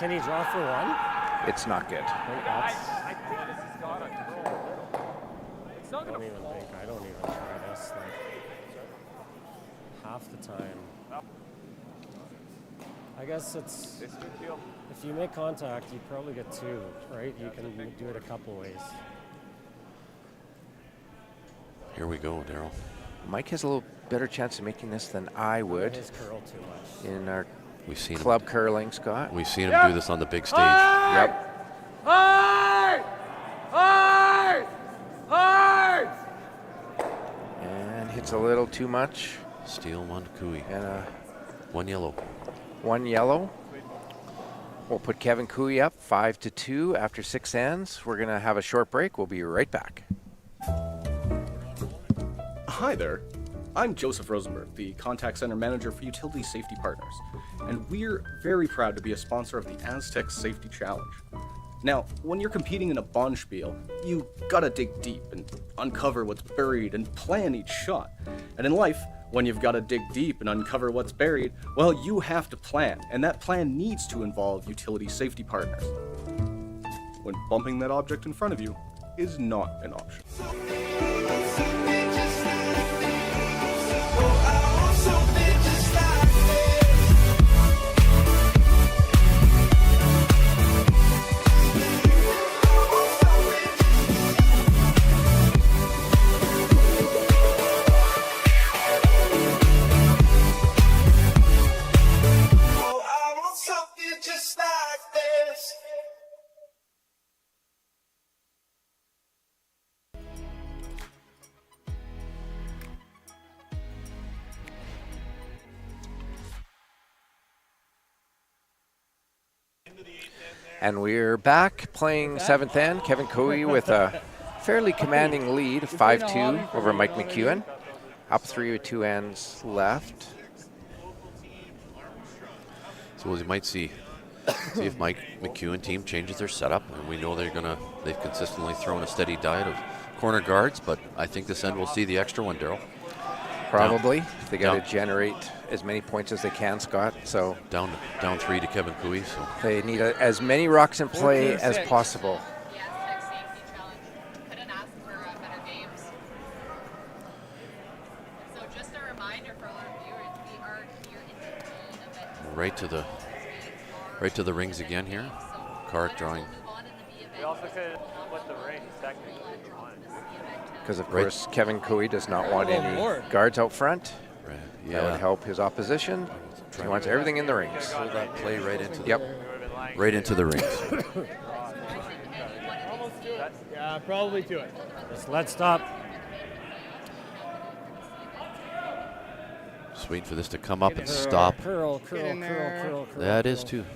Can he draw for 1? it's not good. I think this has got a control. It's not I gonna don't even fall. think. I don't even try this. Like, half the time. I guess it's. It's a good deal. If you make contact, you probably get 2, right? You can do it a couple ways. Here we go, Daryl. Mike has a little better chance of making this than I would His curl too much. in our We've seen club curling, Scott. We've seen him do this on the big stage. Yep. Hard! Hard! Hard! And hits a little too much. Steal 1 to Cooey. And 1 yellow. 1 yellow. We'll put Kevin Cooey up 5-2 after 6 ends. We're going to have a short break. We'll be right back. Hi there. I'm Joseph Rosenberg, the Contact Center Manager for Utility Safety Partners, and we're very proud to be a sponsor of the Astec Safety Challenge. Now, when you're competing in a bonspiel, you gotta dig deep and uncover what's buried and plan each shot. And in life, when you've gotta dig deep and uncover what's buried, well, you have to plan, and that plan needs to involve utility safety partners. When bumping that object in front of you is not an option. And we're back playing 7th end. Kevin Cooey with a fairly commanding lead, 5-2 over Mike McEwen. Up 3 with 2 ends left. So as you might see if Mike McEwen team changes their setup, and we know they've consistently thrown a steady diet of corner guards, but I think this end will see the extra one, Daryl. Probably. They got to generate as many points as they can, Scott. So down 3 to Kevin Cooey. So they need as many rocks in play as possible. Couldn't ask for better games. So just a reminder for all our viewers, we are here in the event. Right to the rings again here. Carrick drawing. We also could split the rings technically if you wanted. Because, of course, Kevin Cooey does not want any guards out front. Right. That would help his opposition. He wants everything in the rings. Pull that play right into right into the rings. Yeah, probably to it. Just let's stop. Just waiting for this to come up and stop. Curl. That is too.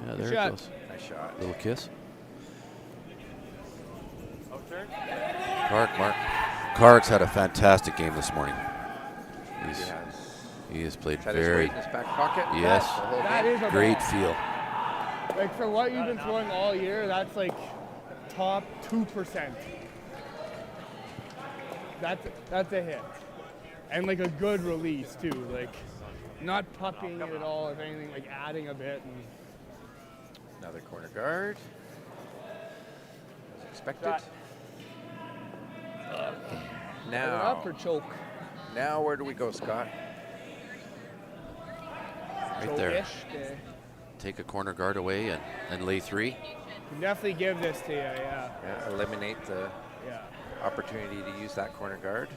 Yeah, there it goes. Nice shot. Little kiss. Carrick's had a fantastic game this morning. He has played very. In his back pocket. Yes. That is a great ball. feel. Like for what you've been throwing all year, that's like top 2%. That's a hit, and like a good release too. Like not pucking it at all, if anything, like adding a bit. And another corner guard. As expected. Now, up or choke? Now where do we go, Scott? Right there. Okay. Take a corner guard away and lay 3. Can definitely give this to you, yeah. Eliminate the opportunity to use that corner guard.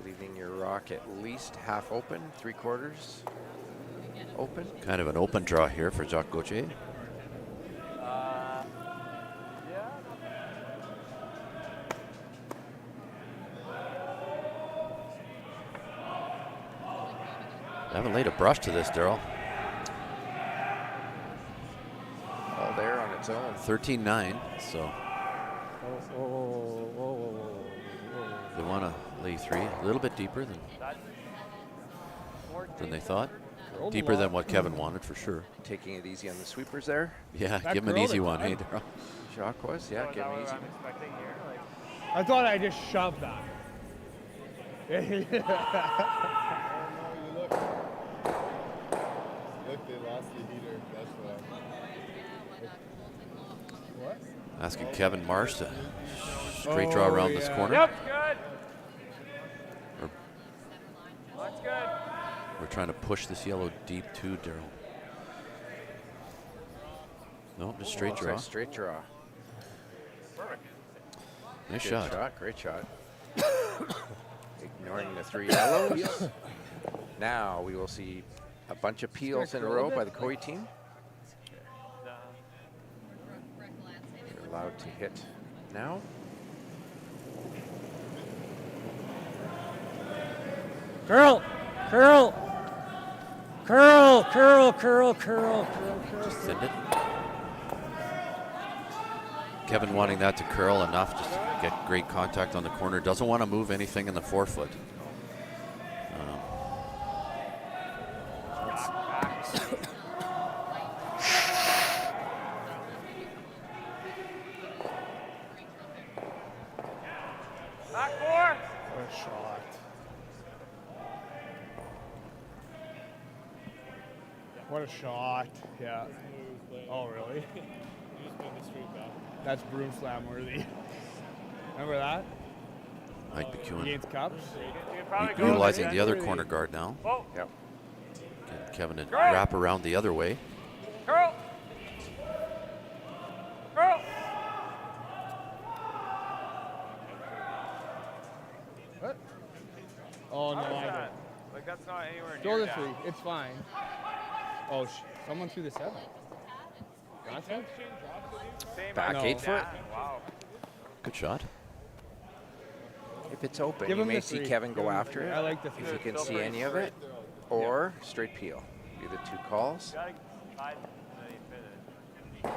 Leaving your rock at least half open, 3/4 open. Kind of an open draw here for Jacques Gauthier. I haven't laid a brush to this, Daryl. All there on its own. 13-9, so. They want to lay 3 a little bit deeper than they thought. Deeper than what Kevin wanted, for sure. Taking it easy on the sweepers there. Yeah, give him an easy one, hey, Daryl. Jacques was, yeah, give him easy. I thought I just shoved that. Look, they lost the heater. That's why. What? Asking Kevin Marsh to straight draw around this corner. Yep, good. That's good. We're trying to push this yellow deep too, Daryl. No, just straight draw. Straight draw. Nice Good shot. Great shot. Ignoring the 3 yellows. Now we will see a bunch of peels in a row by the Coy team. They're allowed to hit now. Curl. Curl, curl, curl, curl, curl, curl. Send it. Kevin wanting that to curl enough just to get great contact on the corner. Doesn't want to move anything in the forefoot. Back four. What a shot. What a shot. Yeah. Oh, really? That's broom slam worthy. Remember that? Mike McEwen Against Cups? utilizing the other corner guard now. Yep. Getting Kevin to wrap around the other way. Curl. Curl. What? Oh, no, How is I don't. that? Like, that's not anywhere Throw near the that. three. It's fine. Oh, someone threw the 7. Gotcha? Back 8 foot. Wow. Good shot. If it's open, Give you him may the see 3. Kevin go after it. I like the If 3. you can see any of it, or straight peel. Be the 2 calls. You gotta slide and then you finish.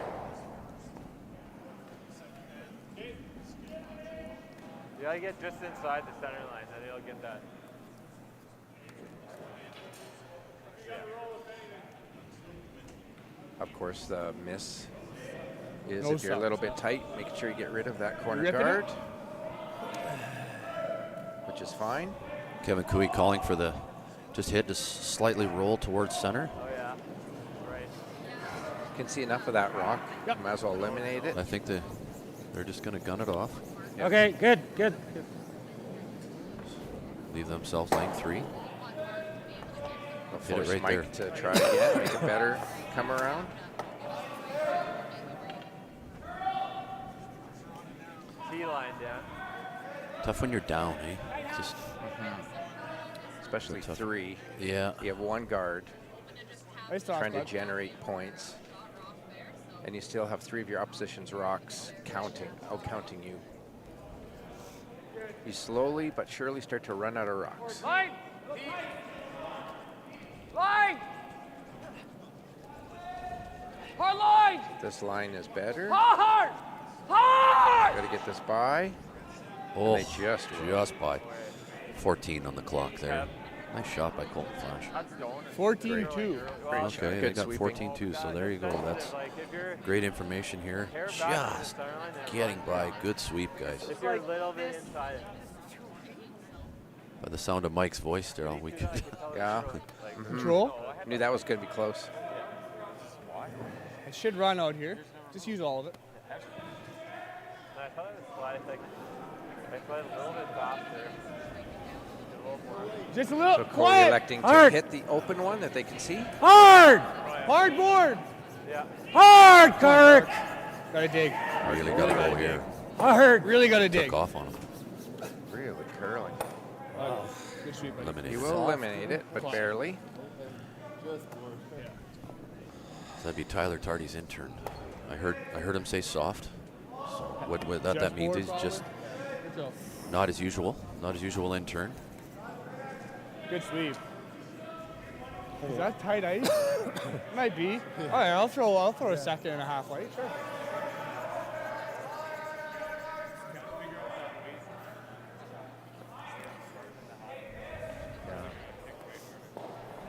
You gotta get just inside the center line, then you'll get that. Of course, the miss is No if you're a little subs. bit tight, making sure you get rid of that corner Ripping it? guard, which is fine. Kevin Cooey calling for the just hit to slightly roll towards center. Oh yeah, right. You can see enough of that rock. Yep. Might as well eliminate it. I think they're just going to gun it off. Okay, good, good. Leave themselves lane 3. I'll Hit it force right Mike there. to try again, make it better come around. T line down. Tough when you're down, eh? Just Especially Tough. 3. yeah. You have 1 guard Nice talk, trying to bud. generate points, and you still have 3 of your opposition's rocks out-counting you. You slowly but surely start to run out of rocks. Line! Line! Hard line! This line is better. Hard! Hard! Got to get this by. Oh, they just by. 14 on the clock there. Nice shot by Colton Flash. 14-2. Okay, they Good got sweeping. 14-2, so there you go. That's great information here. Just getting by. Good sweep, guys. If you're a little bit inside it. By the sound of Mike's voice there all week. Yeah. Control? Knew that was going to be close. It should run out here. Just use all of it. I thought it was slide, like, I slide a little bit faster. A little more. Just a little. So Corey quiet. electing to Hard. hit the open one that they can see. Hard! Hard board. Yeah. Hard, Kark! Gotta dig. Really got to go here. Hard! Really gotta dig. Took off on him. Really curling. Oh, good sweep. buddy. Eliminated. You will eliminate it, but barely. So that'd be Tyler Tardy's intern. I heard him say soft. So what that means is just Good go. not as usual intern. Good sweep. Is that tight ice? Might be. All right, I'll throw a second and a half light. Sure.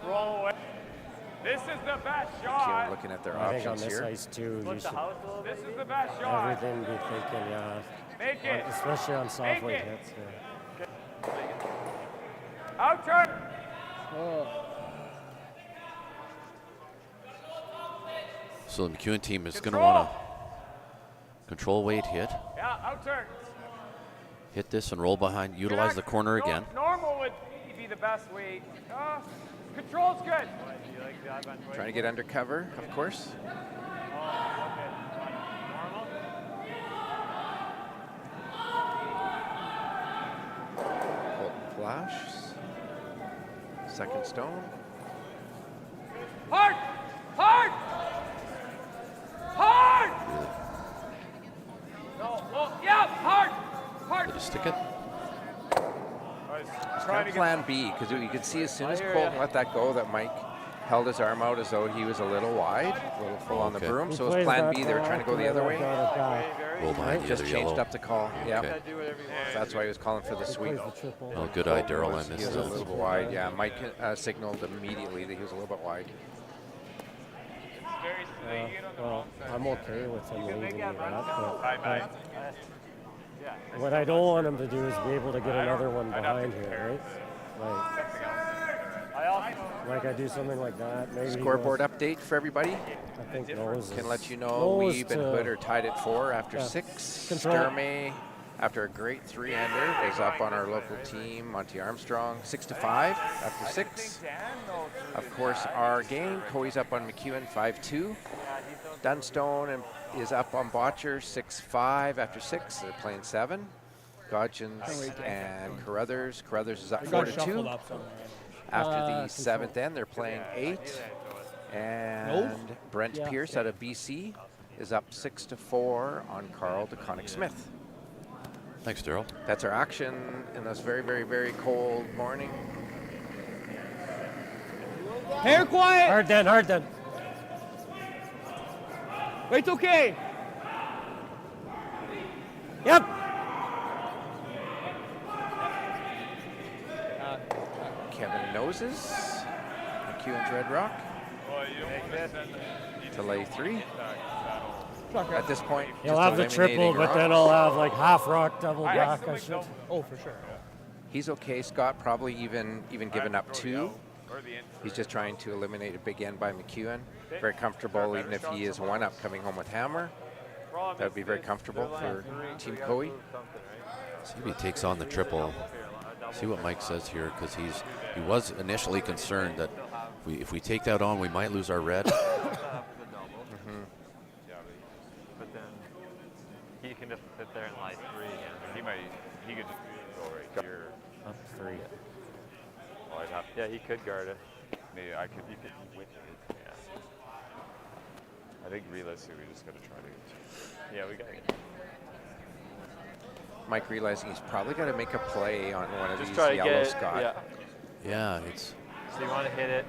Roll away. This is the best Keep shot. looking at their I think on options this here. ice too, you Flip the should house a little bit. This is the best shot. everything be thinking, yeah. Make it. Especially on soft Make weight it. hits. Yeah. Out turn. So the McEwen team is going to want to control weight hit, Yeah, out turn. hit this and roll behind, utilize the corner again. Normal would be the best weight. Control's good. Trying to get under cover, of course. Colton Flash. Second stone. Hard! Hard! Hard! No, oh, yeah, hard! Hard! Did he stick it? It's kind of plan B, because you can see as soon as Colton let that go that Mike held his arm out as though he was a little wide, a little full on the Okay. broom. He So his plays plan that B, they were trying to go the back, other and way. then I got it back. Roll behind the Just other changed yellow. up the call. Yeah. Okay. That's why he was calling for the He sweep. plays the triple. Oh, good eye, Daryl. I He missed was a that. little wide. Yeah, Mike signaled immediately that he was a little bit wide. Well, I'm okay with him leaving me that, but what I don't want him to do is be able to get another one behind here, right? Like I do something like that. Maybe Scoreboard update for everybody. I think Nose Can let you know Nose Weeb and to- Hood are tied at 4 after yeah. 6. Control. Sturmey, after a great 3-hander, is up on our local team. Monty Armstrong, 6-5 after 6. Of course, our game, Coey's up on McEwen, 5-2. Dunstone is up on Botcher, 6-5 after 6. They're playing 7. Godgens and Carruthers. Carruthers is up It got shuffled 4-2. up somewhere. After the 7th end, they're playing 8. And Brent Yeah. Pierce out of BC is up 6-4 on Carl DeConnick Smith. Thanks, Daryl. That's our action in this very, very, very cold morning. Hair quiet. Hard then, hard then. It's okay. Yep. Kevin noses. McEwen's Red Rock to lay 3. At this point, He'll just have the eliminating triple, but then rocks. I'll have like half rock, double back. I should. Oh, for sure. He's okay, Scott. Probably even giving up 2. He's just trying to eliminate a big end by McEwen. Very comfortable, even if he is 1 up coming home with hammer. That would be very comfortable for Team Coey. See if he takes on the triple. See what Mike says here, because he was initially concerned that if we take that on, we might lose our red. But then he can just sit there and lie 3 again. He could just go right here. Up 3. Oh, yeah, he could guard it. Maybe you could win it. Yeah. I think realistically we just gotta try to. Yeah, we gotta get. Mike realizing he's probably got to make a play on one of Just these try to yellow, get it, Scott. yeah. Yeah, it's. So you want to hit it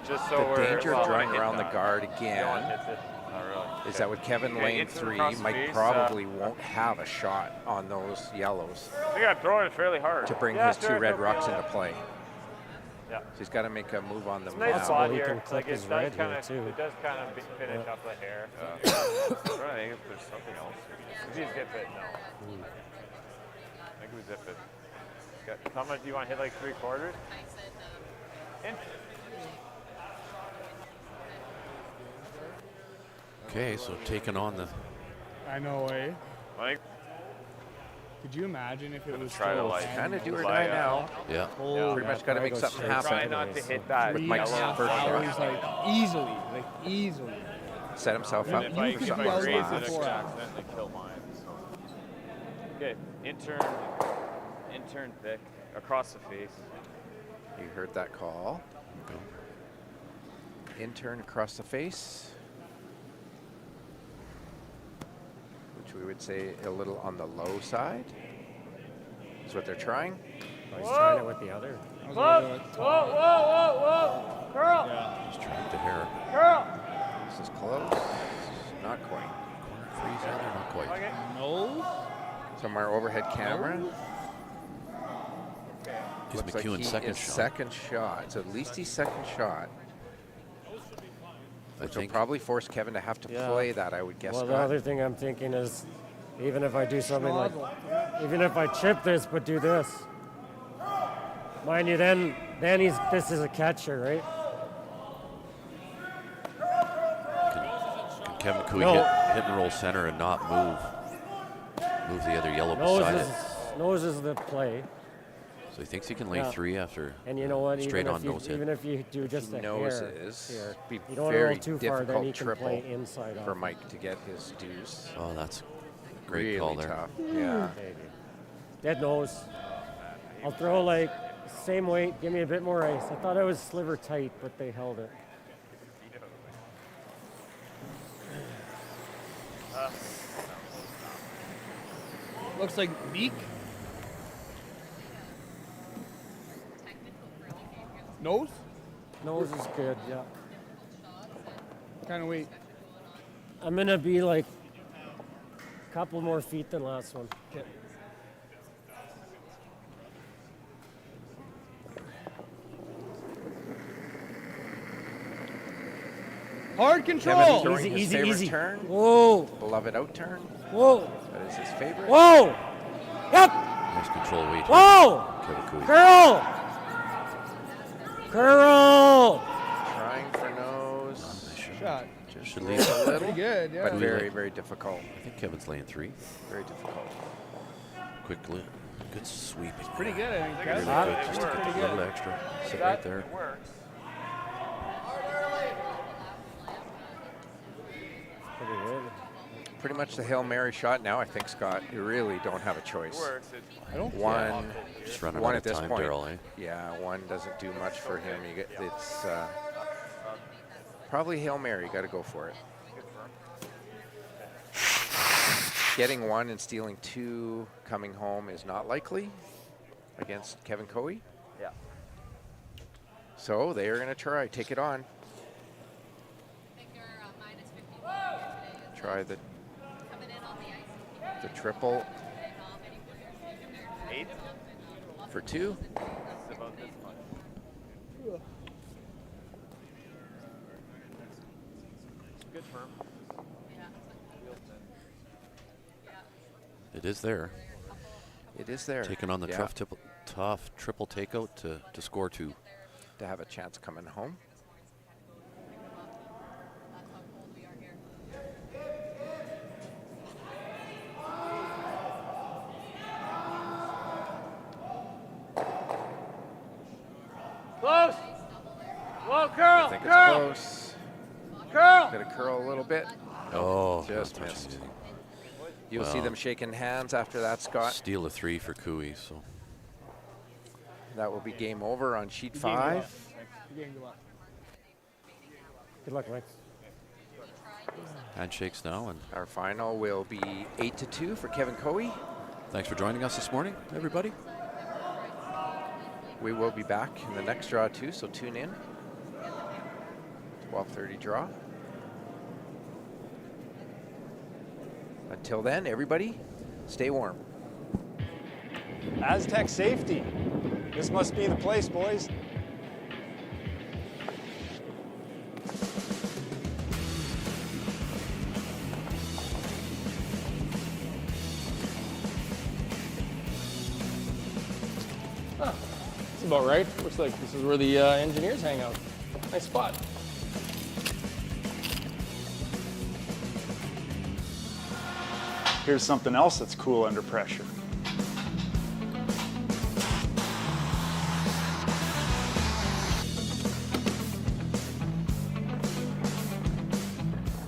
just so The we're. danger of drawing around the guard You don't again want to hit it. Not really. is that with Kevin Okay, lane into the 3, cross Mike face, probably won't have a shot on those yellows I think I'm throwing it fairly hard. to bring Yeah, his 2 sure, red no rocks problem. into play. Yeah. So he's got to make a move on them Nice now. spot he here. can clip Like his it red does here, kind of. too. It does kind of finish up the hair. I'm trying to think if there's something else. If you zip it, no. I think we zip it. How much do you want to hit? Like 3/4? Okay, so taking on the. I know, eh? Like, Could you imagine if it was try to, still like, Kind of do or Fly die out. now. Yeah. Oh, Pretty much got to make something happen. try not to hit that. With 3 Mike's and a half first hours, shot. like easily. Set himself up You for could something be else out last. there before. Accidentally kill mine. Okay, intern thick across the face. You heard that call. Intern across the face, which we would say a little on the low side. Is what they're trying. Oh, he's trying it with the other. Whoa! Curl! Just trying the hair. Curl! This is close. Not quite. Corner freeze there, not quite. No. From our overhead camera. Is Looks like McEwen's he second is shot. second shot. So at least he's second shot. Which will probably force Kevin to have to Yeah. play that, I would guess. Well, the Scott. other thing I'm thinking is, even if I do something like, even if I chip this but do this, mind you, then this is a catcher, right? Can Kevin Cooey No. hit and roll center and not move the other yellow beside it? Nose is the play. So he thinks he can lay Yeah. 3 after And you know what? straight Even on if you, nose hit. even if you do just a Noses hair here, be you don't very roll too far, then difficult he can triple play inside for off. Mike to get his deuce. Oh, that's a great Really call there. tough. Yeah. Maybe. Dead nose. I'll throw like same weight. Give me a bit more ice. I thought I was sliver tight, but they held it. Looks like beak. Technical curling game here. Nose. Nose is good. Yeah. kind of weight? I'm gonna be like a couple more feet than last one. Okay. Hard control. Kevin's throwing his Easy, favorite easy. turn. Whoa. Beloved out turn. Whoa. That is his favorite. Whoa. Yep. Nice control weight. Whoa. Kevin Cooey. Curl. Curl. Trying for nose. Shot. Should leave a Pretty little. good, yeah. But very, very difficult. I think Kevin's laying 3. Very difficult. Quickly. Good sweep. Pretty good, I think. Really Kev. good. Just to get Pretty a little good. extra. Sit right there. It works. Pretty good. Pretty much the Hail Mary shot now, I think, Scott. You really don't have a choice. It works. I don't One, Just running one out at of this time, point. Daryl, eh? Yeah, one doesn't do much for him. You get it's probably Hail Mary. Got to go for it. Getting 1 and stealing 2 coming home is not likely against Kevin Cooey. Yeah. So they are going to try. Take it on. Try the triple 8 for 2. It's about this much. Good firm. It is there. It is there. Taking on the Yeah. tough triple takeout to score 2. To have a chance coming home. Close. Whoa, curl. I think it's Curl. close. Curl. Got to curl a little bit. Oh, Just not missed. touching. You'll see Well, them shaking hands after that, Scott. Steal a 3 for Cooey, so That will be game over on sheet Good game, 5. good luck. Good luck, Mike. handshakes now. And Our final will be 8-2 for Kevin Cooey. thanks for joining us this morning, everybody. We will be back in the next draw too, so tune in. 12:30 draw. Until then, everybody, stay warm. Astec safety. This must be the place, boys. That's about right. Looks like this is where the engineers hang out. Nice spot. Here's something else that's cool under pressure.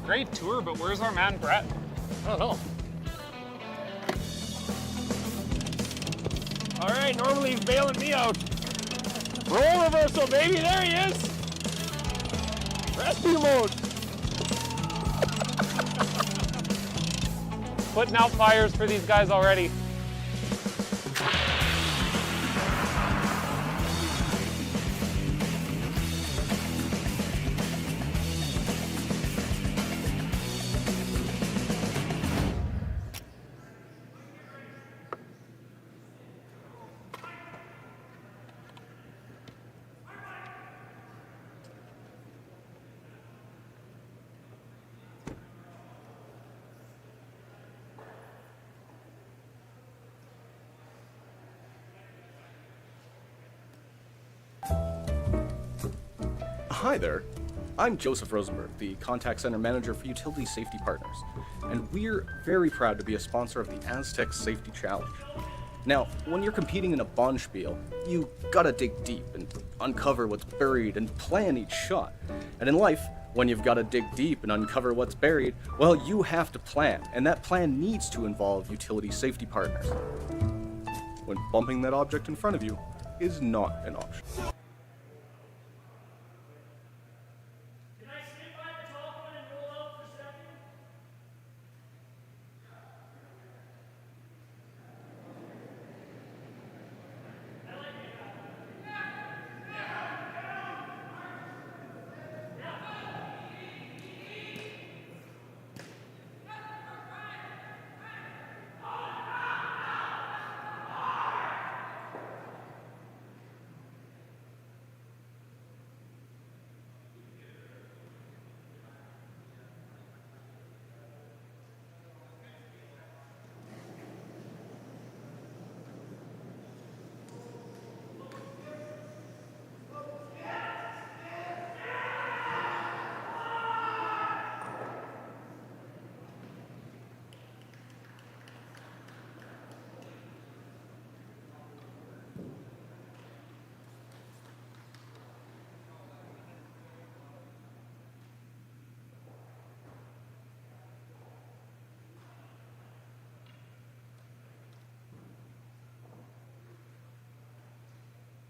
Great tour, but where's our man Brett? I don't know. All right, normally he's bailing me out. Roll reversal, baby, there he is. Rescue mode. Putting out fires for these guys already. Hi there. I'm Joseph Rosenberg, the Contact Center Manager for Utility Safety Partners, and we're very proud to be a sponsor of the Astec Safety Challenge. Now, when you're competing in a bonspiel, you gotta dig deep and uncover what's buried and plan each shot. And in life, when you've gotta dig deep and uncover what's buried, well, you have to plan, and that plan needs to involve utility safety partners. When bumping that object in front of you is not an option.